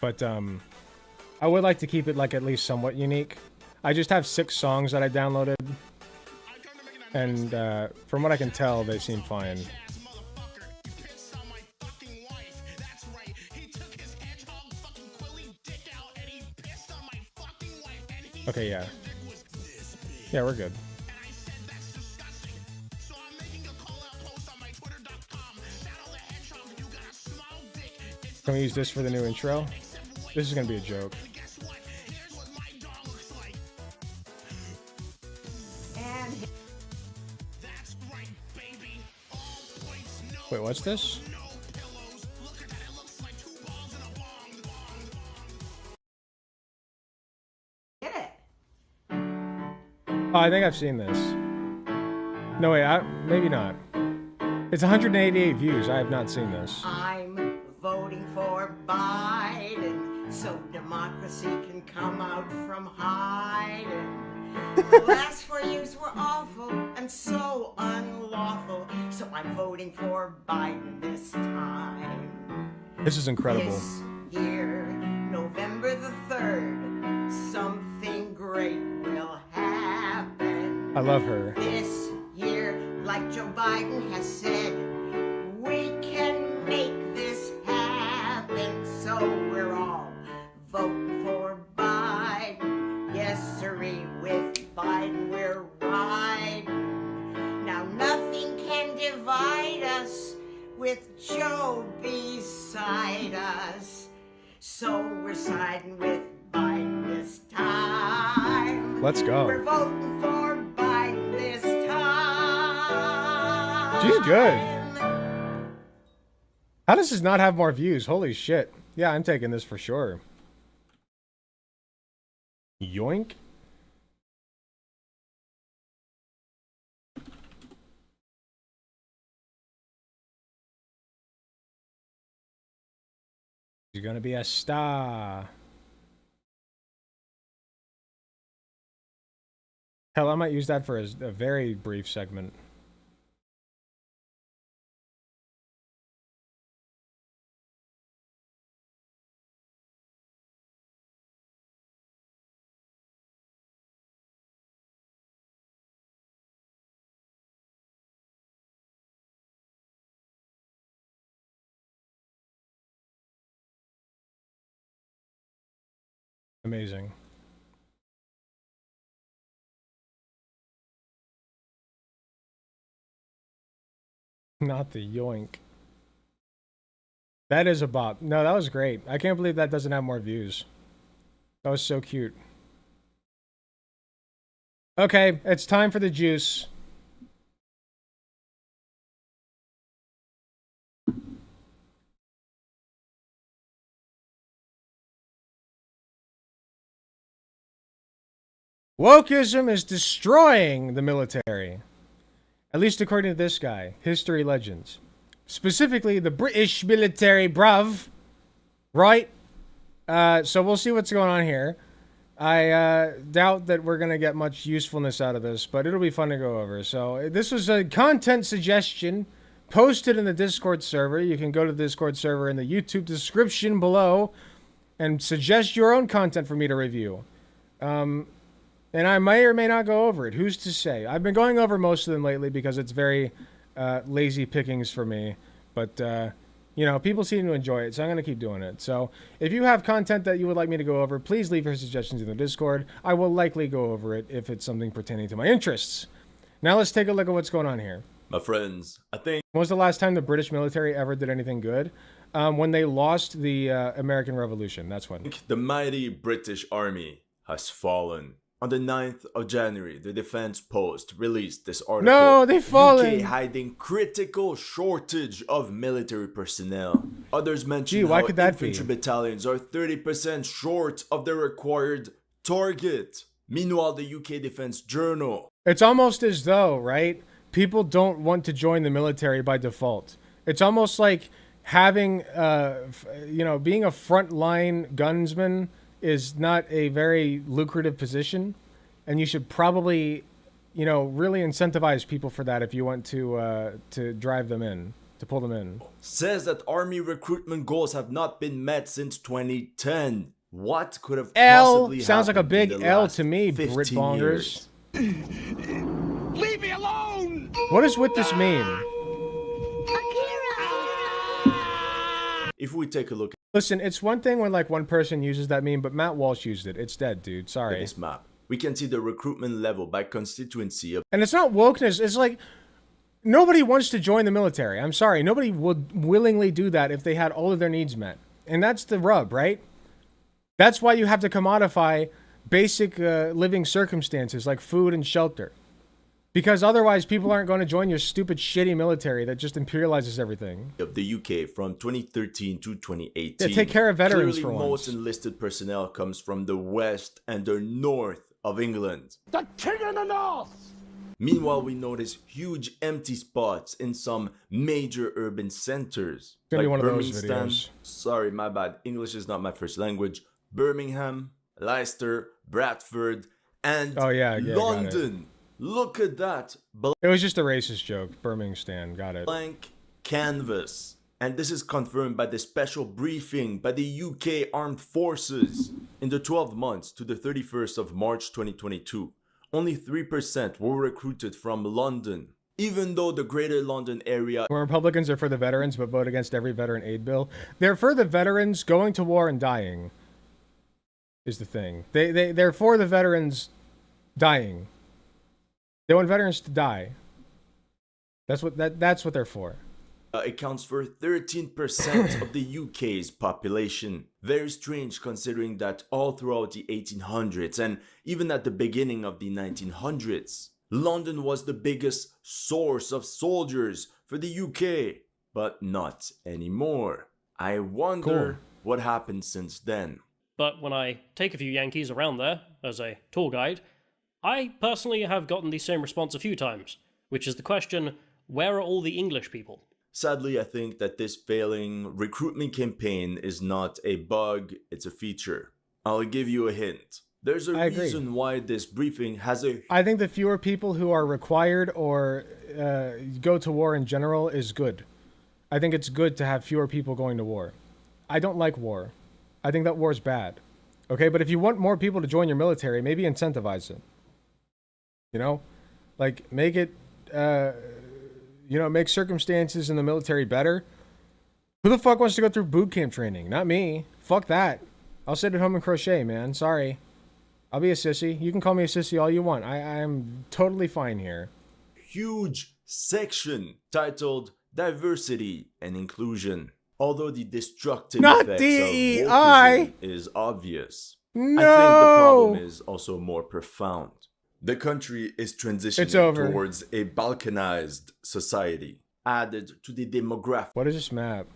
But I would like to keep it like at least somewhat unique. I just have 6 songs that I downloaded, and from what I can tell, they seem fine. Okay, yeah. Yeah, we're good. Can we use this for the new intro? This is gonna be a joke. Wait, what's this? Oh, I think I've seen this. No, wait, maybe not. It's 188 views. I have not seen this. I'm voting for Biden so democracy can come out from hiding. The last 4 years were awful and so unlawful, so I'm voting for Biden this time. This is incredible. This year, November the 3rd, something great will happen. I love her. This year, like Joe Biden has said, we can make this happen. So we're all voting for Biden. Yes, sirree, with Biden we're riding. Now nothing can divide us with Joe beside us. So we're siding with Biden this time. Let's go. We're voting for Biden this time. She's good. How does this not have more views? Holy shit. Yeah, I'm taking this for sure. Yoink. You're gonna be a star. Hell, I might use that for a very brief segment. Amazing. Not the yoink. That is a bop. No, that was great. I can't believe that doesn't have more views. That was so cute. Okay, it's time for the juice. Wokeism is destroying the military. At least according to this guy, History Legends. Specifically, the British military, bruv. Right? So we'll see what's going on here. I doubt that we're going to get much usefulness out of this, but it'll be fun to go over. So this was a content suggestion posted in the Discord server. You can go to the Discord server in the YouTube description below and suggest your own content for me to review. And I may or may not go over it. Who's to say? I've been going over most of them lately because it's very lazy pickings for me. But, you know, people seem to enjoy it, so I'm going to keep doing it. So if you have content that you would like me to go over, please leave your suggestions in the Discord. I will likely go over it if it's something pertaining to my interests. Now let's take a look at what's going on here. My friends, I think... When was the last time the British military ever did anything good? When they lost the American Revolution. That's when. The mighty British Army has fallen. On the 9th of January, the Defense Post released this article. No, they've fallen. UK hiding critical shortage of military personnel. Others mention why how could that infantry be? battalions are 30% short of their required target. Meanwhile, the UK Defense Journal. It's almost as though, right, people don't want to join the military by default. It's almost like having, being a frontline gunsman is not a very lucrative position, and you should probably, really incentivize people for that if you want to drive them in, to pull them in. Says that army recruitment goals have not been met since 2010. What could have L possibly sounds like a happened in big the L last to me, 15 Brit bongers. years? Leave me alone! What does with this mean? If we take a look Listen, it's one thing when like one person uses that meme, but Matt Walsh used it. It's dead, dude. at Sorry. this map, we can see the recruitment level by constituency of And it's not wokeness. It's like nobody wants to join the military. I'm sorry. Nobody would willingly do that if they had all of their needs met. And that's the rub, right? That's why you have to commodify basic living circumstances like food and shelter. Because otherwise people aren't going to join your stupid, shitty military that just imperializes everything. Of the UK from 2013 to 2018. Yeah, take care of veterans Clearly, for most once. enlisted personnel comes from the west and the north of England. The king of the north! Meanwhile, we notice huge empty spots in some major urban centers. It's gonna be one of those Birmingham. videos. Sorry, my bad. English is not my first language. Birmingham, Leicester, Bradford, and Oh, yeah, got it. London. Look at that. It was just a racist joke. Birmingham, got it. Blank canvas. And this is confirmed by the special briefing by the UK Armed Forces. In the 12 months to the 31st of March 2022, only 3% were recruited from London. Even though the Greater London area... When Republicans are for the veterans but vote against every veteran aid bill, they're for the veterans going to war and dying, is the thing. They're for the veterans dying. They want veterans to die. That's what they're for. accounts for 13% of the UK's population. Very strange considering that all throughout the 1800s and even at the beginning of the 1900s, London was the biggest source of soldiers for the UK, but not anymore. I wonder what happened since then. But when I take a few Yankees around there as a tour guide, I personally have gotten the same response a few times, which is the question, where are all the English people? Sadly, I think that this failing recruitment campaign is not a bug, it's a feature. I'll give you a hint. There's a reason why this briefing has a... I think the fewer people who are required or go to war in general is good. I think it's good to have fewer people going to war. I don't like war. I think that war is bad. Okay, but if you want more people to join your military, maybe incentivize it. You know? Like, make it... make circumstances in the military better. Who the fuck wants to go through boot camp training? Not me. Fuck that. I'll sit at home and crochet, man. Sorry. I'll be a sissy. You can call me a sissy all you want. I'm totally fine here. Huge section titled Diversity and Inclusion. Although the destructive effects DEI. of wokeism is obvious, No. I think the problem is also more profound. The country is transitioning towards a balkanized society, added to the demographic. What is this map?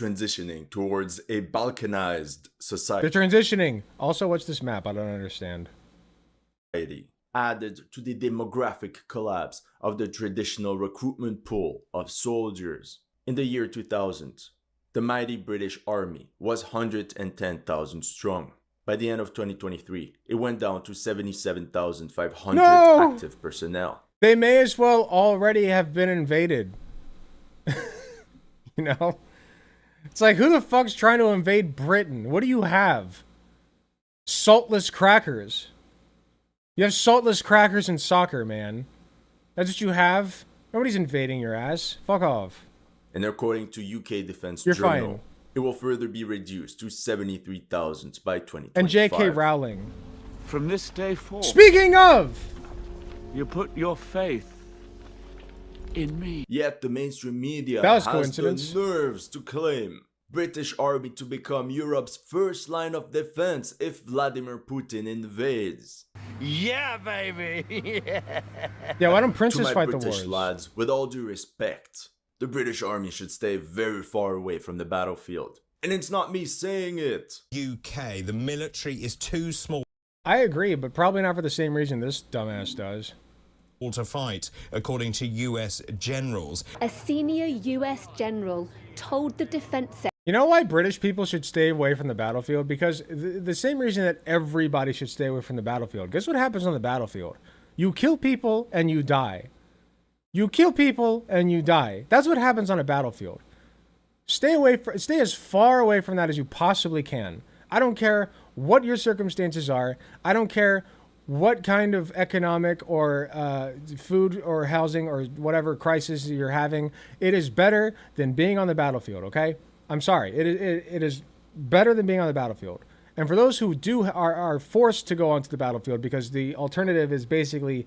Transitioning towards a balkanized society. They're transitioning. Also, what's this map? I don't understand. Added to the demographic collapse of the traditional recruitment pool of soldiers. In the year 2000, the mighty British Army was 110,000 strong. By the end of 2023, it went down to 77,500 active personnel. They may as well already have been invaded. You know? It's like, who the fuck's trying to invade Britain? What do you have? Saltless crackers. You have saltless crackers in soccer, man. That's what you have? Nobody's invading your ass. Fuck off. And according to UK Defense You're Journal, fine. it will further be reduced to 73,000 by 2025. And J.K. Rowling. From this day forth, Speaking of! you put your faith in me. Yet the mainstream media That was has coincidence. the nerves to claim British army to become Europe's first line of defense if Vladimir Putin invades. Yeah, baby. Yeah, why don't princes to my fight the British wars? lads, with all due respect, the British army should stay very far away from the battlefield. And it's not me saying it. UK, the military is too small I agree, but probably not for the same reason this dumbass does. to fight, according to US generals. A senior US general told the defense You know why British people should stay away from the battlefield? Because the same reason that everybody should stay away from the battlefield. Guess what happens on the battlefield? You kill people and you die. You kill people and you die. That's what happens on a battlefield. Stay as far away from that as you possibly can. I don't care what your circumstances are. I don't care what kind of economic or food or housing or whatever crisis you're having. It is better than being on the battlefield, okay? I'm sorry. It is better than being on the battlefield. And for those who are forced to go onto the battlefield because the alternative is basically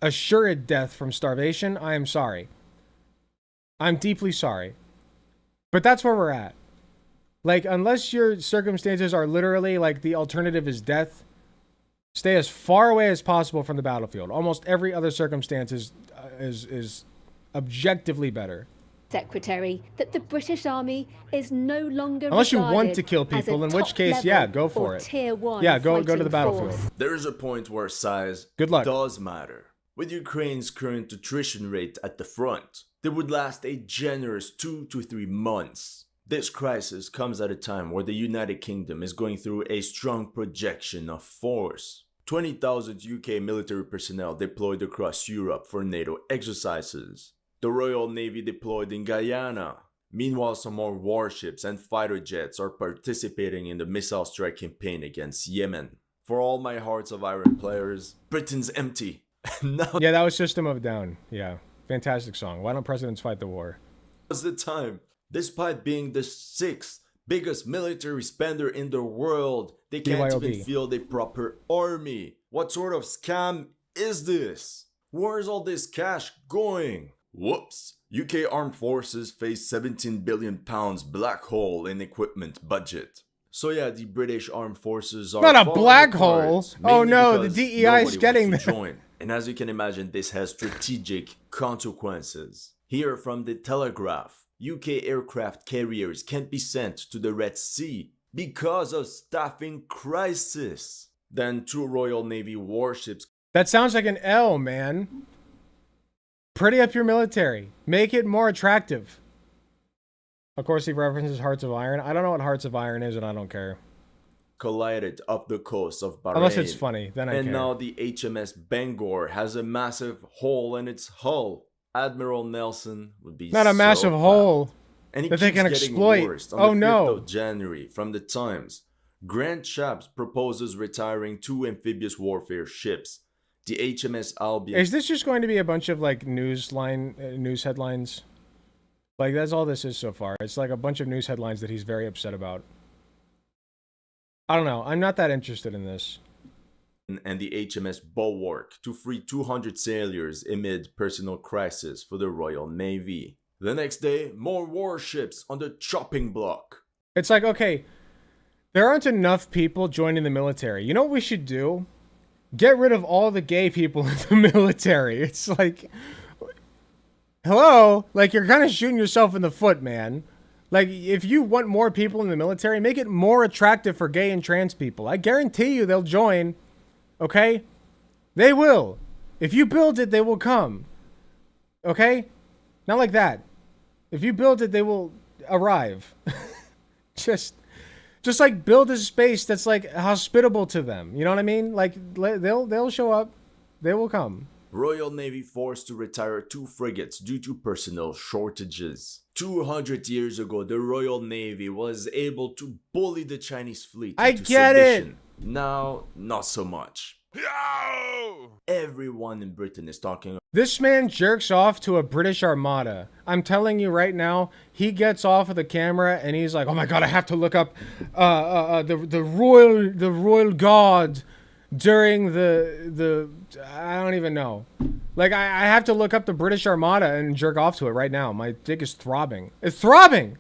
assured death from starvation, I am sorry. I'm deeply sorry. But that's where we're at. Like, unless your circumstances are literally like the alternative is death, stay as far away as possible from the battlefield. Almost every other circumstance is objectively better. secretary that the British Army is no longer Unless you want regarded to kill as a people, in which top case, yeah, level go for or it. Tier 1 Yeah, go to fighting the battlefield. force. There is a point where size Good luck. does matter. With Ukraine's current attrition rate at the front, they would last a generous 2 to 3 months. This crisis comes at a time where the United Kingdom is going through a strong projection of force. 20,000 UK military personnel deployed across Europe for NATO exercises. The Royal Navy deployed in Guyana. Meanwhile, some more warships and fighter jets are participating in the missile strike campaign against Yemen. For all my Hearts of Iron players, Britain's empty. Yeah, that was System of a Down. Yeah, fantastic song. Why don't presidents fight the war? Now's the time. Despite being the 6th biggest military spender in the world, they can't BYOB. even field a proper army. What sort of scam is this? Where's all this cash going? Whoops. UK armed forces face £17 billion black hole in equipment budget. So yeah, the British armed forces are Not a falling black apart, hole. Oh mainly no, the because DEI is nobody getting wants to there. join. And as you can imagine, this has strategic consequences. Here from the Telegraph, UK aircraft carriers can't be sent to the Red Sea because of staffing crisis. Then 2 Royal Navy warships. That sounds like an L, man. Pretty up your military. Make it more attractive. Of course, he references Hearts of Iron. I don't know what Hearts of Iron is, and I don't care. Collided off the coast of Bahrain. Unless it's funny, then I and care. now the HMS Bangor has a massive hole in its hull. Admiral Nelson would be Not a massive so hole proud. And it that they keeps can getting exploit. worse. On Oh, the 5th no. of January, from the Times, Grant Shapps proposes retiring 2 amphibious warfare ships. The HMS Albion. Is this just going to be a bunch of like news headlines? Like that's all this is so far. It's like a bunch of news headlines that he's very upset about. I don't know. I'm not that interested in this. And the HMS Bulwark to free 200 sailors amid personal crisis for the Royal Navy. The next day, more warships on the chopping block. It's like, okay, there aren't enough people joining the military. You know what we should do? Get rid of all the gay people in the military. It's like, hello? Like, you're kind of shooting yourself in the foot, man. Like, if you want more people in the military, make it more attractive for gay and trans people. I guarantee you they'll join, okay? They will. If you build it, they will come. Okay? Not like that. If you build it, they will arrive. Just like build a space that's like hospitable to them. You know what I mean? Like they'll show up. They will come. Royal Navy forced to retire 2 frigates due to personnel shortages. 200 years ago, the Royal Navy was able to bully the Chinese fleet I into get submission. it. Now, not so much. Everyone in Britain is talking. This man jerks off to a British armada. I'm telling you right now, he gets off of the camera and he's like, "Oh my god, I have to look up the royal guard during the I don't even know. Like I have to look up the British armada and jerk off to it right now. My dick is throbbing. It's throbbing.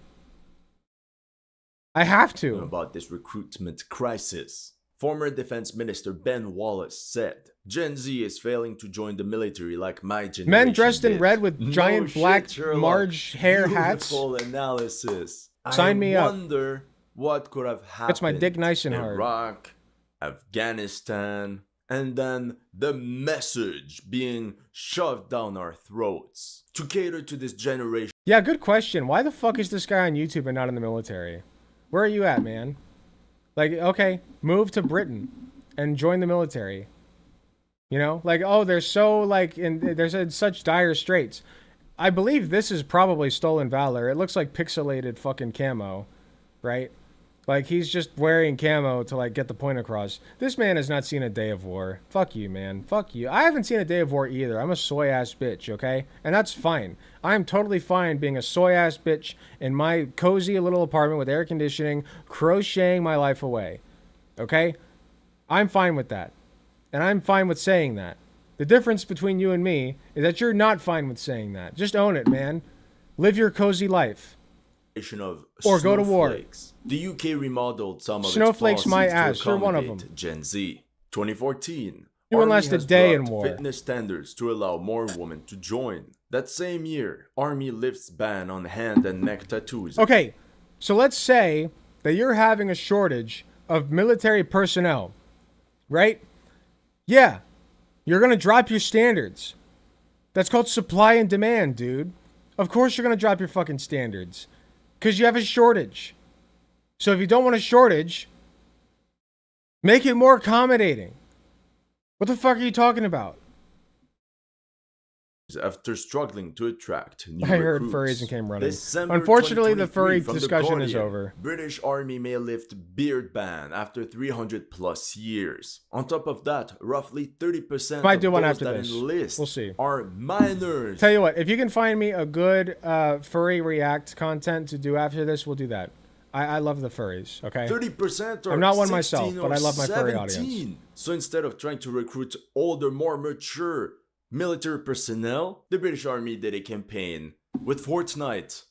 I have to. About this recruitment crisis. Former Defense Minister Ben Wallace said, Gen Z is failing to join the military like my generation Men dressed in did. red with No giant shit, black Sherlock. Marge hair hats. Beautiful analysis. Sign me up. I wonder what could have happened. That's my dick nice and hard. Iraq, Afghanistan, and then the message being shoved down our throats to cater to this generation. Yeah, good question. Why the fuck is this guy on YouTube and not in the military? Where are you at, man? Like, okay, move to Britain and join the military. You know, like, oh, they're so like there's in such dire straits. I believe this is probably stolen valor. It looks like pixelated fucking camo, right? Like he's just wearing camo to like get the point across. This man has not seen a day of war. Fuck you, man. Fuck you. I haven't seen a day of war either. I'm a soy ass bitch, okay? And that's fine. I'm totally fine being a soy ass bitch in my cozy little apartment with air conditioning, crocheting my life away. Okay? I'm fine with that. And I'm fine with saying that. The difference between you and me is that you're not fine with saying that. Just own it, man. Live your cozy life. Of or go to war. The UK remodeled some of Snowflakes its my policies ass. to You're one of accommodate them. Gen Z. 2014. You won't Army last a has day in dropped war. Fitness standards to allow more women to join. That same year, Army lifts ban on hand and neck tattoos. Okay, so let's say that you're having a shortage of military personnel, right? Yeah, you're gonna drop your standards. That's called supply and demand, dude. Of course you're gonna drop your fucking standards. Because you have a shortage. So if you don't want a shortage, make it more accommodating. What the fuck are you talking about? After struggling to attract new I heard recruits. furries and came running. December Unfortunately, the 2023 furry from The discussion is Guardian, over. British Army may lift beard ban after 300 plus years. On top of that, roughly 30% Might of do one those after that this. enlist We'll see. are minors. Tell you what, if you can find me a good furry react content to do after this, we'll do that. I love the furries, okay? 30% are I'm not one 16 myself, but or I love my furry 17. audience. So instead of trying to recruit older, more mature military personnel, the British Army did a campaign with Fortnite.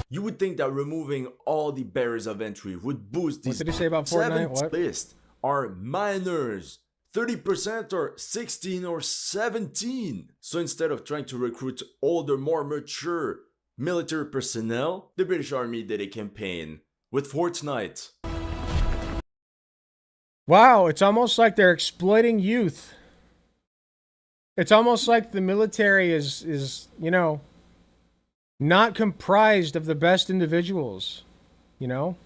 You would think that removing all the barriers of entry would boost these. What did he say about Fortnite? What? List are minors. 30% are 16 or 17. So instead of trying to recruit older, more mature military personnel, the British Army did a campaign with Fortnite. Wow, it's almost like they're exploiting youth. It's almost like the military is, you know, not comprised of the best individuals, you know?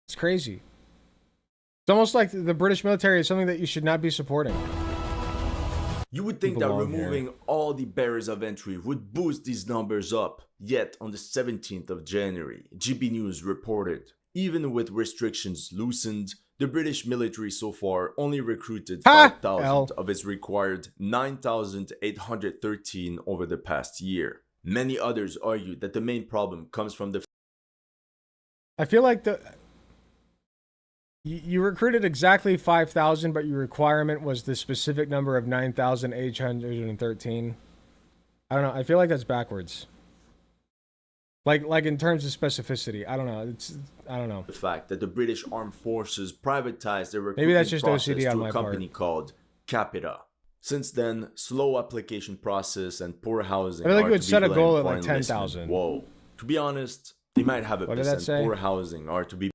It's crazy. It's almost like the British military is something that you should not be supporting. You would think that removing all the barriers of entry would boost these numbers up. Yet, on the 17th of January, GB News reported, even with restrictions loosened, the British military so far only recruited 5,000 of its required 9,813 over the past year. Many others argue that the main problem comes from the... I feel like you recruited exactly 5,000, but your requirement was the specific number of 9,813. I don't know. I feel like that's backwards. Like in terms of specificity, I don't know. I don't know. The fact that the British Armed Forces privatized their Maybe that's recruitment just process OCD on to my a company part. called Capita. Since then, slow application process and poor housing I feel like are you would to set be a goal blamed at for like enlistment. 10,000. Whoa. To be honest, they might have a What did that percent. say? Poor housing are to be...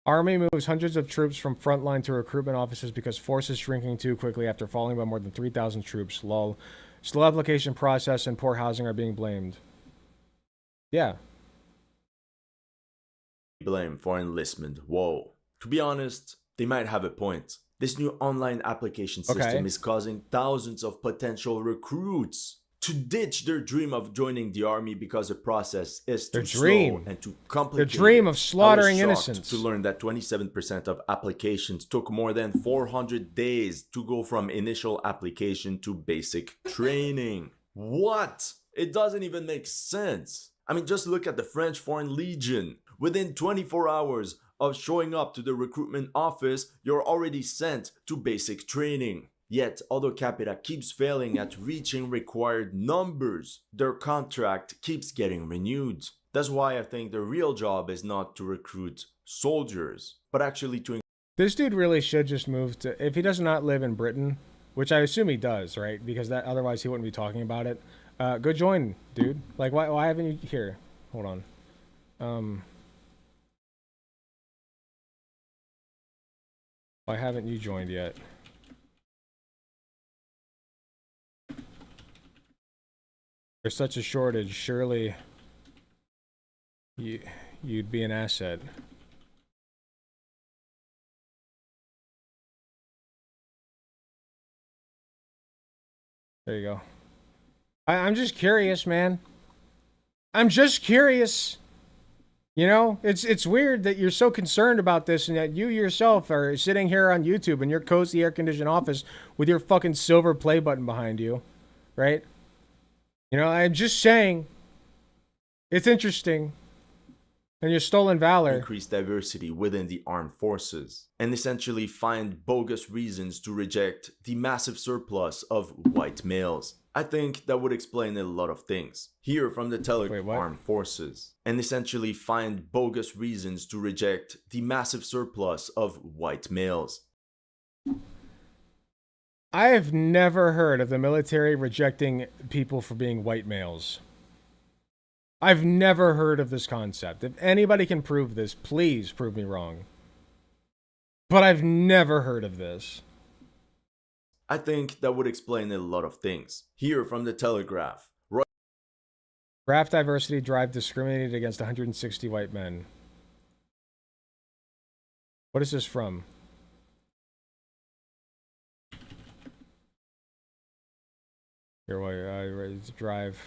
Army moves hundreds of troops from frontline to recruitment offices because force is shrinking too quickly after falling by more than 3,000 troops. Lol. Slow application process and poor housing are being blamed. Yeah. Blame for enlistment. Whoa. To be honest, they might have a point. This new online application system is causing thousands of potential recruits to ditch their dream of joining the army because the process is too slow and too complicated. Their dream of slaughtering I was shocked innocents. to learn that 27% of applications took more than 400 days to go from initial application to basic training. What? It doesn't even make sense. I mean, just look at the French Foreign Legion. Within 24 hours of showing up to the recruitment office, you're already sent to basic training. Yet, although Capita keeps failing at reaching required numbers, their contract keeps getting renewed. That's why I think the real job is not to recruit soldiers, but actually to... This dude really should just move to... If he does not live in Britain, which I assume he does, right? Because that otherwise he wouldn't be talking about it. Go join, dude. Like, why haven't you... Here, hold on. Why haven't you joined yet? There's such a shortage. Surely you'd be an asset. There you go. I'm just curious, man. I'm just curious. You know, it's weird that you're so concerned about this and that you yourself are sitting here on YouTube in your cozy air-conditioned office with your fucking silver play button behind you, right? You know, I'm just saying, it's interesting. And your stolen valor. Increase diversity within the armed forces, and essentially find bogus reasons to reject the massive surplus of white males. I think that would explain a lot of things. Hear from the armed forces, and essentially find bogus reasons to reject the massive surplus of white males. I have never heard of the military rejecting people for being white males. I've never heard of this concept. If anybody can prove this, please prove me wrong. But I've never heard of this. I think that would explain a lot of things. Here from the Telegraph. Draft diversity drive discriminated against 160 white men. What is this from? Here, wait, drive.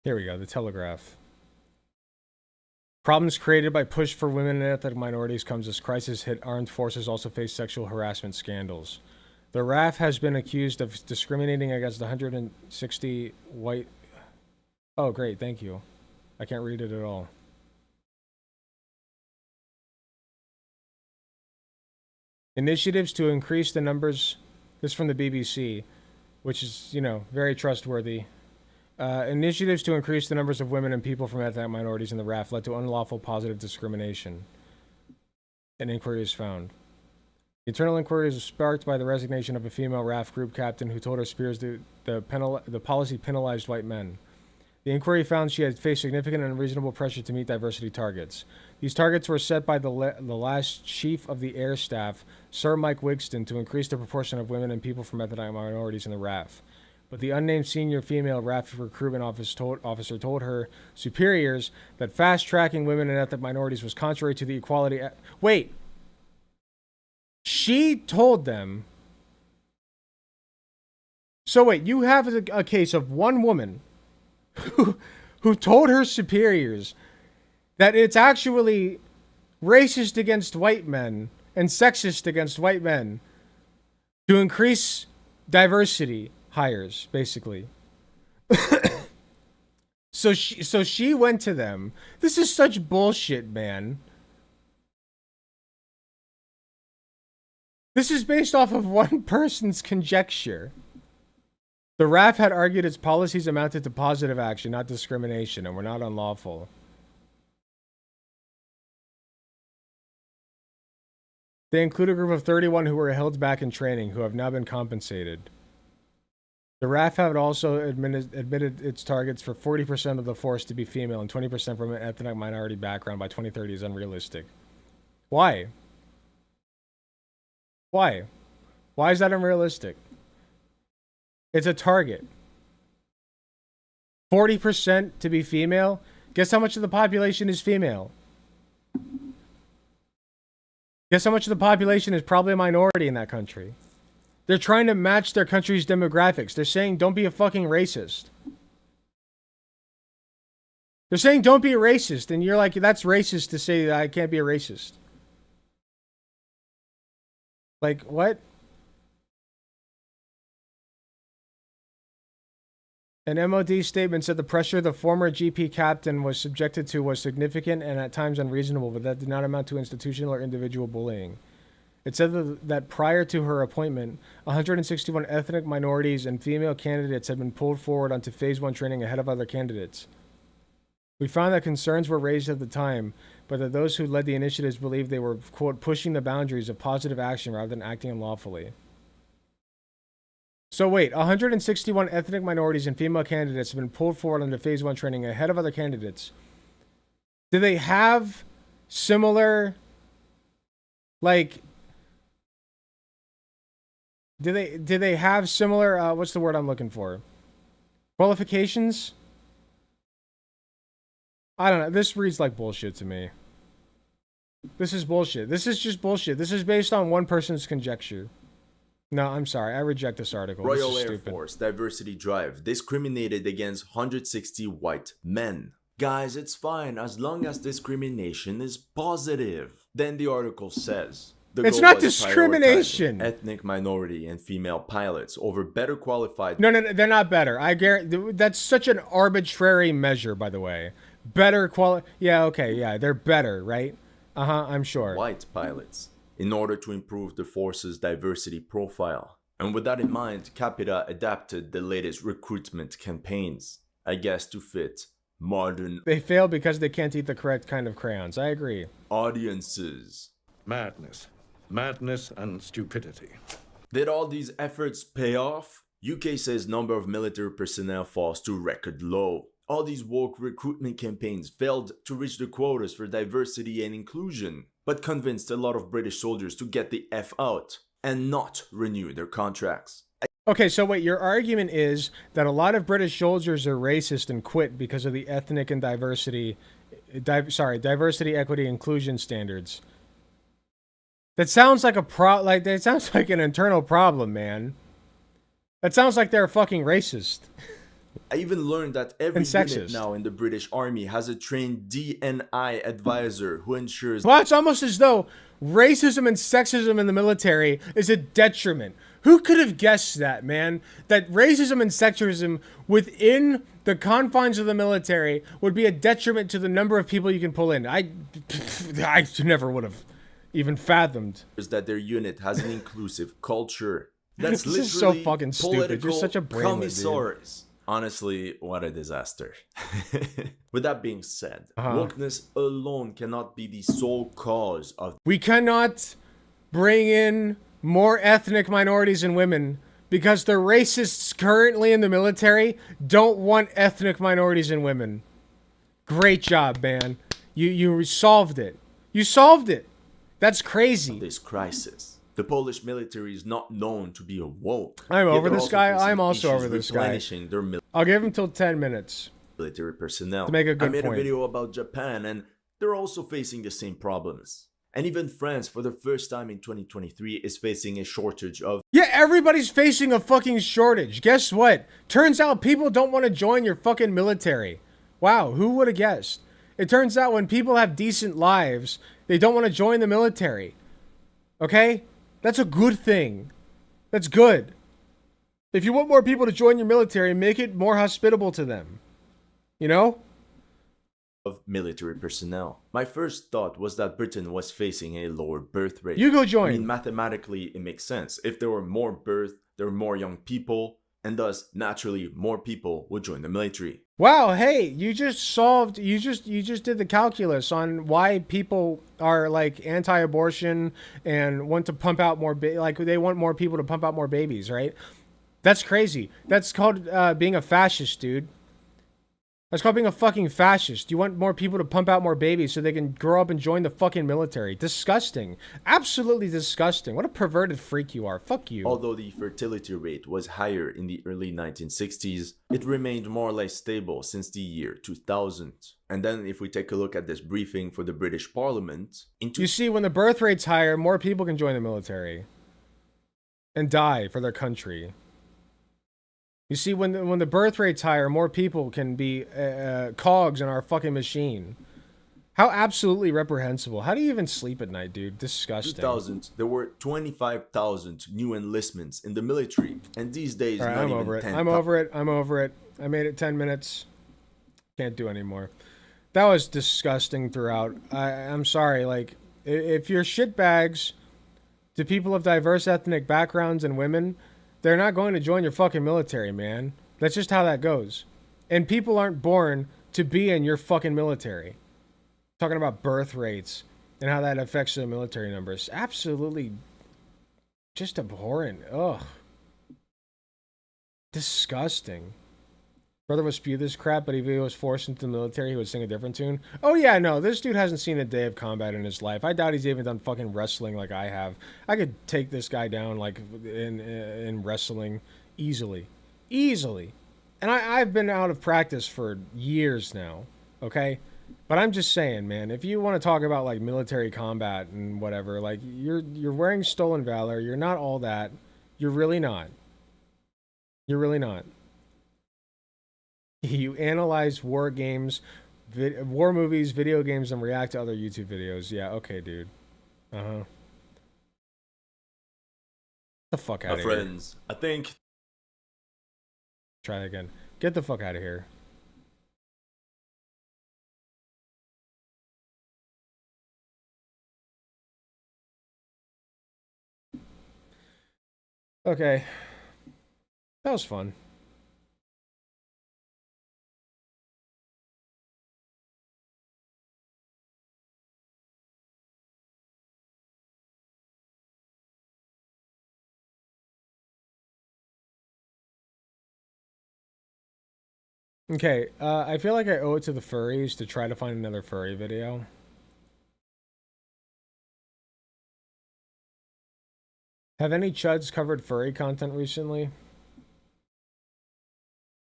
Here we go, the Telegraph. Problems created by push for women and ethnic minorities comes as crisis hit armed forces also face sexual harassment scandals. The RAF has been accused of discriminating against 160 white... Oh, great, thank you. I can't read it at all. Initiatives to increase the numbers... This is from the BBC, which is, you know, very trustworthy. Initiatives to increase the numbers of women and people from ethnic minorities in the RAF led to unlawful positive discrimination. An inquiry is found. The internal inquiry was sparked by the resignation of a female RAF group captain who told her superiors the policy penalized white men. The inquiry found she had faced significant and unreasonable pressure to meet diversity targets. These targets were set by the last chief of the air staff, Sir Mike Wigston, to increase the proportion of women and people from ethnic minorities in the RAF. But the unnamed senior female RAF recruitment officer told her superiors that fast-tracking women and ethnic minorities was contrary to the equality... Wait! She told them... So wait, you have a case of one woman who told her superiors that it's actually racist against white men and sexist against white men to increase diversity hires, basically. So she went to them. This is such bullshit, man. This is based off of one person's conjecture. The RAF had argued its policies amounted to positive action, not discrimination, and were not unlawful. They include a group of 31 who were held back in training, who have now been compensated. The RAF had also admitted its targets for 40% of the force to be female and 20% from an ethnic minority background by 2030 is unrealistic. Why? Why? Why is that unrealistic? It's a target. 40% to be female? Guess how much of the population is female? Guess how much of the population is probably a minority in that country? They're trying to match their country's demographics. They're saying, don't be a fucking racist. They're saying, don't be a racist. And you're like, that's racist to say that I can't be a racist. Like, what? An MOD statement said the pressure the former GP captain was subjected to was significant and at times unreasonable, but that did not amount to institutional or individual bullying. It said that prior to her appointment, 161 ethnic minorities and female candidates had been pulled forward onto Phase 1 training ahead of other candidates. We found that concerns were raised at the time, but that those who led the initiatives believed they were, quote, pushing the boundaries of positive action rather than acting unlawfully. So wait, 161 ethnic minorities and female candidates have been pulled forward onto Phase 1 training ahead of other candidates. Do they have similar, like... Do they have similar, what's the word I'm looking for? Qualifications? I don't know. This reads like bullshit to me. This is bullshit. This is just bullshit. This is based on one person's conjecture. No, I'm sorry. I reject this article. Royal This is Air stupid. Force Diversity Drive discriminated against 160 white men. Guys, it's fine as long as discrimination is positive. Then the article says... It's not discrimination. Ethnic minority and female pilots over better qualified. No, they're not better. I guarantee that's such an arbitrary measure, by the way. Better yeah, okay, yeah, they're better, right? I'm sure. White pilots in order to improve the force's diversity profile. And with that in mind, Capita adapted the latest recruitment campaigns, I guess, to fit modern. They fail because they can't eat the correct kind of crayons. I agree. Audiences. Madness and stupidity. Did all these efforts pay off? UK says number of military personnel falls to record low. All these woke recruitment campaigns failed to reach the quotas for diversity and inclusion, but convinced a lot of British soldiers to get the F out and not renew their contracts. Okay, so wait, your argument is that a lot of British soldiers are racist and quit because of the ethnic and diversity, equity, inclusion standards. That sounds like that sounds like an internal problem, man. That sounds like they're fucking racist. I even learned that every unit now in the British Army has a trained D&I advisor who ensures... Well, it's almost as though racism and sexism in the military is a detriment. Who could have guessed that, man? That racism and sexism within the confines of the military would be a detriment to the number of people you can pull in. I never would have even fathomed. That their unit has an inclusive culture. That's this literally is so fucking stupid. You're such a brainlet, commissars. Honestly, what a disaster. With that being said, Uh-huh. wokeness alone cannot be the sole cause of... We cannot bring in more ethnic minorities and women because the racists currently in the military don't want ethnic minorities and women. Great job, man. You solved it. You solved it. That's crazy. This crisis. The Polish military is not known to be woke. I'm Yet over they're this also guy. facing I'm also issues over this guy. replenishing their I'll give him till 10 minutes. military personnel. To make a good I made point. a video about Japan and they're also facing the same problems. And even France, for the first time in 2023, is facing a shortage of... Yeah, everybody's facing a fucking shortage. Guess what? Turns out people don't want to join your fucking military. Wow, who would have guessed? It turns out when people have decent lives, they don't want to join the military. Okay? That's a good thing. That's good. If you want more people to join your military, make it more hospitable to them. You know? Of military personnel. My first thought was that Britain was facing a lower birth rate. You go join. I mean, mathematically, it makes sense. If there were more birth, there were more young people, and thus, naturally, more people would join the military. Wow, hey, you just did the calculus on why people are like anti-abortion and want to pump out more like they want more people to pump out more babies, right? That's crazy. That's called being a fascist, dude. That's called being a fucking fascist. You want more people to pump out more babies so they can grow up and join the fucking military. Disgusting. Absolutely disgusting. What a perverted freak you are. Fuck you. Although the fertility rate was higher in the early 1960s, it remained more or less stable since the year 2000. And then if we take a look at this briefing for the British Parliament... You see, when the birth rate's higher, more people can join the military. And die for their country. You see, when the birth rate's higher, more people can be cogs in our fucking machine. How absolutely reprehensible. How do you even sleep at night, dude? Disgusting. 2000, there were 25,000 new enlistments in the military, and these days, All right, not I'm even over it. 10,000. I'm over it. I'm over it. I made it 10 minutes. Can't do anymore. That was disgusting throughout. I'm sorry. Like, if you're shitbags to people of diverse ethnic backgrounds and women, they're not going to join your fucking military, man. That's just how that goes. And people aren't born to be in your fucking military. Talking about birth rates and how that affects the military numbers. Absolutely just abhorrent. Ugh. Disgusting. Brother would spew this crap, but if he was forced into the military, he would sing a different tune. Oh yeah, no, this dude hasn't seen a day of combat in his life. I doubt he's even done fucking wrestling like I have. I could take this guy down like in wrestling easily. Easily. And I've been out of practice for years now, okay? But I'm just saying, man, if you want to talk about like military combat and whatever, like you're wearing stolen valor, you're not all that. You're really not. You're really not. You analyze war games, war movies, video games, and react to other YouTube videos. Yeah, okay, dude. Uh-huh. The fuck out of here. Friends, I think... Try that again. Get the fuck out of here. Okay. That was fun. Okay, I feel like I owe it to the furries to try to find another furry video. Have any chuds covered furry content recently?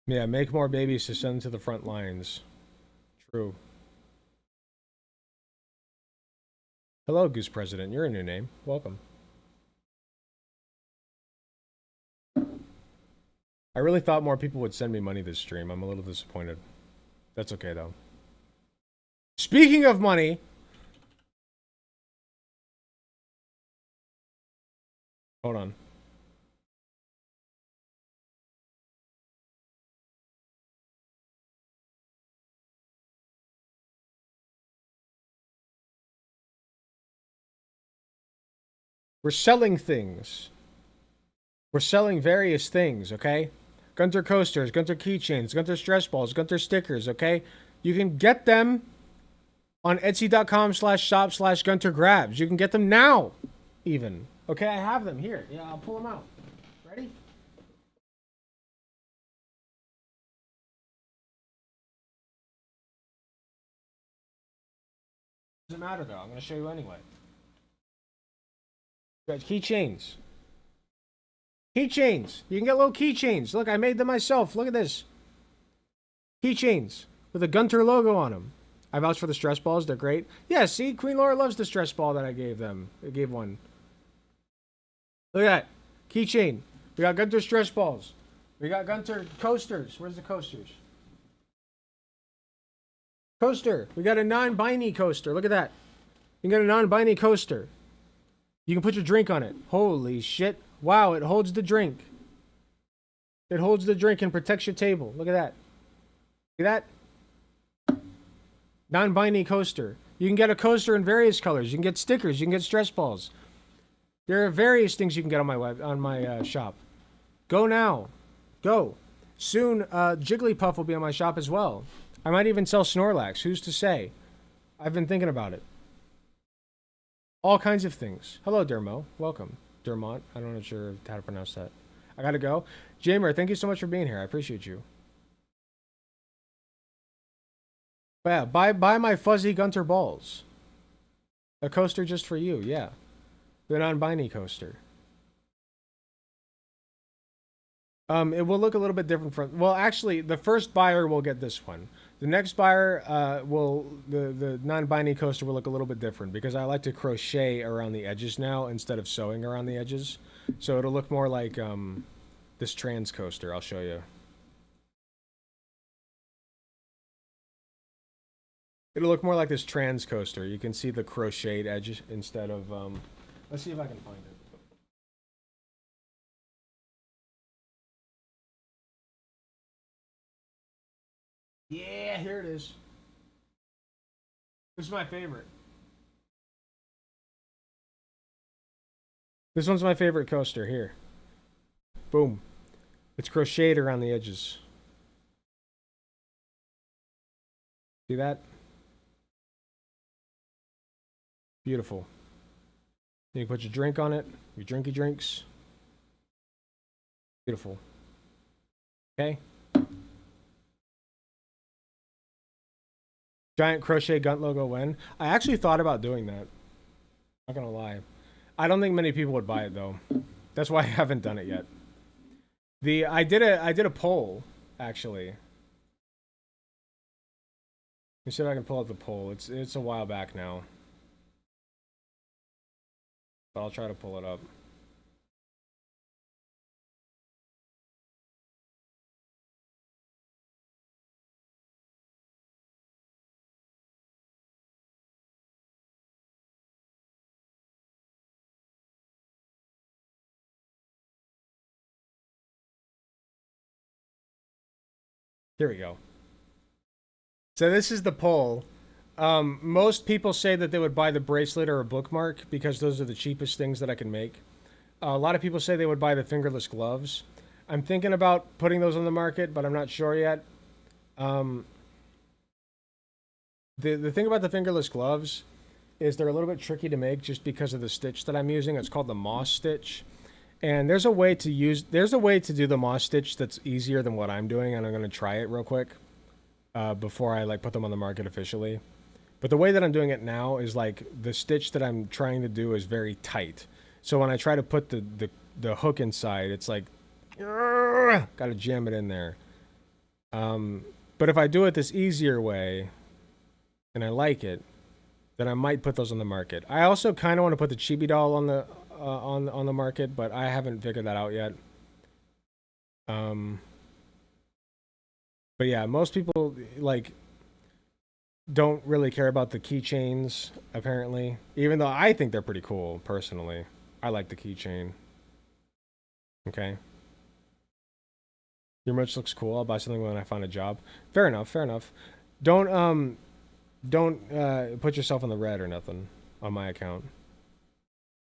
Yeah, make more babies to send to the front lines. True. Hello, Goose President. You're a new name. Welcome. I really thought more people would send me money this stream. I'm a little disappointed. That's okay, though. Speaking of money... Hold on. We're selling things. We're selling various things, okay? Gunter coasters, Gunter keychains, Gunter stress balls, Gunter stickers, okay? You can get them on Etsy.com/shop/Gunter grabs. You can get them now, even. Okay, I have them here. Yeah, I'll pull them out. Ready? Doesn't matter though. I'm going to show you anyway. Got keychains. Keychains. You can get little keychains. Look, I made them myself. Look at this. Keychains with a Gunter logo on them. I vouch for the stress balls. They're great. Yeah, see? Queen Laura loves the stress ball that I gave them. I gave one. Look at that. Keychain. We got Gunter stress balls. We got Gunter coasters. Where's the coasters? Coaster. We got a non-binary coaster. Look at that. You can get a non-binary coaster. You can put your drink on it. Holy shit. Wow, it holds the drink. It holds the drink and protects your table. Look at that. See that? Non-binary coaster. You can get a coaster in various colors. You can get stickers. You can get stress balls. There are various things you can get on my shop. Go now. Go. Soon, Jigglypuff will be on my shop as well. I might even sell Snorlax. Who's to say? I've been thinking about it. All kinds of things. Hello, Dermo. Welcome. Dermont. I'm not sure how to pronounce that. I gotta go. Jamer, thank you so much for being here. I appreciate you. But yeah, buy my fuzzy Gunter balls. A coaster just for you, yeah. The non-binary coaster. It will look a little bit different from... Well, actually, the first buyer will get this one. The next buyer the non-binary coaster will look a little bit different because I like to crochet around the edges now instead of sewing around the edges. So it'll look more like this trans coaster. I'll show you. It'll look more like this trans coaster. You can see the crocheted edge instead of, let's see if I can find it. Yeah, here it is. This is my favorite. This one's my favorite coaster here. Boom. It's crocheted around the edges. See that? Beautiful. You can put your drink on it, your drinky drinks. Beautiful. Okay. Giant crochet Gunt logo when? I actually thought about doing that. Not gonna lie. I don't think many people would buy it though. That's why I haven't done it yet. I did a poll, actually. Let me see if I can pull up the poll. It's a while back now. But I'll try to pull it up. Here we go. So this is the poll. Most people say that they would buy the bracelet or a bookmark because those are the cheapest things that I can make. A lot of people say they would buy the fingerless gloves. I'm thinking about putting those on the market, but I'm not sure yet. The thing about the fingerless gloves is they're a little bit tricky to make just because of the stitch that I'm using. It's called the moss stitch. And there's a way to do the moss stitch that's easier than what I'm doing, and I'm going to try it real quick before I put them on the market officially. But the way that I'm doing it now is the stitch that I'm trying to do is very tight. So when I try to put the hook inside, it's like, gotta jam it in there. But if I do it this easier way, and I like it, then I might put those on the market. I also kind of want to put the chibi doll on the market, but I haven't figured that out yet. But yeah, most people don't really care about the keychains, apparently. Even though I think they're pretty cool, personally. I like the keychain. Okay. Your merch looks cool. I'll buy something when I find a job. Fair enough, fair enough. Don't put yourself in the red or nothing on my account.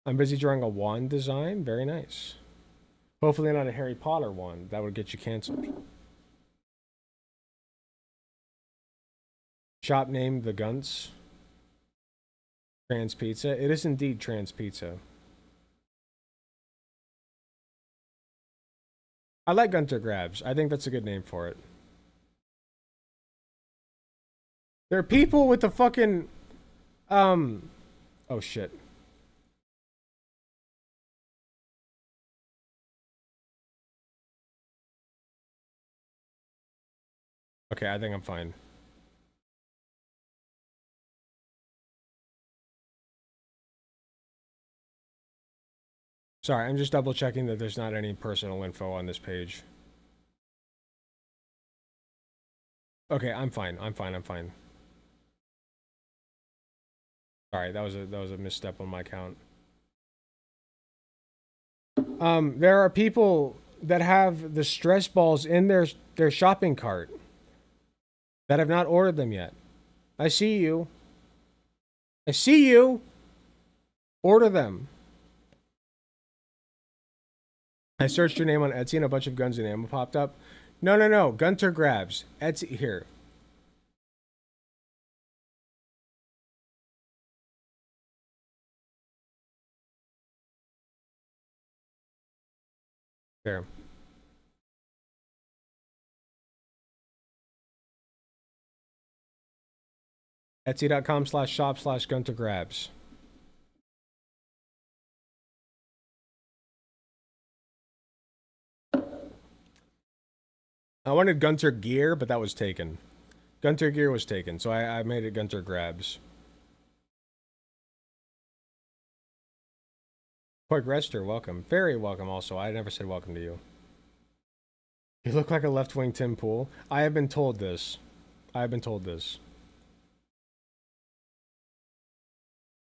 I'm busy drawing a wand design. Very nice. Hopefully not a Harry Potter wand. That would get you canceled. Shop name The Gunts. Trans Pizza. It is indeed Trans Pizza. I like Gunter Grabs. I think that's a good name for it. There are people with the fucking... Oh, shit. Okay, I think I'm fine. Sorry, I'm just double checking that there's not any personal info on this page. Okay, I'm fine. I'm fine. I'm fine. Sorry, that was a misstep on my count. There are people that have the stress balls in their shopping cart that have not ordered them yet. I see you. I see you. Order them. I searched your name on Etsy and a bunch of guns and ammo popped up. No. Gunter Grabs. Etsy here. There. Etsy.com/shop/Gunter Grabs. I wanted Gunter Gear, but that was taken. Gunter Gear was taken, so I made it Gunter Grabs. Pork Rester, welcome. Very welcome also. I never said welcome to you. You look like a left-wing Tim Pool. I have been told this. I have been told this.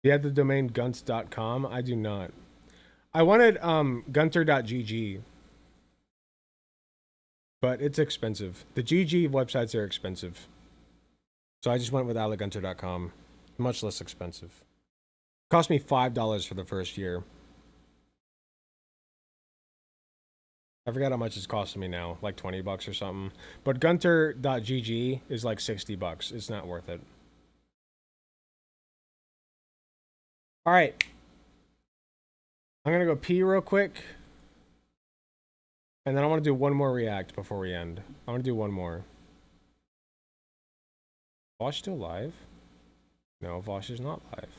You have the domain gunt.com? I do not. I wanted gunter.gg. But it's expensive. The GG websites are expensive. So I just went with alegunter.com. Much less expensive. Cost me $5 for the first year. I forgot how much it's costing me now. Like 20 bucks or something. But gunter.gg is like 60 bucks. It's not worth it. Alright. I'm gonna go pee real quick. And then I want to do one more react before we end. I want to do one more. Vosh still live? No, Vosh is not live.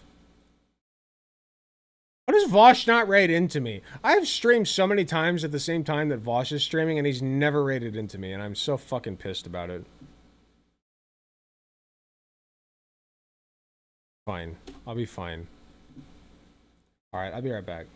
Why does Vosh not raid into me? I have streamed so many times at the same time that Vosh is streaming and he's never raided into me and I'm so fucking pissed about it. Fine. I'll be fine. Alright, I'll be right back.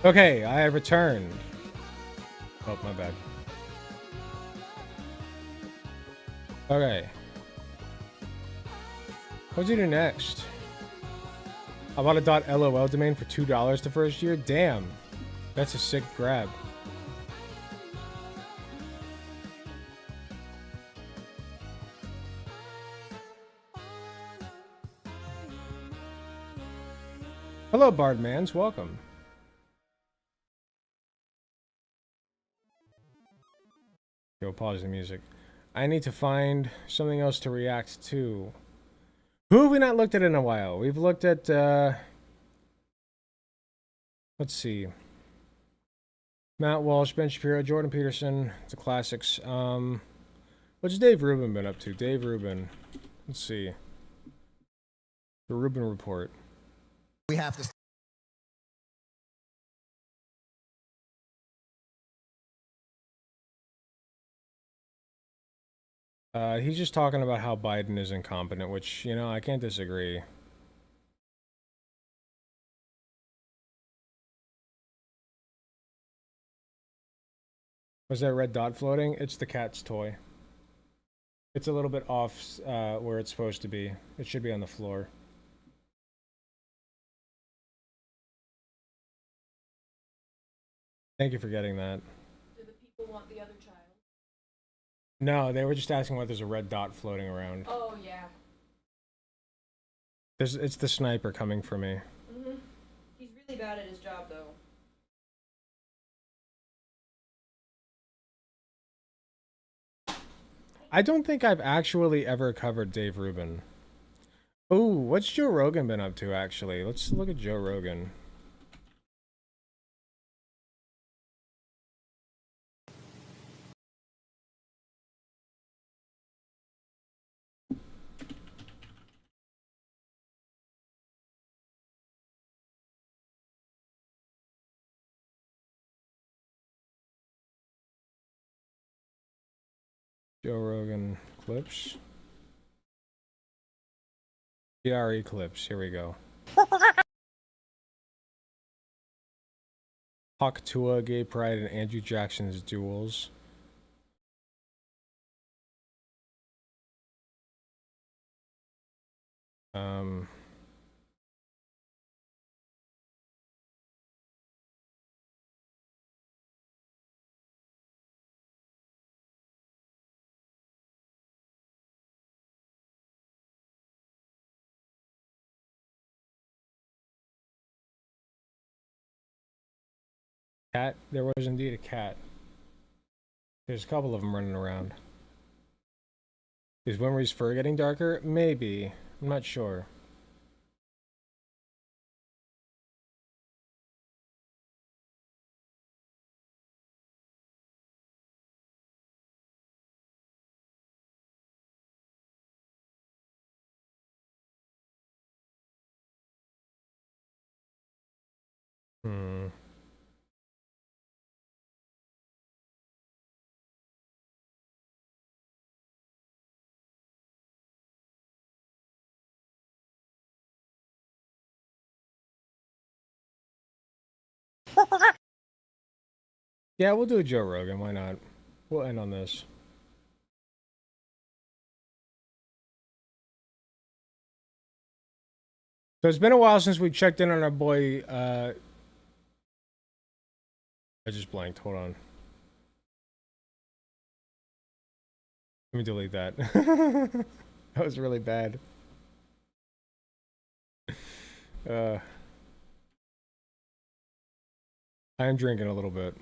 Okay, I have returned. Oh, my bad. Okay. What'd you do next? I bought a .lol domain for $2 the first year? Damn. That's a sick grab. Hello, Bardmans. Welcome. Go pause the music. I need to find something else to react to. Who have we not looked at in a while? We've looked at, let's see. Matt Walsh, Ben Shapiro, Jordan Peterson. The classics. What's Dave Rubin been up to? Dave Rubin. Let's see. The Rubin Report. We have to. He's just talking about how Biden is incompetent, which, you know, I can't disagree. Was that red dot floating? It's the cat's toy. It's a little bit off where it's supposed to be. It should be on the floor. Thank you for getting that. Do the people want the other child? No, they were just asking why there's a red dot floating around. Oh, yeah. It's the sniper coming for me. Mm-hmm. He's really bad at his job, though. I don't think I've actually ever covered Dave Rubin. Ooh, what's Joe Rogan been up to, actually? Let's look at Joe Rogan. Joe Rogan clips. GRE clips. Here we go. Hawk Tua, Gay Pride, and Andrew Jackson's duels. Cat? There was indeed a cat. There's a couple of them running around. Is Winry's fur getting darker? Maybe. I'm not sure. Yeah, we'll do a Joe Rogan. Why not? We'll end on this. So it's been a while since we checked in on our boy, I just blanked. Hold on. Let me delete that. That was really bad. I am drinking a little bit.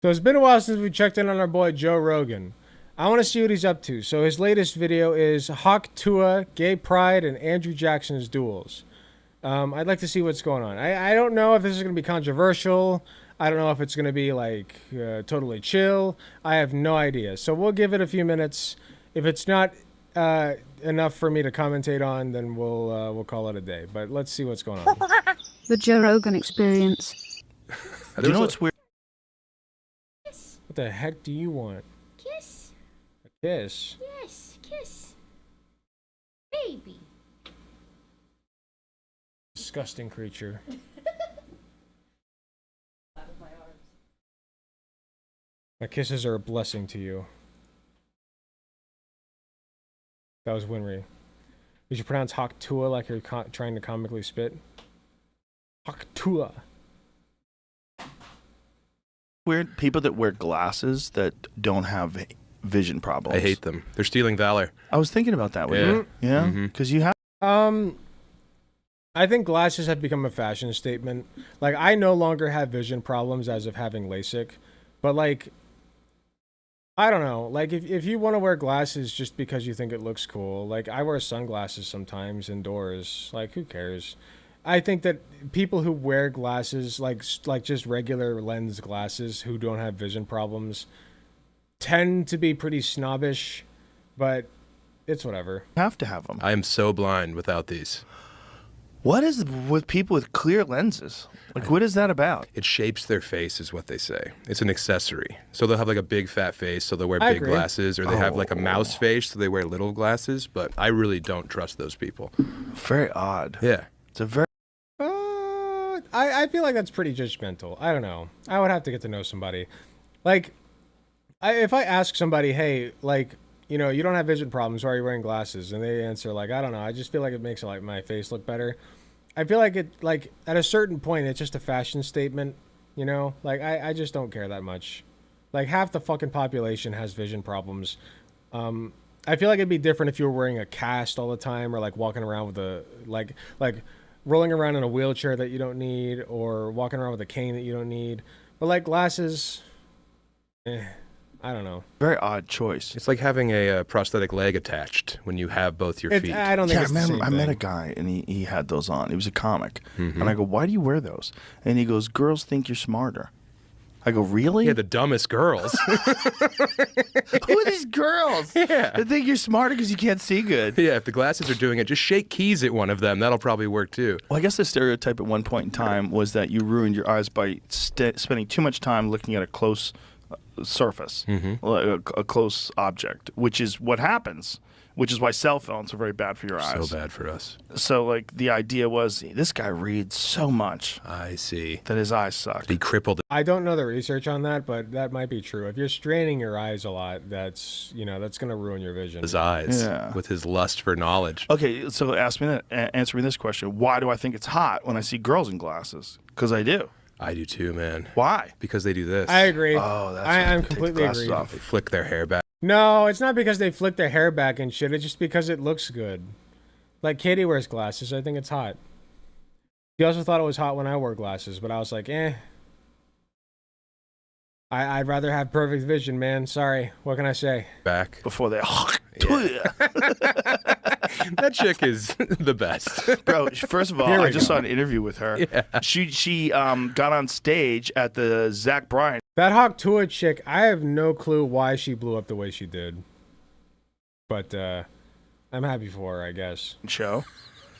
So it's been a while since we checked in on our boy Joe Rogan. I want to see what he's up to. So his latest video is Hawk Tua, Gay Pride, and Andrew Jackson's duels. I'd like to see what's going on. I don't know if this is going to be controversial. I don't know if it's going to be like totally chill. I have no idea. So we'll give it a few minutes. If it's not enough for me to commentate on, then we'll call it a day. But let's see what's going on. The Joe Rogan Experience. You know what's weird? What the heck do you want? Kiss. A kiss? Yes, kiss. Baby. disgusting creature. My kisses are a blessing to you. That was Winry. Did you pronounce Haktua like you're trying to comically spit? Haktua. Weird people that wear glasses that don't have vision problems. I hate them. They're stealing valor. I was thinking about that. Yeah. Yeah, because you have. I think glasses have become a fashion statement. Like, I no longer have vision problems as of having LASIK, but like, I don't know. Like, if you want to wear glasses just because you think it looks cool, like I wear sunglasses sometimes indoors. Like, who cares? I think that people who wear glasses, like just regular lens glasses, who don't have vision problems, tend to be pretty snobbish, but it's whatever. You have to have them. I am so blind without these. What is with people with clear lenses? Like, what is that about? It shapes their face, is what they say. It's an accessory. So they'll have like a big fat face, so they'll wear big glasses, or they have like a mouse face, so they wear little glasses. But I really don't trust those people. Very odd. Yeah. It's a very. I feel like that's pretty judgmental. I don't know. I would have to get to know somebody. Like, if I ask somebody, hey, like, you know, you don't have vision problems, why are you wearing glasses? And they answer like, I don't know, I just feel like it makes like my face look better. I feel like it, like, at a certain point, it's just a fashion statement, you know? Like, I just don't care that much. Like, half the fucking population has vision problems. I feel like it'd be different if you were wearing a cast all the time, or like walking around with a, like rolling around in a wheelchair that you don't need, or walking around with a cane that you don't need. But like glasses, I don't know. Very odd choice. It's like having a prosthetic leg attached when you have both your feet. I don't think it's the same I met a thing. guy and he had those on. He was a comic. And I go, why do you wear those? And he goes, girls think you're smarter. I go, really? Yeah, the dumbest girls. Who are these girls? Yeah. They think you're smarter because you can't see good. Yeah, if the glasses are doing it, just shake keys at one of them. That'll probably work too. Well, I guess the stereotype at one point in time was that you ruined your eyes by spending too much time looking at a close surface, a close object, which is what happens. Which is why cell phones are very bad for your eyes. So bad for us. So, like, the idea was, this guy reads so much. I see. That his eyes suck. He crippled. I don't know the research on that, but that might be true. If you're straining your eyes a lot, that's, you know, that's going to ruin your vision. His eyes. Yeah. With his lust for knowledge. Okay, so answer me this question. Why do I think it's hot when I see girls in glasses? Because I do. I do too, man. Why? Because they do this. I agree. Oh, that's I'm completely agree. They flick their hair back. No, it's not because they flick their hair back and shit. It's just because it looks good. Like, Katie wears glasses. I think it's hot. She also thought it was hot when I wore glasses, but I was like, eh. I'd rather have perfect vision, man. Sorry. What can I say? Back. Before they... That chick is the best. Bro, first of all, I just saw an interview with her. Yeah. She got on stage at the Zach Bryan. That Haktua chick, I have no clue why she blew up the way she did. But I'm happy for her, I guess. Show.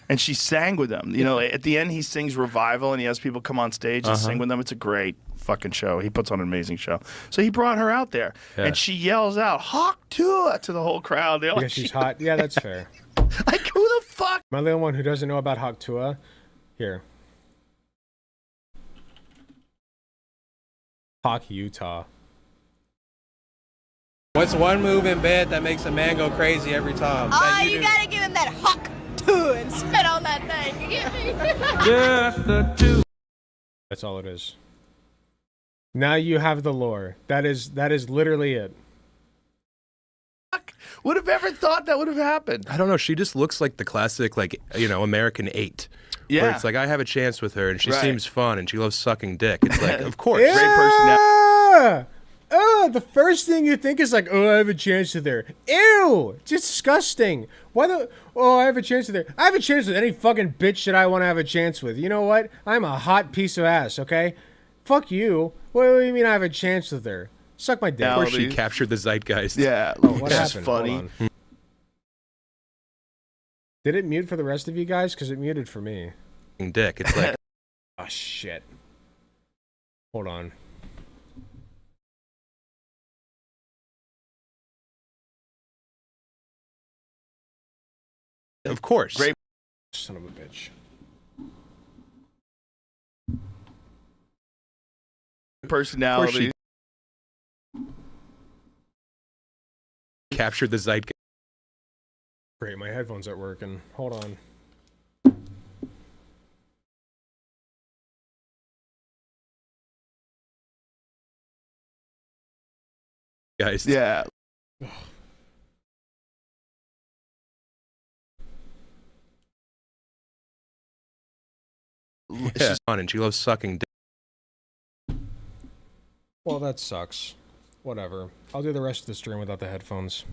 And she sang with them. You know, at the end, he sings Revival, and he has people come on stage and sing with them. It's a great fucking show. He puts on an amazing show. So he brought her out there, and she yells out, Haktua, to the whole crowd. They're Because like, she's hot? Yeah, that's fair. Like, who the fuck? My little one who doesn't know about Haktua, here. Hawk, Utah. What's one move in bed that makes a man go crazy every time? Oh, you gotta give him that hawk too and spit on that thing. You get me? Just the two. That's all it is. Now you have the lore. That is literally it. Would have ever thought that would have happened? I don't know. She just looks like the classic, like, you know, American 8. Yeah. Where it's like, I have a chance with her, and she Right. seems fun, and she loves sucking dick. It's like, of course. Yeah! Great personality. The first thing you think is like, oh, I have a chance with her. Ew! Disgusting. Why the... Oh, I have a chance with her. I have a chance with any fucking bitch that I want to have a chance with. You know what? I'm a hot piece of ass, okay? Fuck you. What do you mean I have a chance with her? Suck my dick. Of course she captured the zeitgeist. Yeah. Oh, what That's happened? funny. Hold on. Did it mute for the rest of you guys? Because it muted for me. Dick. It's like... Oh, shit. Hold on. Of course. Great. Son of a bitch. personality. Captured the zeitgeist. Great, my headphones aren't working. Hold on. Guys. Yeah. Yeah, and she loves sucking dick. Well, that sucks. Whatever. I'll do the rest of the stream without the headphones.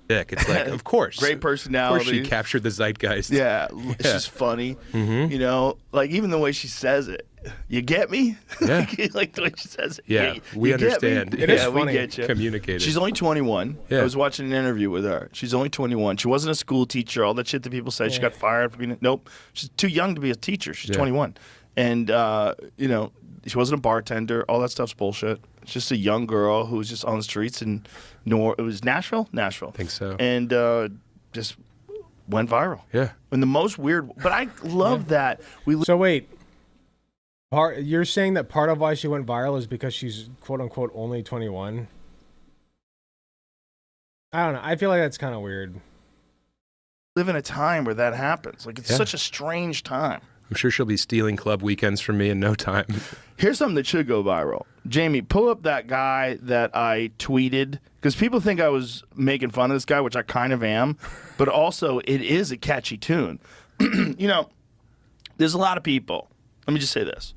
Dick. It's like, of course. Great personality. Of course she captured the zeitgeist. Yeah, it's just funny. You know, like even the way she says it. You get me? Yeah. Like the way she says it. Yeah, we you get me? understand. It is we funny. get you. Communicated. She's only 21. Yeah. I was watching an interview with her. She's only 21. She wasn't a school teacher. All that shit that people say. She got fired for being. Nope. She's too young to be a teacher. She's 21. And, you know, she wasn't a bartender. All that stuff's bullshit. It's just a young girl who was just on the streets in it was Nashville? Nashville. I think so. And just went viral. Yeah. And the most weird. But I love that. So wait. You're saying that part of why she went viral is because she's quote unquote only 21? I don't know. I feel like that's kind of weird. Live in a time where that happens. Like, it's such a strange time. I'm sure she'll be stealing club weekends from me in no time. Here's something that should go viral. Jamie, pull up that guy that I tweeted. Because people think I was making fun of this guy, which I kind of am. But also, it is a catchy tune. You know, there's a lot of people. Let me just say this.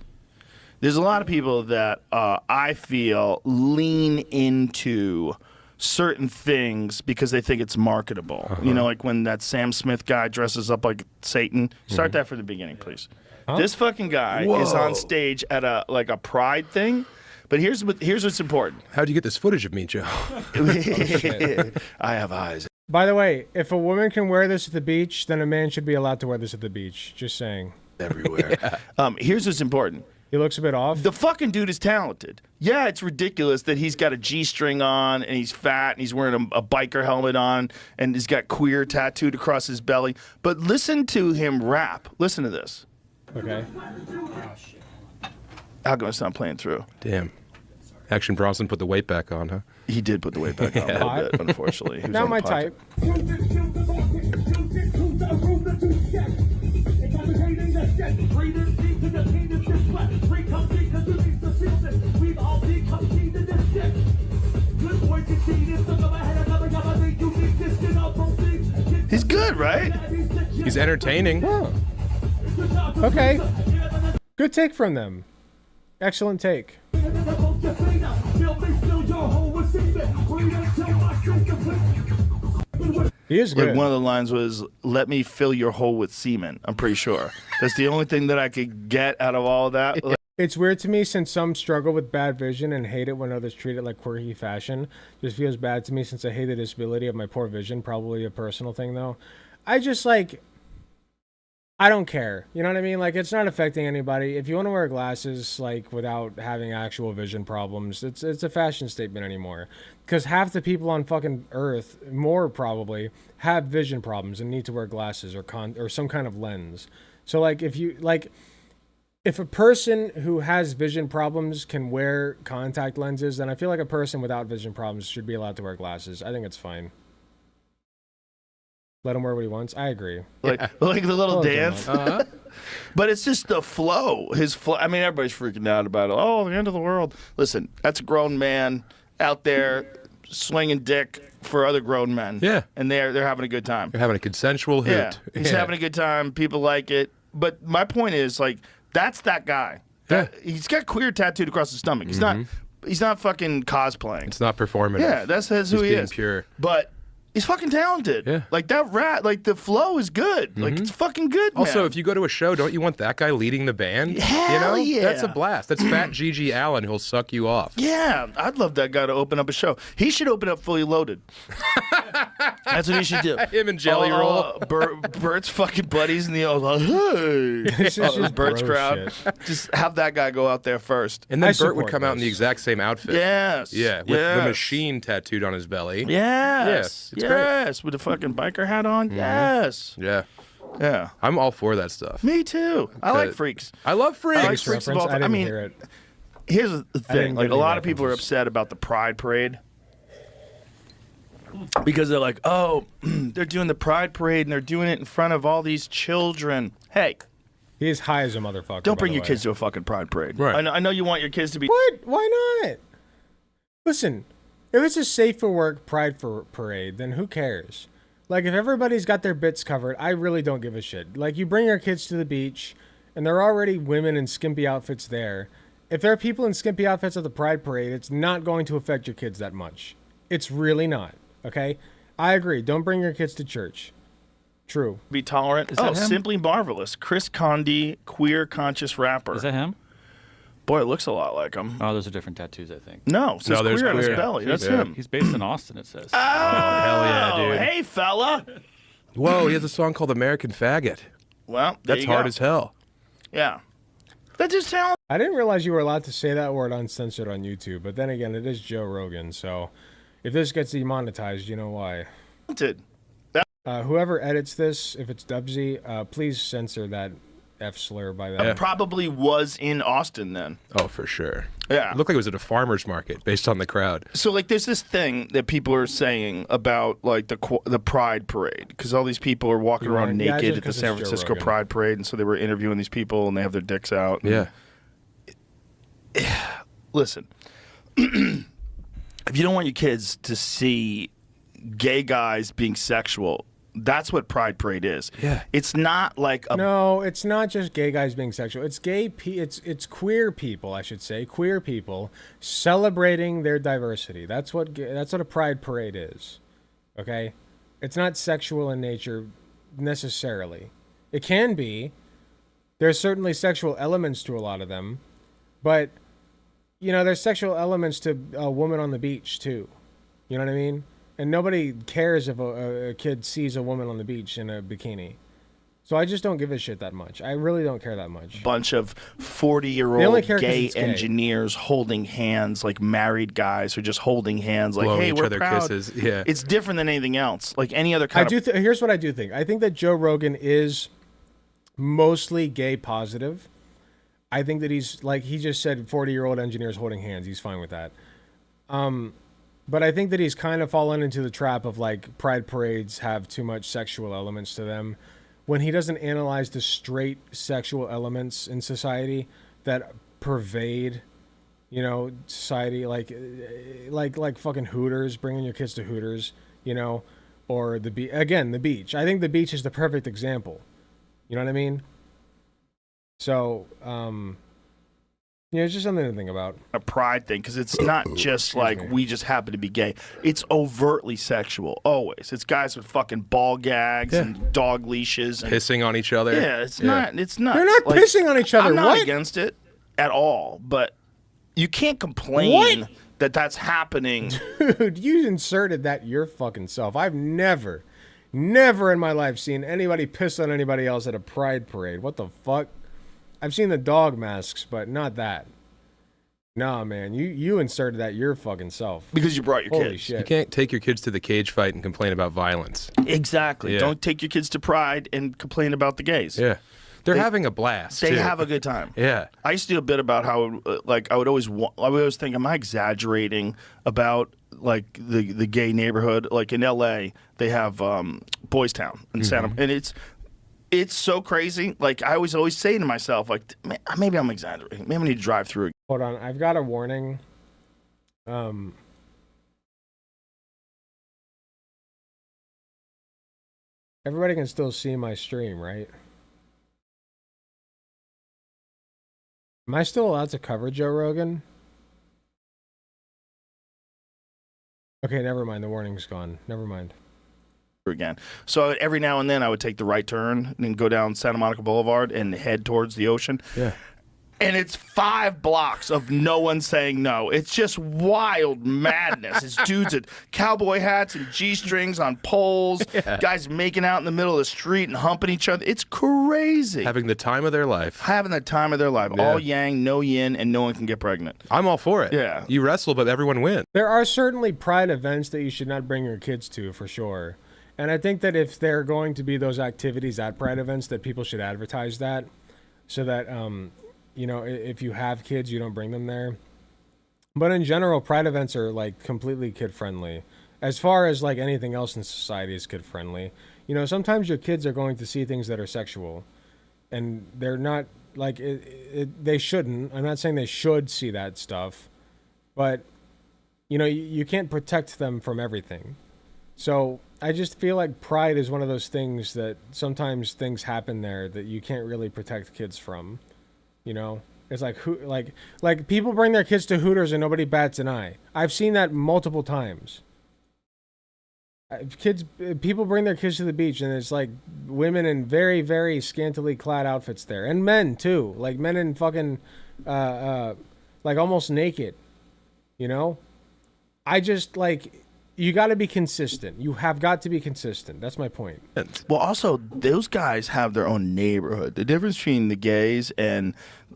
There's a lot of people that I feel lean into certain things because they think it's marketable. You know, like when that Sam Smith guy dresses up like Satan. Start that from the beginning, please. This fucking guy is on stage at a pride thing. But here's what's important. How'd you get this footage of me, Joe? I have eyes. By the way, if a woman can wear this at the beach, then a man should be allowed to wear this at the beach. Just saying. Everywhere. Here's what's important. He looks a bit off. The fucking dude is talented. Yeah, it's ridiculous that he's got a G-string on and he's fat and he's wearing a biker helmet on and he's got queer tattooed across his belly. But listen to him rap. Listen to this. Okay. How come it's not playing through? Damn. Action Bronson put the weight back on, huh? He did put the weight back on a little bit, unfortunately. He was Not on my the type. He's good, right? He's entertaining. Okay. Good take from them. Excellent take. He is good. Like one of the lines was, "Let me fill your hole with semen." I'm pretty sure that's the only thing that I could get out of all of that. Like, it's weird to me since some struggle with bad vision and hate it when others treat it like quirky fashion. Just feels bad to me since I hate the disability of my poor vision. Probably a personal thing though. I just I don't care. You know what I mean? Like, it's not affecting anybody. If you want to wear glasses, like, without having actual vision problems, it's a fashion statement anymore. Because half the people on fucking Earth, more probably, have vision problems and need to wear glasses or some kind of lens. So, like, if a person who has vision problems can wear contact lenses, then I feel like a person without vision problems should be allowed to wear glasses. I think it's fine. Let him wear what he wants. I agree. like the little dance. But it's just the flow. His flow. I mean, everybody's freaking out about it. Oh, the end of the world. Listen, that's a grown man out there swinging dick for other grown men. Yeah. And they're having a good time. You're having a consensual hoot. Yeah. He's having a good time. People like it. But my point is, like, that's that guy. He's got queer tattooed across his stomach. He's not fucking cosplaying. It's not performative. Yeah, that's who he is. Pure. But he's fucking talented. Yeah. Like that like the flow is good. Like it's fucking good, man. Also, if you go to a show, don't you want that guy leading the band? Hell yeah. That's a blast. That's Fat Gigi Allen who'll suck you off. Yeah, I'd love that guy to open up a show. He should open up Fully Loaded. That's what he should do. Him and Jelly Roll. Bert's fucking buddies in the old, hey. This is just Bert's bro crowd. shit. Just have that guy go out there first. And then I Bert would support come out in this. the exact same outfit. Yes. Yeah, with the machine tattooed on his belly. Yes. It's great. Yes. With the fucking biker hat on. Yes. Yeah. Yeah. I'm all for that stuff. Me too. I like freaks. I love freaks. I like freaks of all I time. didn't hear it. Here's the didn't thing. Like, get a any lot of people are references. upset about the Pride Parade because they're like, oh, they're doing the Pride Parade and they're doing it in front of all these children. Hey. He is high as a motherfucker. Don't by bring the your way. kids to a fucking Pride Parade. Right. I know you want your kids to be... What? Why not? Listen, if it's a safe for work Pride Parade, then who cares? Like, if everybody's got their bits covered, I really don't give a shit. Like, you bring your kids to the beach, and there are already women in skimpy outfits there. If there are people in skimpy outfits at the Pride Parade, it's not going to affect your kids that much. It's really not, okay? I agree. Don't bring your kids to church. True. Be tolerant. Is that him? Simply Marvelous. Chris Condi, queer conscious rapper. Is that him? Boy, it looks a lot like him. Oh, those are different tattoos, I think. No, it says there's queer on his queer. belly. That's Yeah. him. He's based in Austin, it says. Oh, hell yeah, dude. Hey, fella. Whoa, he has a song called American Faggot. Well, there That's you hard go. as hell. Yeah. That's just talent. I didn't realize you were allowed to say that word uncensored on YouTube, but then again, it is Joe Rogan, so if this gets demonetized, you know why. Whoever edits this, if it's Dubsy, please censor that F slur by that. It probably was in Austin then. Oh, for sure. Yeah. It looked like it was at a farmer's market based on the crowd. So, like, there's this thing that people are saying about, like, the Pride Parade, because all these people are walking around Yeah, naked just at the 'cause San it's Joe Francisco Rogan. Pride Parade, and so they were interviewing these people, and they have their dicks out. Yeah. Listen, if you don't want your kids to see gay guys being sexual, that's what Pride Parade is. Yeah. It's not like a... No, it's not just gay guys being sexual. It's it's queer people, I should say, queer people celebrating their diversity. That's what a Pride Parade is. Okay? It's not sexual in nature necessarily. It can be. There's certainly sexual elements to a lot of them, but you know, there's sexual elements to a woman on the beach too. You know what I mean? And nobody cares if a kid sees a woman on the beach in a bikini. So I just don't give a shit that much. I really don't care that much. Bunch of They 40-year-old only care 'cause gay it's gay. engineers holding hands, like married guys who are just holding hands, like, Blowing hey, each we're other proud. kisses. Yeah. It's different than anything else. Like any other kind of... Here's what I do think. I think that Joe Rogan is mostly gay positive. I think that he's, like he just said, 40-year-old engineers holding hands. He's fine with that. But I think that he's kind of fallen into the trap of, like, pride parades have too much sexual elements to them, when he doesn't analyze the straight sexual elements in society that pervade, you know, society, like fucking Hooters, bringing your kids to Hooters, you know, or the beach. I think the beach is the perfect example. You know what I mean? So, yeah, it's just something to think about. A pride thing, because it's not just like we just happen to be gay. It's overtly sexual, always. It's guys with fucking ball gags and dog leashes. And, Pissing on each other. yeah, it's not. It's not. They're not pissing on each other. I'm not What? against it at all, but you can't complain that that's happening. Dude, you inserted that your fucking self. I've never in my life seen anybody piss on anybody else at a pride parade. What the fuck? I've seen the dog masks, but not that. Nah, man, you inserted that your fucking self. Because you brought your Holy kids. shit. You can't take your kids to the cage fight and complain about violence. Exactly. Yeah. Don't take your kids to Pride and complain about the gays. Yeah. They're having a blast. They too. have a good time. Yeah. I used to do a bit about how, like, I would always think, am I exaggerating about, like, the gay neighborhood? Like, in L.A., they have Boys Town in Santa, and it's so crazy. Like, I was always saying to myself, like, maybe I'm exaggerating. Maybe I need to drive through it. Hold on, I've got a warning. Everybody can still see my stream, right? Am I still allowed to cover Joe Rogan? Okay, never mind. The warning's gone. Never mind. Again. So every now and then I would take the right turn and then go down Santa Monica Boulevard and head towards the ocean. Yeah. And it's 5 blocks of no one saying no. It's just wild madness. It's dudes at cowboy hats and G-strings on poles. Yeah. Guys making out in the middle of the street and humping each other. It's crazy. Having the time of their life. Having the time of their life. Yeah. All yang, no yin, and no one can get pregnant. I'm all for it. Yeah. You wrestle, but everyone wins. There are certainly pride events that you should not bring your kids to, for sure. And I think that if there are going to be those activities at pride events, that people should advertise that, so that you know, if you have kids, you don't bring them there. But in general, Pride events are like completely kid friendly. As far as like anything else in society is kid friendly. You know, sometimes your kids are going to see things that are sexual, and they're not like they shouldn't. I'm not saying they should see that stuff, but you know, you can't protect them from everything. So I just feel like Pride is one of those things that sometimes things happen there that you can't really protect kids from. You know, it's like like people bring their kids to Hooters and nobody bats an eye. I've seen that multiple times. People bring their kids to the beach and it's like women in very, very scantily clad outfits there, and men too, like men in fucking like almost naked. You know, I just like. You got to be consistent. You have got to be consistent. That's my point. Well, also, those guys have their own neighborhood. The difference between the gays and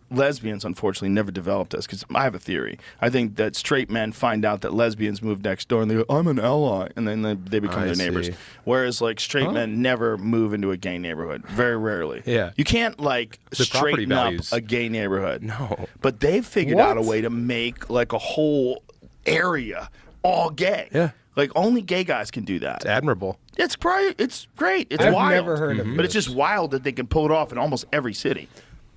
lesbians, unfortunately, never developed this, because I have a theory. I think that straight men find out that lesbians move next door and they go, I'm an ally, and then they become their neighbors. Whereas, like, straight men never move into a gay neighborhood. Very rarely. Yeah. You can't, like, straighten up a gay neighborhood. No. But they've figured out a way to make, like, a whole area all gay. Yeah. Like, only gay guys can do that. It's admirable. It's great. It's great. It's I've wild. never heard of But it's just wild that they can pull it off in almost every city.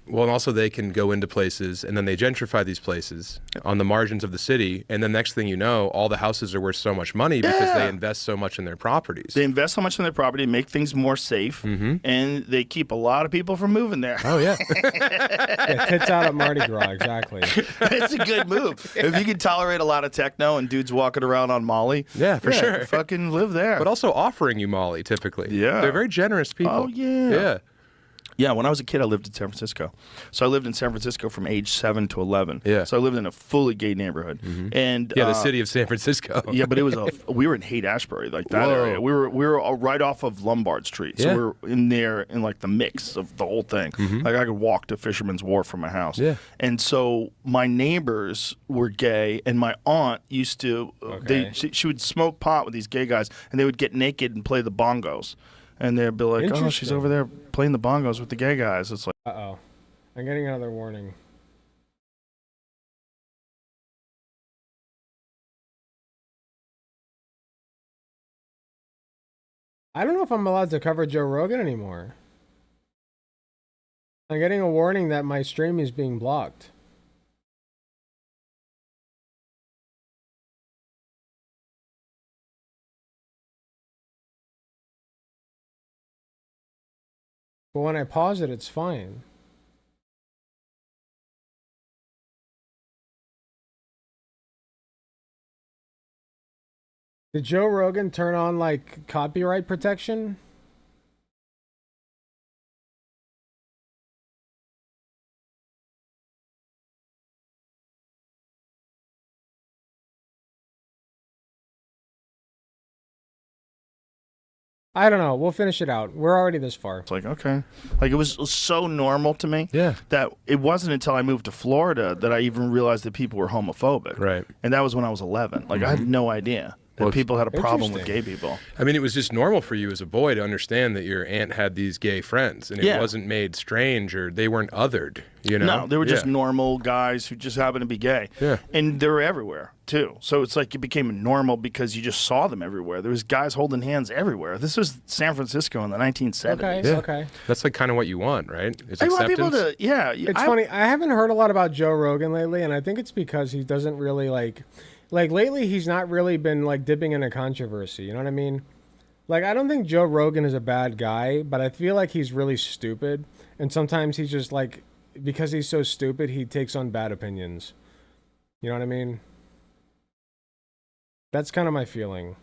Well, and also they can go into places, and then they gentrify these places on the margins of the city, and then next thing you know, all the houses are worth so much money because they invest so much in their properties. They invest so much in their property, make things more safe, and they keep a lot of people from moving there. Oh, yeah. Yeah, tits out at Mardi Gras, exactly. It's a good move. If you can tolerate a lot of techno and dudes walking around on Molly, yeah, for sure. Fucking live there. But also offering you Molly, typically. Yeah. They're very generous people. Oh, yeah. Yeah. Yeah, when I was a kid, I lived in San Francisco. So I lived in San Francisco from age 7 to 11. Yeah. So I lived in a fully gay neighborhood. And yeah, the city of San Francisco. Yeah, but it was we were in Haight-Ashbury, like that area. We were right off of Lombard Street. So we were in there in like the mix of the whole thing. Like I could walk to Fisherman's Wharf from my house. Yeah. And so my neighbors were gay, and my aunt used to she would smoke pot with these gay guys, and they would get naked and play the bongos. And they'd be like, oh, she's over there playing the bongos with the gay guys. It's like, Uh-oh. I'm getting another warning. I don't know if I'm allowed to cover Joe Rogan anymore. I'm getting a warning that my stream is being blocked. But when I pause it, it's fine. Did Joe Rogan turn on, like, copyright protection? I don't know. We'll finish it out. We're already this far. It's like, okay. Like, it was so normal to me that it wasn't until I moved to Florida that I even realized that people were homophobic. Right. And that was when I was 11. Like, I had no idea that people had a problem with gay people. I mean, it was just normal for you as a boy to understand that your aunt had these gay friends, and it wasn't made strange, or they weren't othered, you know? No, they were just normal guys who just happened to be gay. Yeah. And they were everywhere, too. So it's like it became normal because you just saw them everywhere. There was guys holding hands everywhere. This was San Francisco in the 1970s. Okay, okay. That's like kind of what you want, right? It's I want acceptance. people to, It's funny. I haven't heard a lot about Joe Rogan lately, and I think it's because he doesn't really like lately he's not really been like dipping into controversy. You know what I mean? Like, I don't think Joe Rogan is a bad guy, but I feel like he's really stupid, and sometimes he's just like, because he's so stupid, he takes on bad opinions. You know what I mean? That's kind of my feeling.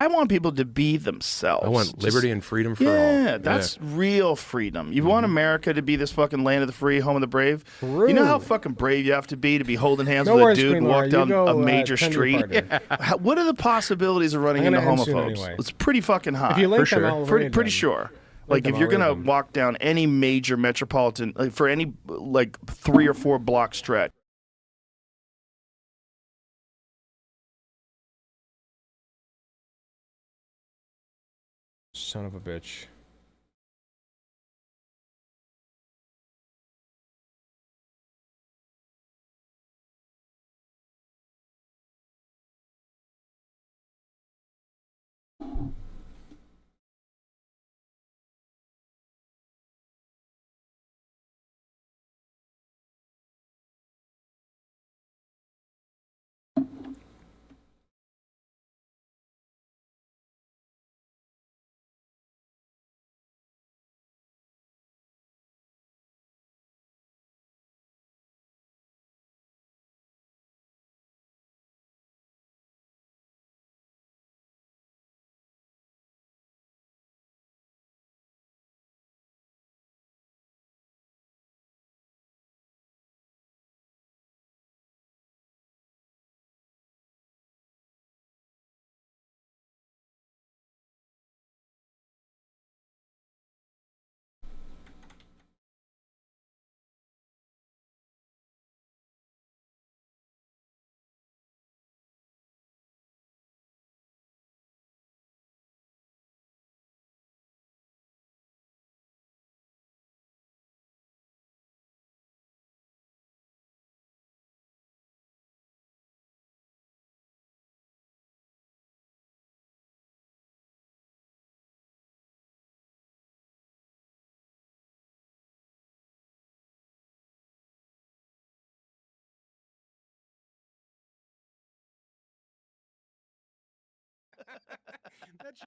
I want people to be themselves. I want liberty and freedom for all. Yeah, that's real freedom. You want America to be this fucking land of the free, home of the brave? True. You know how fucking brave you have to be holding hands No with a worries, dude Queen and Laura. walk down You go, a major 10 street? parter. What are the possibilities of running I'm into gonna end soon homophobes? anyway. It's pretty fucking high. If you link for them, sure. I'll pretty, read pretty them. sure. Link Like, them, if you're I'll gonna read them. walk down any major metropolitan, like for any like 3 or 4 block stretch, Son of a bitch. That's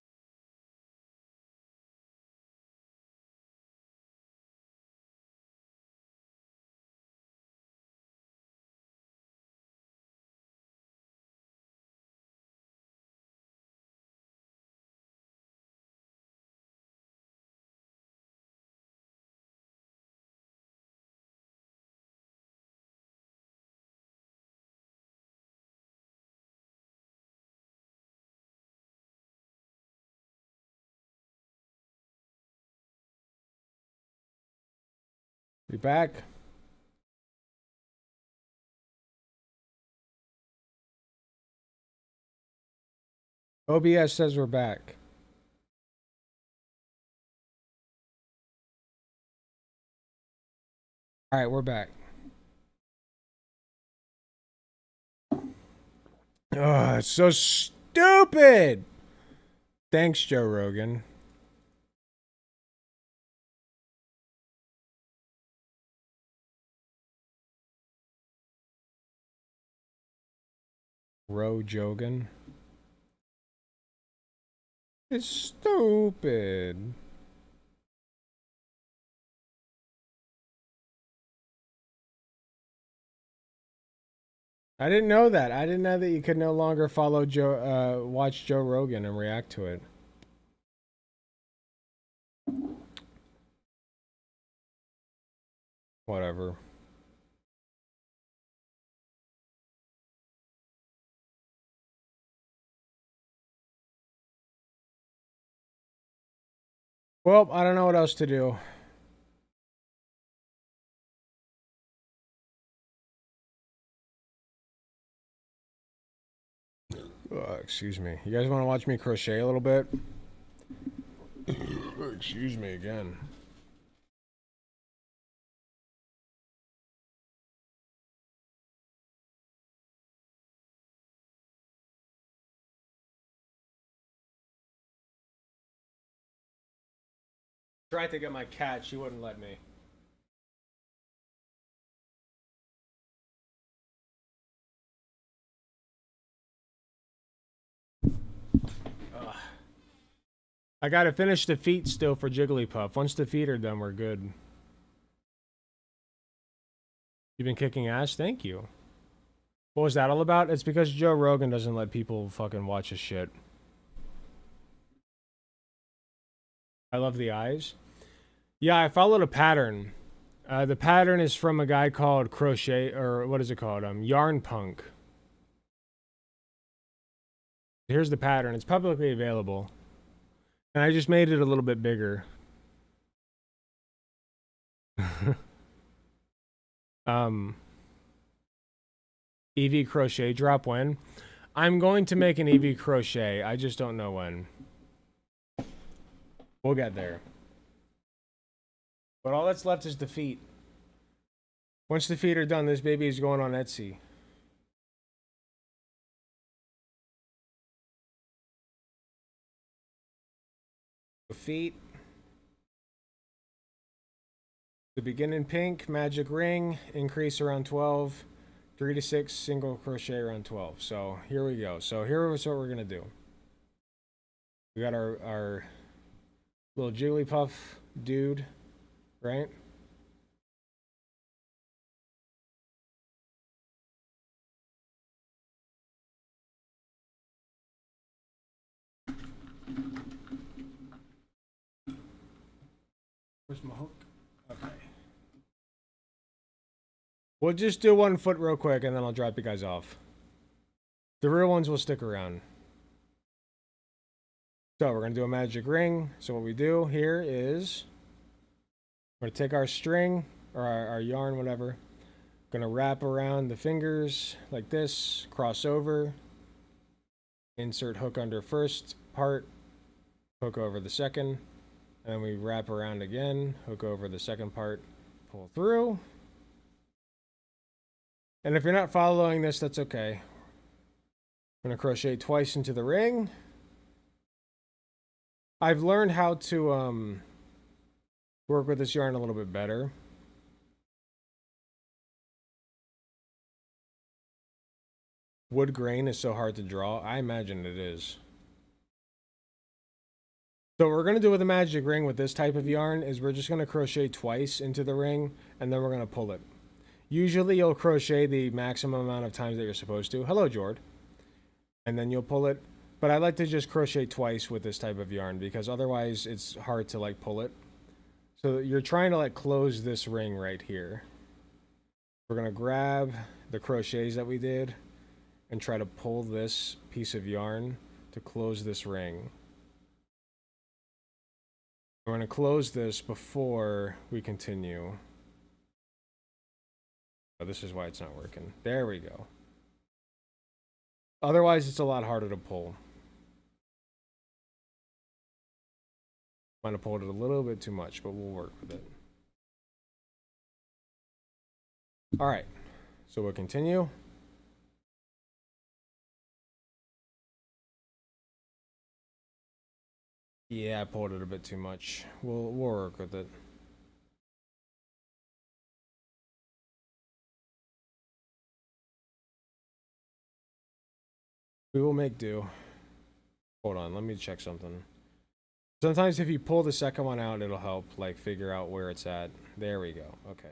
we back. OBS says we're back. All right, we're back. Oh, it's so stupid. Thanks, Joe Rogan. Jogan. It's stupid. I didn't know that. I didn't know that you could no longer follow watch Joe Rogan and react to it. Whatever. Well, I don't know what else to do. Excuse me. You guys want to watch me crochet a little bit? Excuse me again. Tried to get my cat, she wouldn't let me. I gotta finish the feet still for Jigglypuff. Once the feet are done, we're good. You've been kicking ass? Thank you. What was that all about? It's because Joe Rogan doesn't let people fucking watch his shit. I love the eyes. Yeah, I followed a pattern. The pattern is from a guy called Crochet, or what is it called? Yarn Punk. Here's the pattern. It's publicly available. And I just made it a little bit bigger. EV crochet drop when? I'm going to make an EV crochet. I just don't know when. We'll get there. But all that's left is the feet. Once the feet are done, this baby is going on Etsy. The feet. The begin in pink, magic ring, increase around 12. 3 to 6, single crochet around 12. So here we go. So here's what we're gonna do. We got our little Jigglypuff dude, right? Where's my hook? Okay. We'll just do one foot real quick and then I'll drop you guys off. The real ones will stick around. So we're going to do a magic ring. So what we do here is we're going to take our string or our yarn, whatever. Going to wrap around the fingers like this, cross over, insert hook under first part, hook over the second, and then we wrap around again, hook over the second part, pull through. And if you're not following this, that's okay. I'm going to crochet twice into the ring. I've learned how to work with this yarn a little bit better. Wood grain is so hard to draw. I imagine it is. So what we're going to do with the magic ring with this type of yarn is we're just going to crochet twice into the ring, and then we're going to pull it. Usually you'll crochet the maximum amount of times that you're supposed to. Hello, Jord. And then you'll pull it. But I like to just crochet twice with this type of yarn because otherwise it's hard to like pull it. So you're trying to like close this ring right here. We're going to grab the crochets that we did and try to pull this piece of yarn to close this ring. We're going to close this before we continue. Oh, this is why it's not working. There we go. Otherwise, it's a lot harder to pull. Might have pulled it a little bit too much, but we'll work with it. All right, so we'll continue. Yeah, I pulled it a bit too much. We'll work with it. We will make do. Hold on, let me check something. Sometimes if you pull the second one out, it'll help like figure out where it's at. There we go. Okay.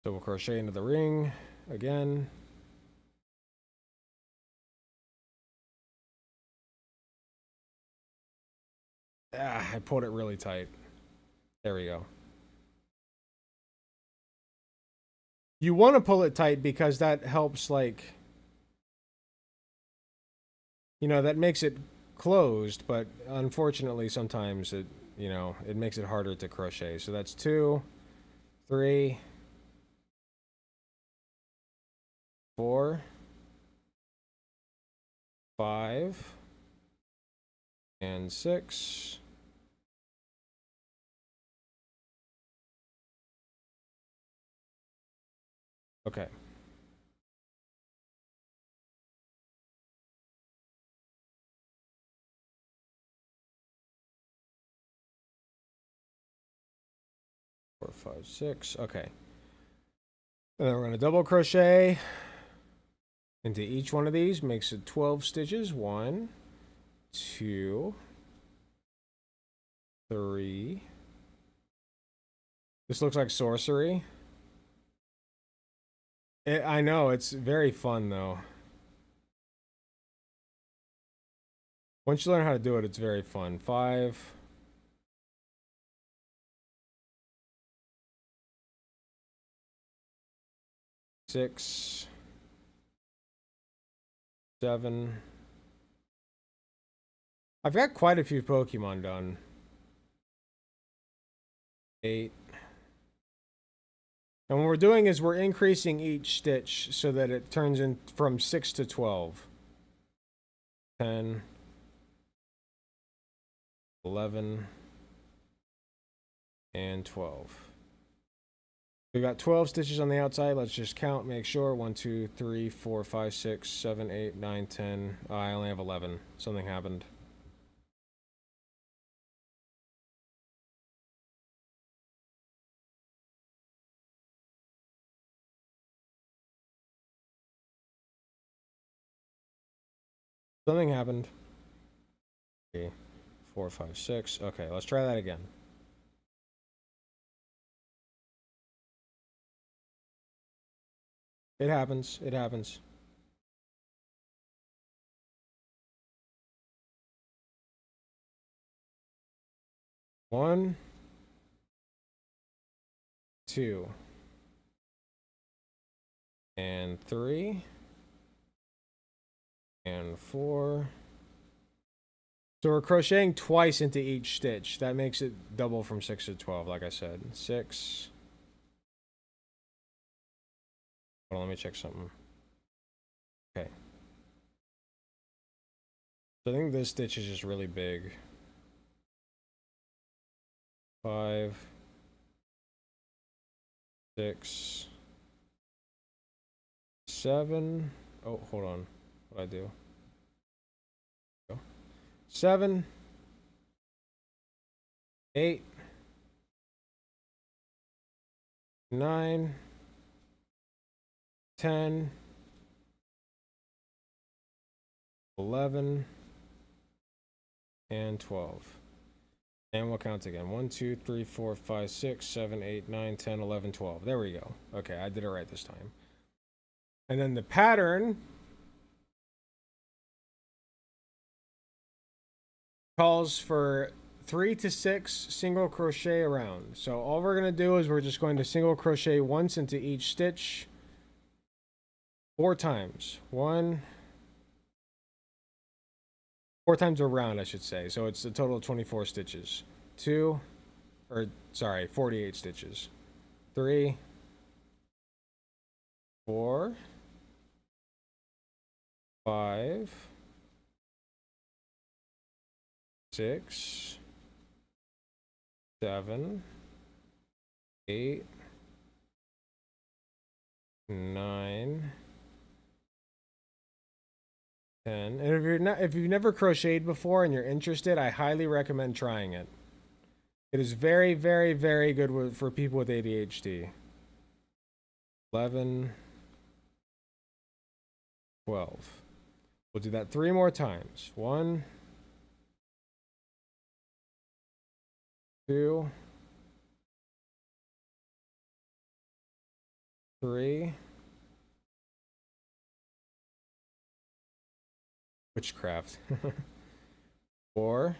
So we'll crochet into the ring again. Ah, I pulled it really tight. There we go. You want to pull it tight because that helps, like, you know, that makes it closed, but unfortunately sometimes it, you know, it makes it harder to crochet. So that's 2, 3, 4, 5, and 6. Okay. Four, 5, 6. Okay. And then we're going to double crochet into each one of these. Makes it 12 stitches. 1, 2, 3. This looks like sorcery. I know, it's very fun though. Once you learn how to do it, it's very fun. 5. 6. 7. I've got quite a few Pokemon done. 8. And what we're doing is we're increasing each stitch so that it turns in from 6 to 12. 10. 11. And 12. We got 12 stitches on the outside. Let's just count, make sure. 1, 2, 3, 4, 5, 6, 7, 8, 9, 10. Oh, I only have 11. Something happened. Something happened. 3, 4, 5, 6. Okay, let's try that again. It happens. It happens. One, 2, and 3, and 4. So we're crocheting twice into each stitch. That makes it double from 6 to 12, like I said. 6. Hold on, let me check something. Okay. So I think this stitch is just really big. 5, 6, 7. Oh, hold on. What'd I do? 7, 8, 9, 10, 11, and 12. And we'll count again. 1, 2, 3, 4, 5, 6, 7, 8, 9, 10, 11, 12. There we go. Okay, I did it right this time. And then the pattern calls for 3 to 6 single crochet around. So all we're going to do is we're just going to single crochet once into each stitch 4 times. 4 times around, I should say. So it's a total of 24 stitches. 48 stitches. 3, 4, 5, 6, 7, 8, 9, 10. And if you've never crocheted before and you're interested, I highly recommend trying it. It is very, very, very good for people with ADHD. 11, 12. We'll do that 3 more times. 1, 2, 3. Witchcraft. 4,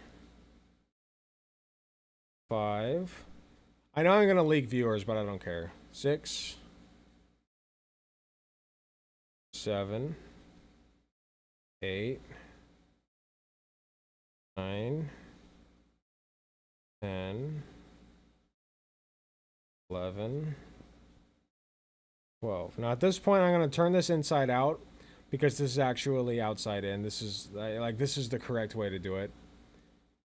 5. I know I'm gonna leak viewers, but I don't care. 6, 7, 8, 9, 10, 11, 12. Now at this point, I'm going to turn this inside out because this is actually outside in. This is this is the correct way to do it.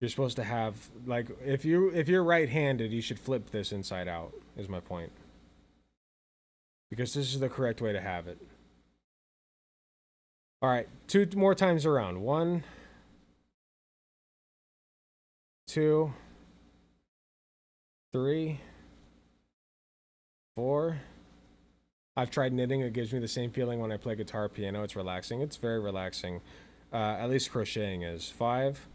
You're supposed to have, like, if you're right-handed, you should flip this inside out, is my point. Because this is the correct way to have it. All right, 2 more times around. 1, 2, 3, 4. I've tried knitting. It gives me the same feeling when I play guitar, piano. It's relaxing. It's very relaxing. At least crocheting is. 5,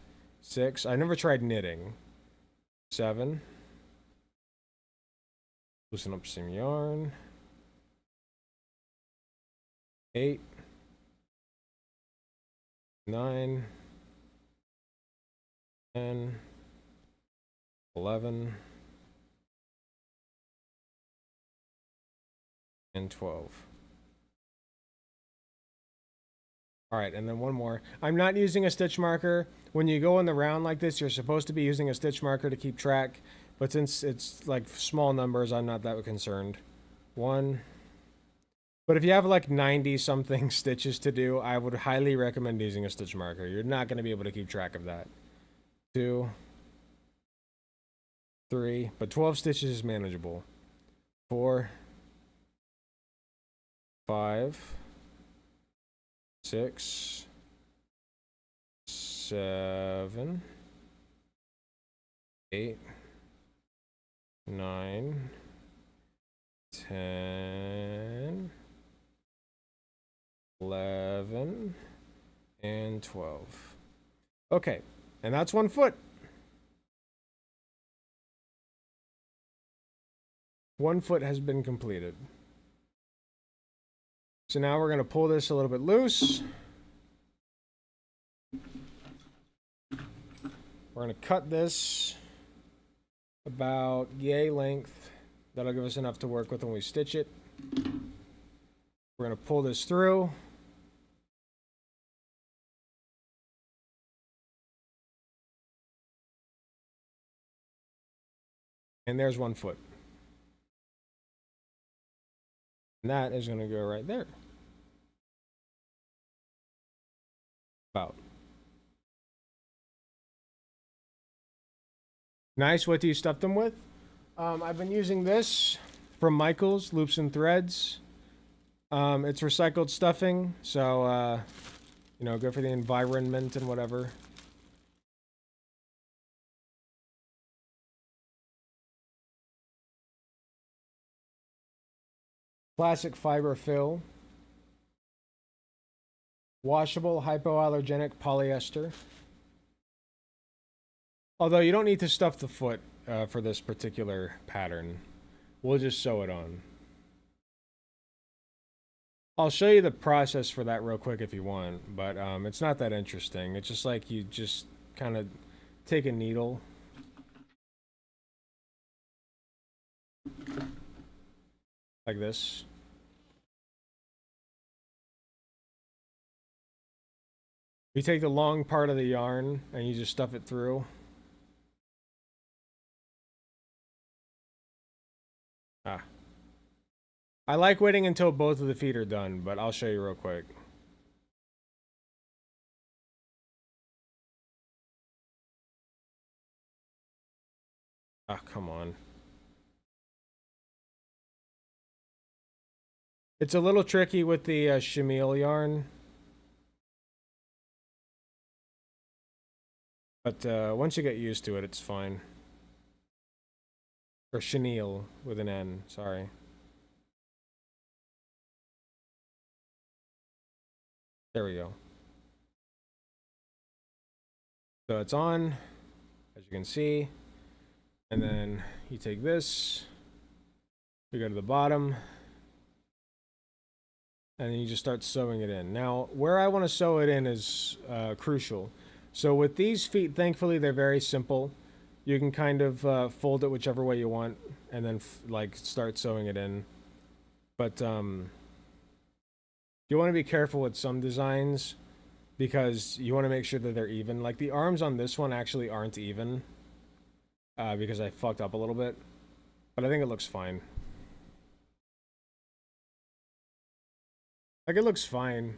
6. I never tried knitting. 7. Loosen up some yarn. 8, 9, 10, 11, and 12. All right, and then one more. I'm not using a stitch marker. When you go in the round like this, you're supposed to be using a stitch marker to keep track, but since it's like small numbers, I'm not that concerned. 1. But if you have like 90 something stitches to do, I would highly recommend using a stitch marker. You're not going to be able to keep track of that. 2, 3, but 12 stitches is manageable. 4, 5, 6, 7, 8, 9, 10, 11, and 12. Okay, and that's 1 foot. 1 foot has been completed. So now we're going to pull this a little bit loose. We're going to cut this about yay length. That'll give us enough to work with when we stitch it. We're going to pull this through. And there's 1 foot. And that is going to go right there. About. Nice. What do you stuff them with? I've been using this from Michaels, Loops and Threads. It's recycled stuffing, so, you know, good for the environment and whatever. Classic fiber fill. Washable, hypoallergenic polyester. Although you don't need to stuff the foot for this particular pattern. We'll just sew it on. I'll show you the process for that real quick if you want, but it's not that interesting. It's just like you just kind of take a needle. Like this. You take the long part of the yarn and you just stuff it through. Ah. I like waiting until both of the feet are done, but I'll show you real quick. Ah, come on. It's a little tricky with the chenille yarn. But once you get used to it, it's fine. Or chenille with an N, sorry. There we go. So it's on, as you can see. And then you take this, you go to the bottom, and then you just start sewing it in. Now, where I want to sew it in is crucial. So with these feet, thankfully, they're very simple. You can kind of fold it whichever way you want, and then like start sewing it in. But you want to be careful with some designs because you want to make sure that they're even. Like the arms on this one actually aren't even because I fucked up a little bit, but I think it looks fine. Like it looks fine.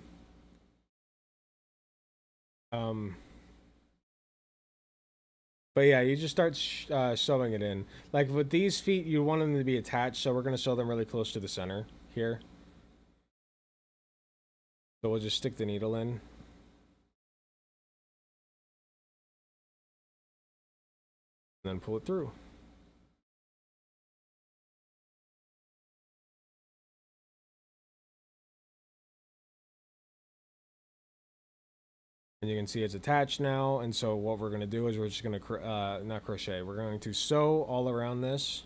But yeah, you just start sewing it in. Like with these feet, you want them to be attached, so we're going to sew them really close to the center here. So we'll just stick the needle in. And then pull it through. And you can see it's attached now, and so what we're going to do is we're just going to, not crochet, we're going to sew all around this.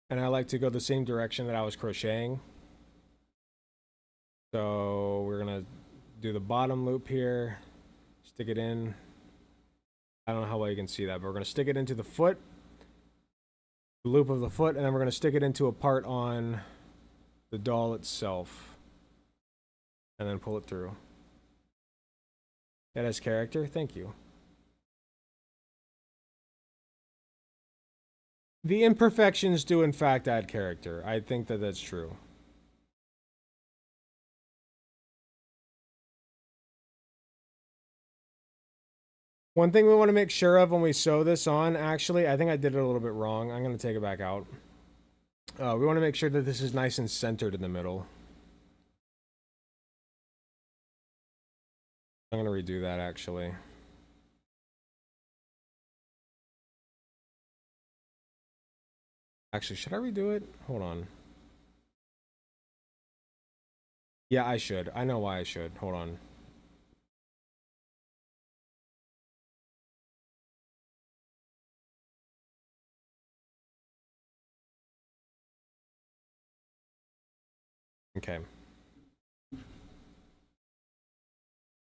And I like to go the same direction that I was crocheting. So we're going to do the bottom loop here, stick it in. I don't know how well you can see that, but we're going to stick it into the foot, the loop of the foot, and then we're going to stick it into a part on the doll itself. And then pull it through. That has character. Thank you. The imperfections do in fact add character. I think that that's true. One thing we want to make sure of when we sew this on, actually, I think I did it a little bit wrong. I'm going to take it back out. We want to make sure that this is nice and centered in the middle. I'm going to redo that, actually. Actually, should I redo it? Hold on. Yeah, I should. I know why I should. Hold on. Okay.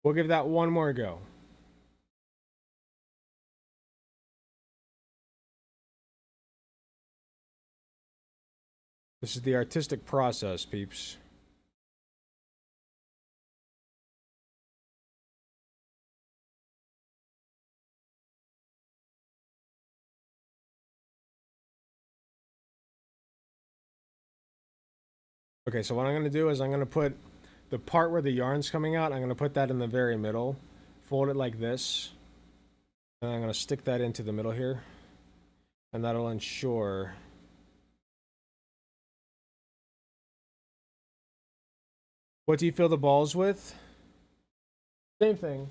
We'll give that one more go. This is the artistic process, peeps. Okay, so what I'm going to do is I'm going to put the part where the yarn's coming out, I'm going to put that in the very middle, fold it like this, and I'm going to stick that into the middle here, and that'll ensure what do you fill the balls with? Same thing.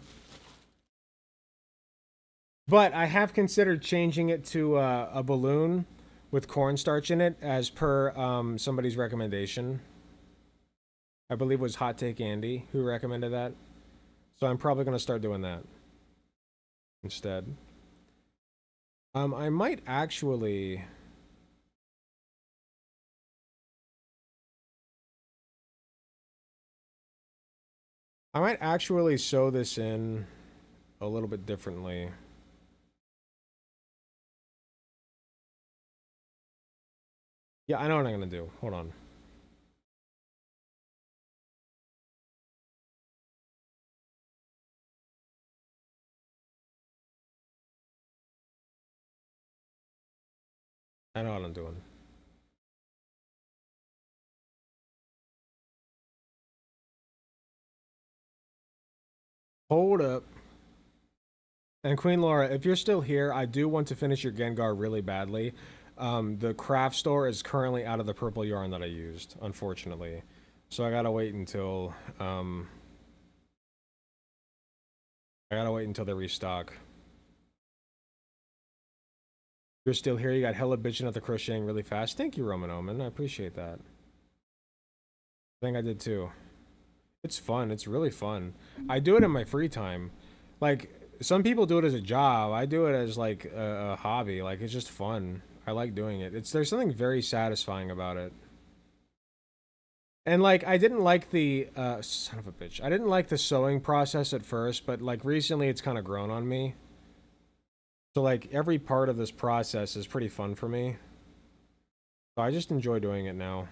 But I have considered changing it to a balloon with cornstarch in it as per somebody's recommendation. I believe it was Hot Take Andy who recommended that. So I'm probably going to start doing that instead. I might actually... sew this in a little bit differently. Yeah, I know what I'm going to do. Hold on. I know what I'm doing. Hold up. And Queen Laura, if you're still here, I do want to finish your Gengar really badly. The craft store is currently out of the purple yarn that I used, unfortunately. So I gotta wait until they restock. You're still here, you got hella bitching at the crocheting really fast. Thank you, Roman Omen. I appreciate that. I think I did too. It's fun. It's really fun. I do it in my free time. Like, some people do it as a job. I do it as like a hobby. Like, it's just fun. I like doing it. There's something very satisfying about it. And like, I didn't like the son of a bitch. I didn't like the sewing process at first, but like recently it's kind of grown on me. So like every part of this process is pretty fun for me. So I just enjoy doing it now.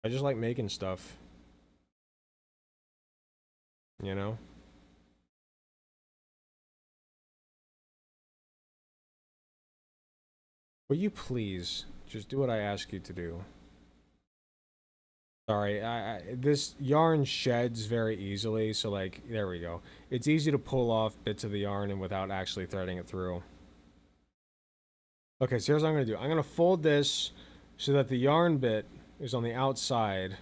I just like making stuff. You know? Will you please just do what I ask you to do? Sorry, this yarn sheds very easily, so like, there we go. It's easy to pull off bits of the yarn and without actually threading it through. Okay, so here's what I'm going to do. I'm going to fold this so that the yarn bit is on the outside.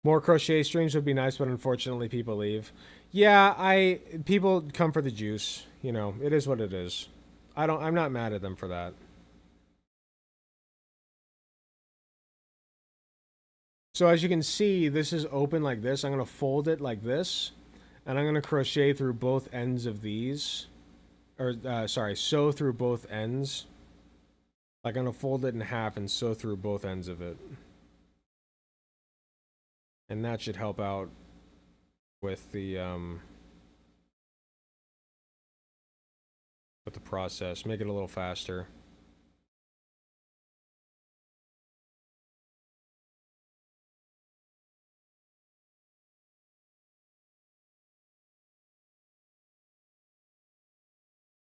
More crochet streams would be nice, but unfortunately people leave. Yeah, people come for the juice, you know. It is what it is. I'm not mad at them for that. So as you can see, this is open like this. I'm going to fold it like this, and I'm going to crochet through both ends of these. Or, sorry, sew through both ends. Like, I'm going to fold it in half and sew through both ends of it. And that should help out with the process. Make it a little faster.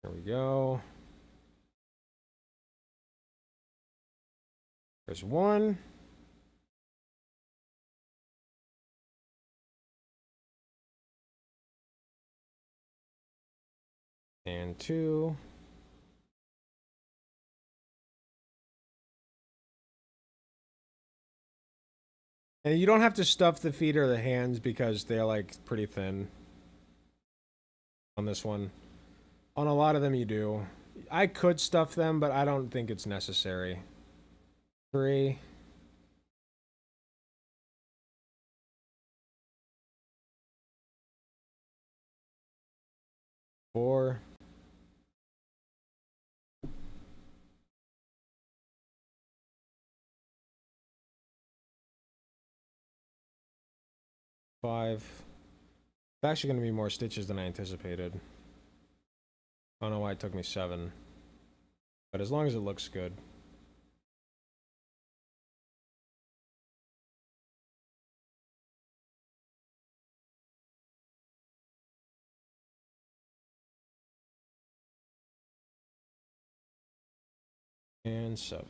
There we go. There's one. And two. And you don't have to stuff the feet or the hands because they're like pretty thin on this one. On a lot of them you do. I could stuff them, but I don't think it's necessary. 3. Four. Five. It's actually going to be more stitches than I anticipated. I don't know why it took me 7. But as long as it looks good. And 7.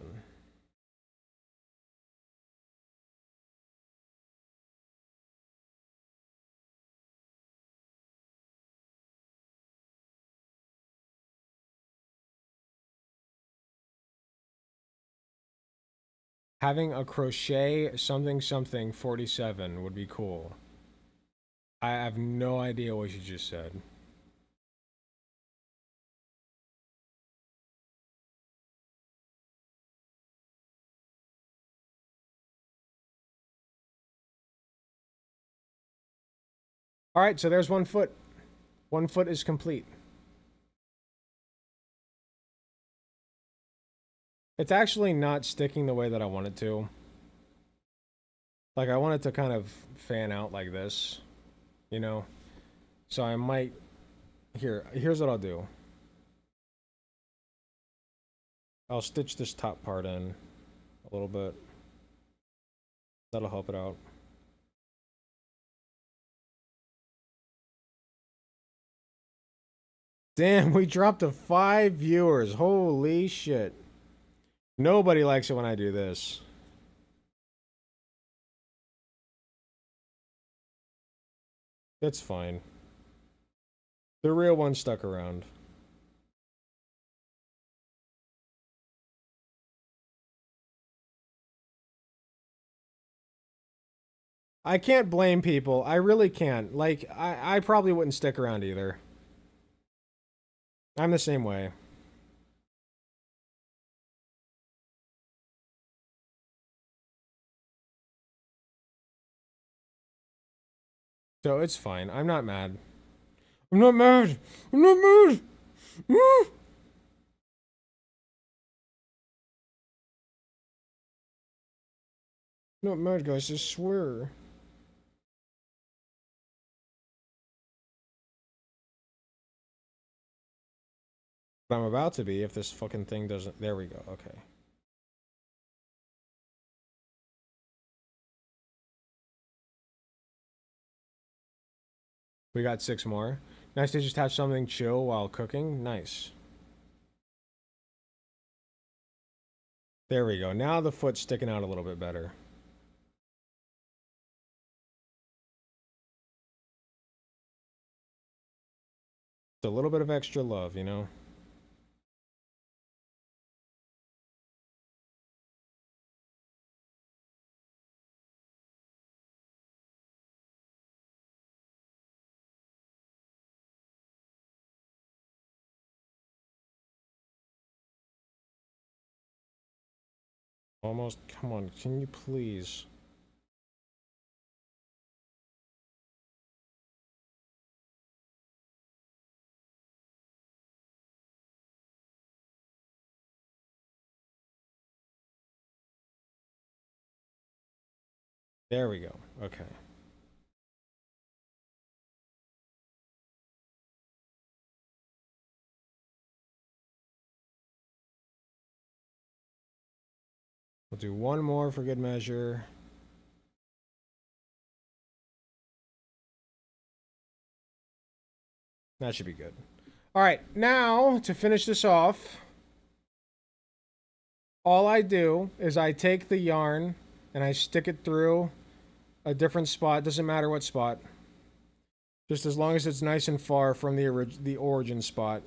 Having a crochet something 47 would be cool. I have no idea what you just said. All right, so there's 1 foot. 1 foot is complete. It's actually not sticking the way that I want it to. Like, I want it to kind of fan out like this, you know? So I might... Here's what I'll do. I'll stitch this top part in a little bit. That'll help it out. Damn, we dropped to 5 viewers. Holy shit. Nobody likes it when I do this. It's fine. The real one stuck around. I can't blame people. I really can't. Like, I probably wouldn't stick around either. I'm the same way. So it's fine. I'm not mad. I'm not mad. I'm not mad. Not mad, guys. I swear. But I'm about to be if this fucking thing doesn't... There we go. Okay. We got 6 more. Nice to just have something chill while cooking. Nice. There we go. Now the foot's sticking out a little bit better. It's a little bit of extra love, you know? Almost. Come on. Can you please? There we go. Okay. We'll do 1 more for good measure. That should be good. All right, now to finish this off, all I do is I take the yarn and I stick it through a different spot. Doesn't matter what spot. Just as long as it's nice and far from the origin spot.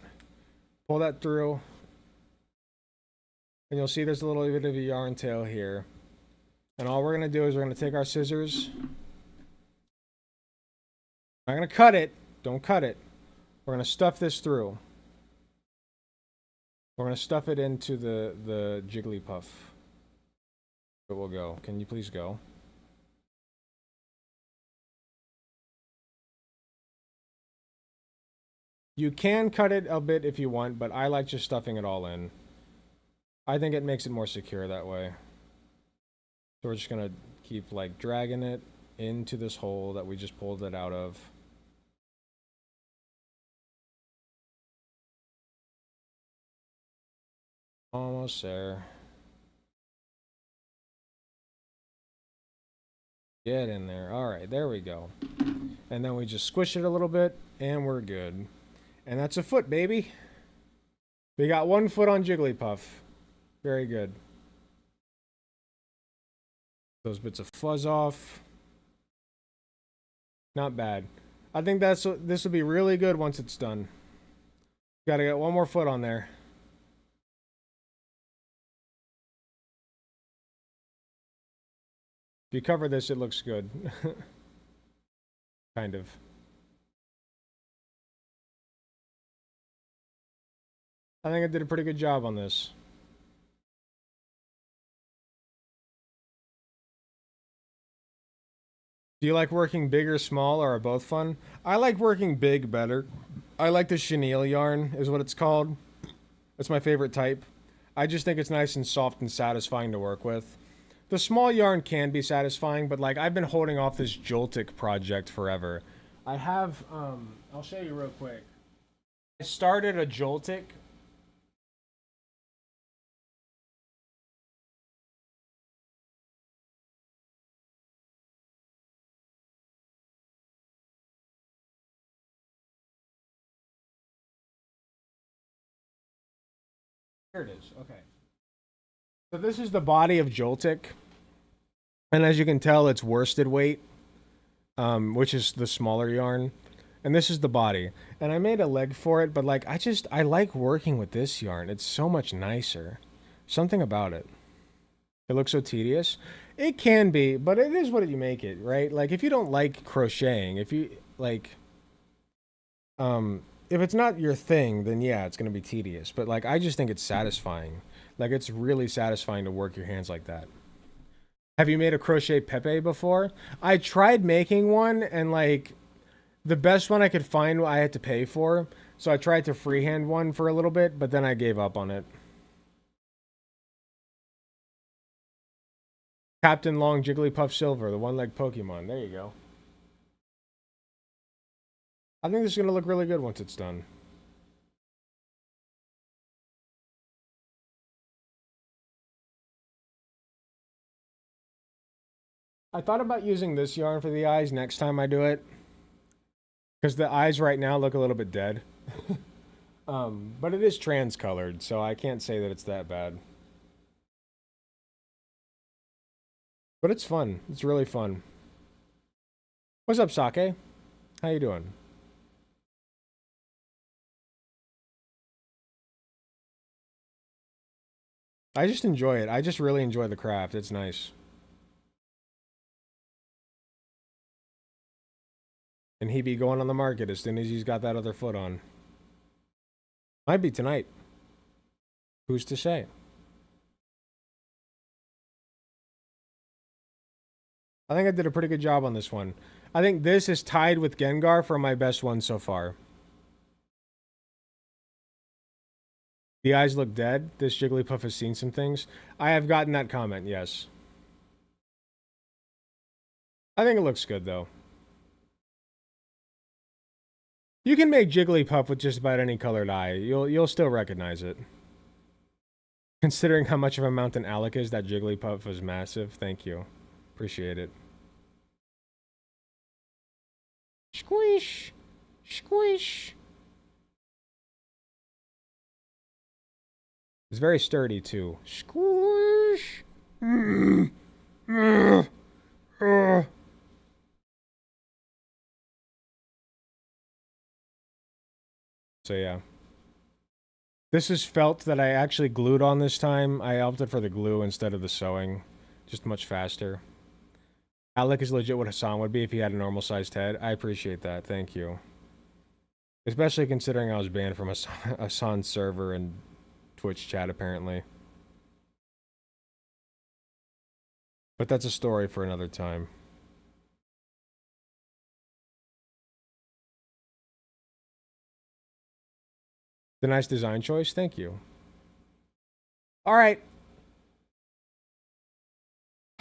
Pull that through. And you'll see there's a little bit of a yarn tail here. And all we're going to do is we're going to take our scissors. I'm not going to cut it. Don't cut it. We're going to stuff this through. We're going to stuff it into the Jigglypuff. It will go. Can you please go? You can cut it a bit if you want, but I like just stuffing it all in. I think it makes it more secure that way. So we're just gonna keep like dragging it into this hole that we just pulled it out of. Almost there. Get in there. All right, there we go. And then we just squish it a little bit and we're good. And that's a foot, baby. We got 1 foot on Jigglypuff. Very good. Those bits of fuzz off. Not bad. I think this will be really good once it's done. Gotta get 1 more foot on there. If you cover this, it looks good. Kind of. I think I did a pretty good job on this. Do you like working big or small, or are both fun? I like working big better. I like the chenille yarn, is what it's called. That's my favorite type. I just think it's nice and soft and satisfying to work with. The small yarn can be satisfying, but like I've been holding off this Joltic project forever. I have, I'll show you real quick. I started a Joltic. Here it is, okay. So this is the body of Joltic. And as you can tell, it's worsted weight, which is the smaller yarn. And this is the body. And I made a leg for it, but like I like working with this yarn. It's so much nicer. Something about it. It looks so tedious. It can be, but it is what you make it, right? Like if you don't like crocheting, if you like if it's not your thing, then yeah, it's going to be tedious. But like I just think it's satisfying. Like it's really satisfying to work your hands like that. Have you made a crochet Pepe before? I tried making one, and like the best one I could find I had to pay for. So I tried to freehand one for a little bit, but then I gave up on it. Captain Long Jigglypuff Silver, the one-legged Pokemon. There you go. I think this is going to look really good once it's done. I thought about using this yarn for the eyes next time I do it. Because the eyes right now look a little bit dead. But it is trans-colored, so I can't say that it's that bad. But it's fun. It's really fun. What's up, Sake? How you doing? I just enjoy it. I just really enjoy the craft. It's nice. And he be going on the market as soon as he's got that other foot on. Might be tonight. Who's to say? I think I did a pretty good job on this one. I think this is tied with Gengar for my best one so far. The eyes look dead. This Jigglypuff has seen some things. I have gotten that comment, yes. I think it looks good, though. You can make Jigglypuff with just about any colored eye. You'll still recognize it. Considering how much of a mountain Alec is, that Jigglypuff was massive. Thank you. Appreciate it. Squish! Squish! It's very sturdy, too. Squish! So yeah. This is felt that I actually glued on this time. I opted for the glue instead of the sewing. Just much faster. Alec is legit what Hassan would be if he had a normal sized head. I appreciate that. Thank you. Especially considering I was banned from Hassan's server and Twitch chat apparently. But that's a story for another time. The nice design choice. Thank you. All right.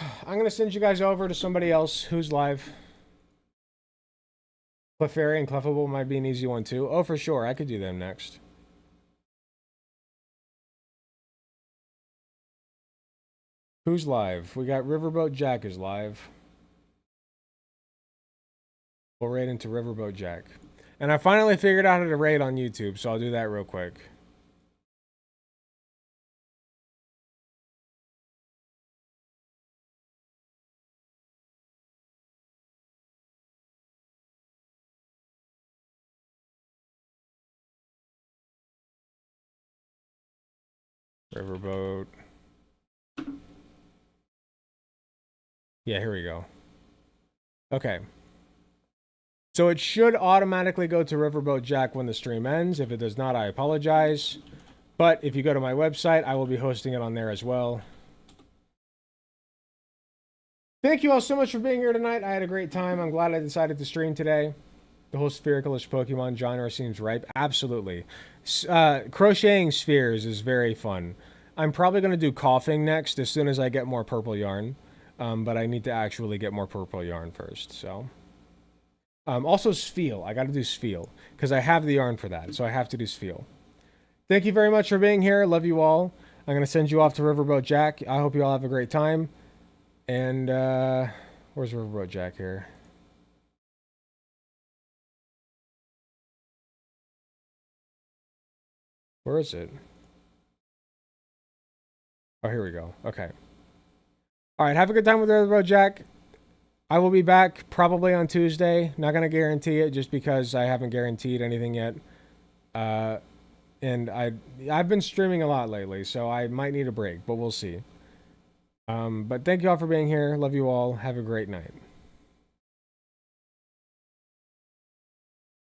I'm going to send you guys over to somebody else who's live. Clefairy and Clefable might be an easy one too. Oh, for sure. I could do them next. Who's live? We got Riverboat Jack is live. We'll raid into Riverboat Jack. And I finally figured out how to raid on YouTube, so I'll do that real quick. Riverboat. Yeah, here we go. Okay. So it should automatically go to Riverboat Jack when the stream ends. If it does not, I apologize. But if you go to my website, I will be hosting it on there as well. Thank you all so much for being here tonight. I had a great time. I'm glad I decided to stream today. The whole spherical-ish Pokemon genre seems ripe. Absolutely. Crocheting spheres is very fun. I'm probably going to do coughing next as soon as I get more purple yarn. But I need to actually get more purple yarn first, so. Also Spheal. I got to do Spheal because I have the yarn for that, so I have to do Spheal. Thank you very much for being here. Love you all. I'm going to send you off to Riverboat Jack. I hope you all have a great time. And, where's Riverboat Jack here? Where is it? Oh, here we go. Okay. All right, have a good time with Riverboat Jack. I will be back probably on Tuesday. Not going to guarantee it just because I haven't guaranteed anything yet. And I've been streaming a lot lately, so I might need a break, but we'll see. But thank you all for being here. Love you all. Have a great night.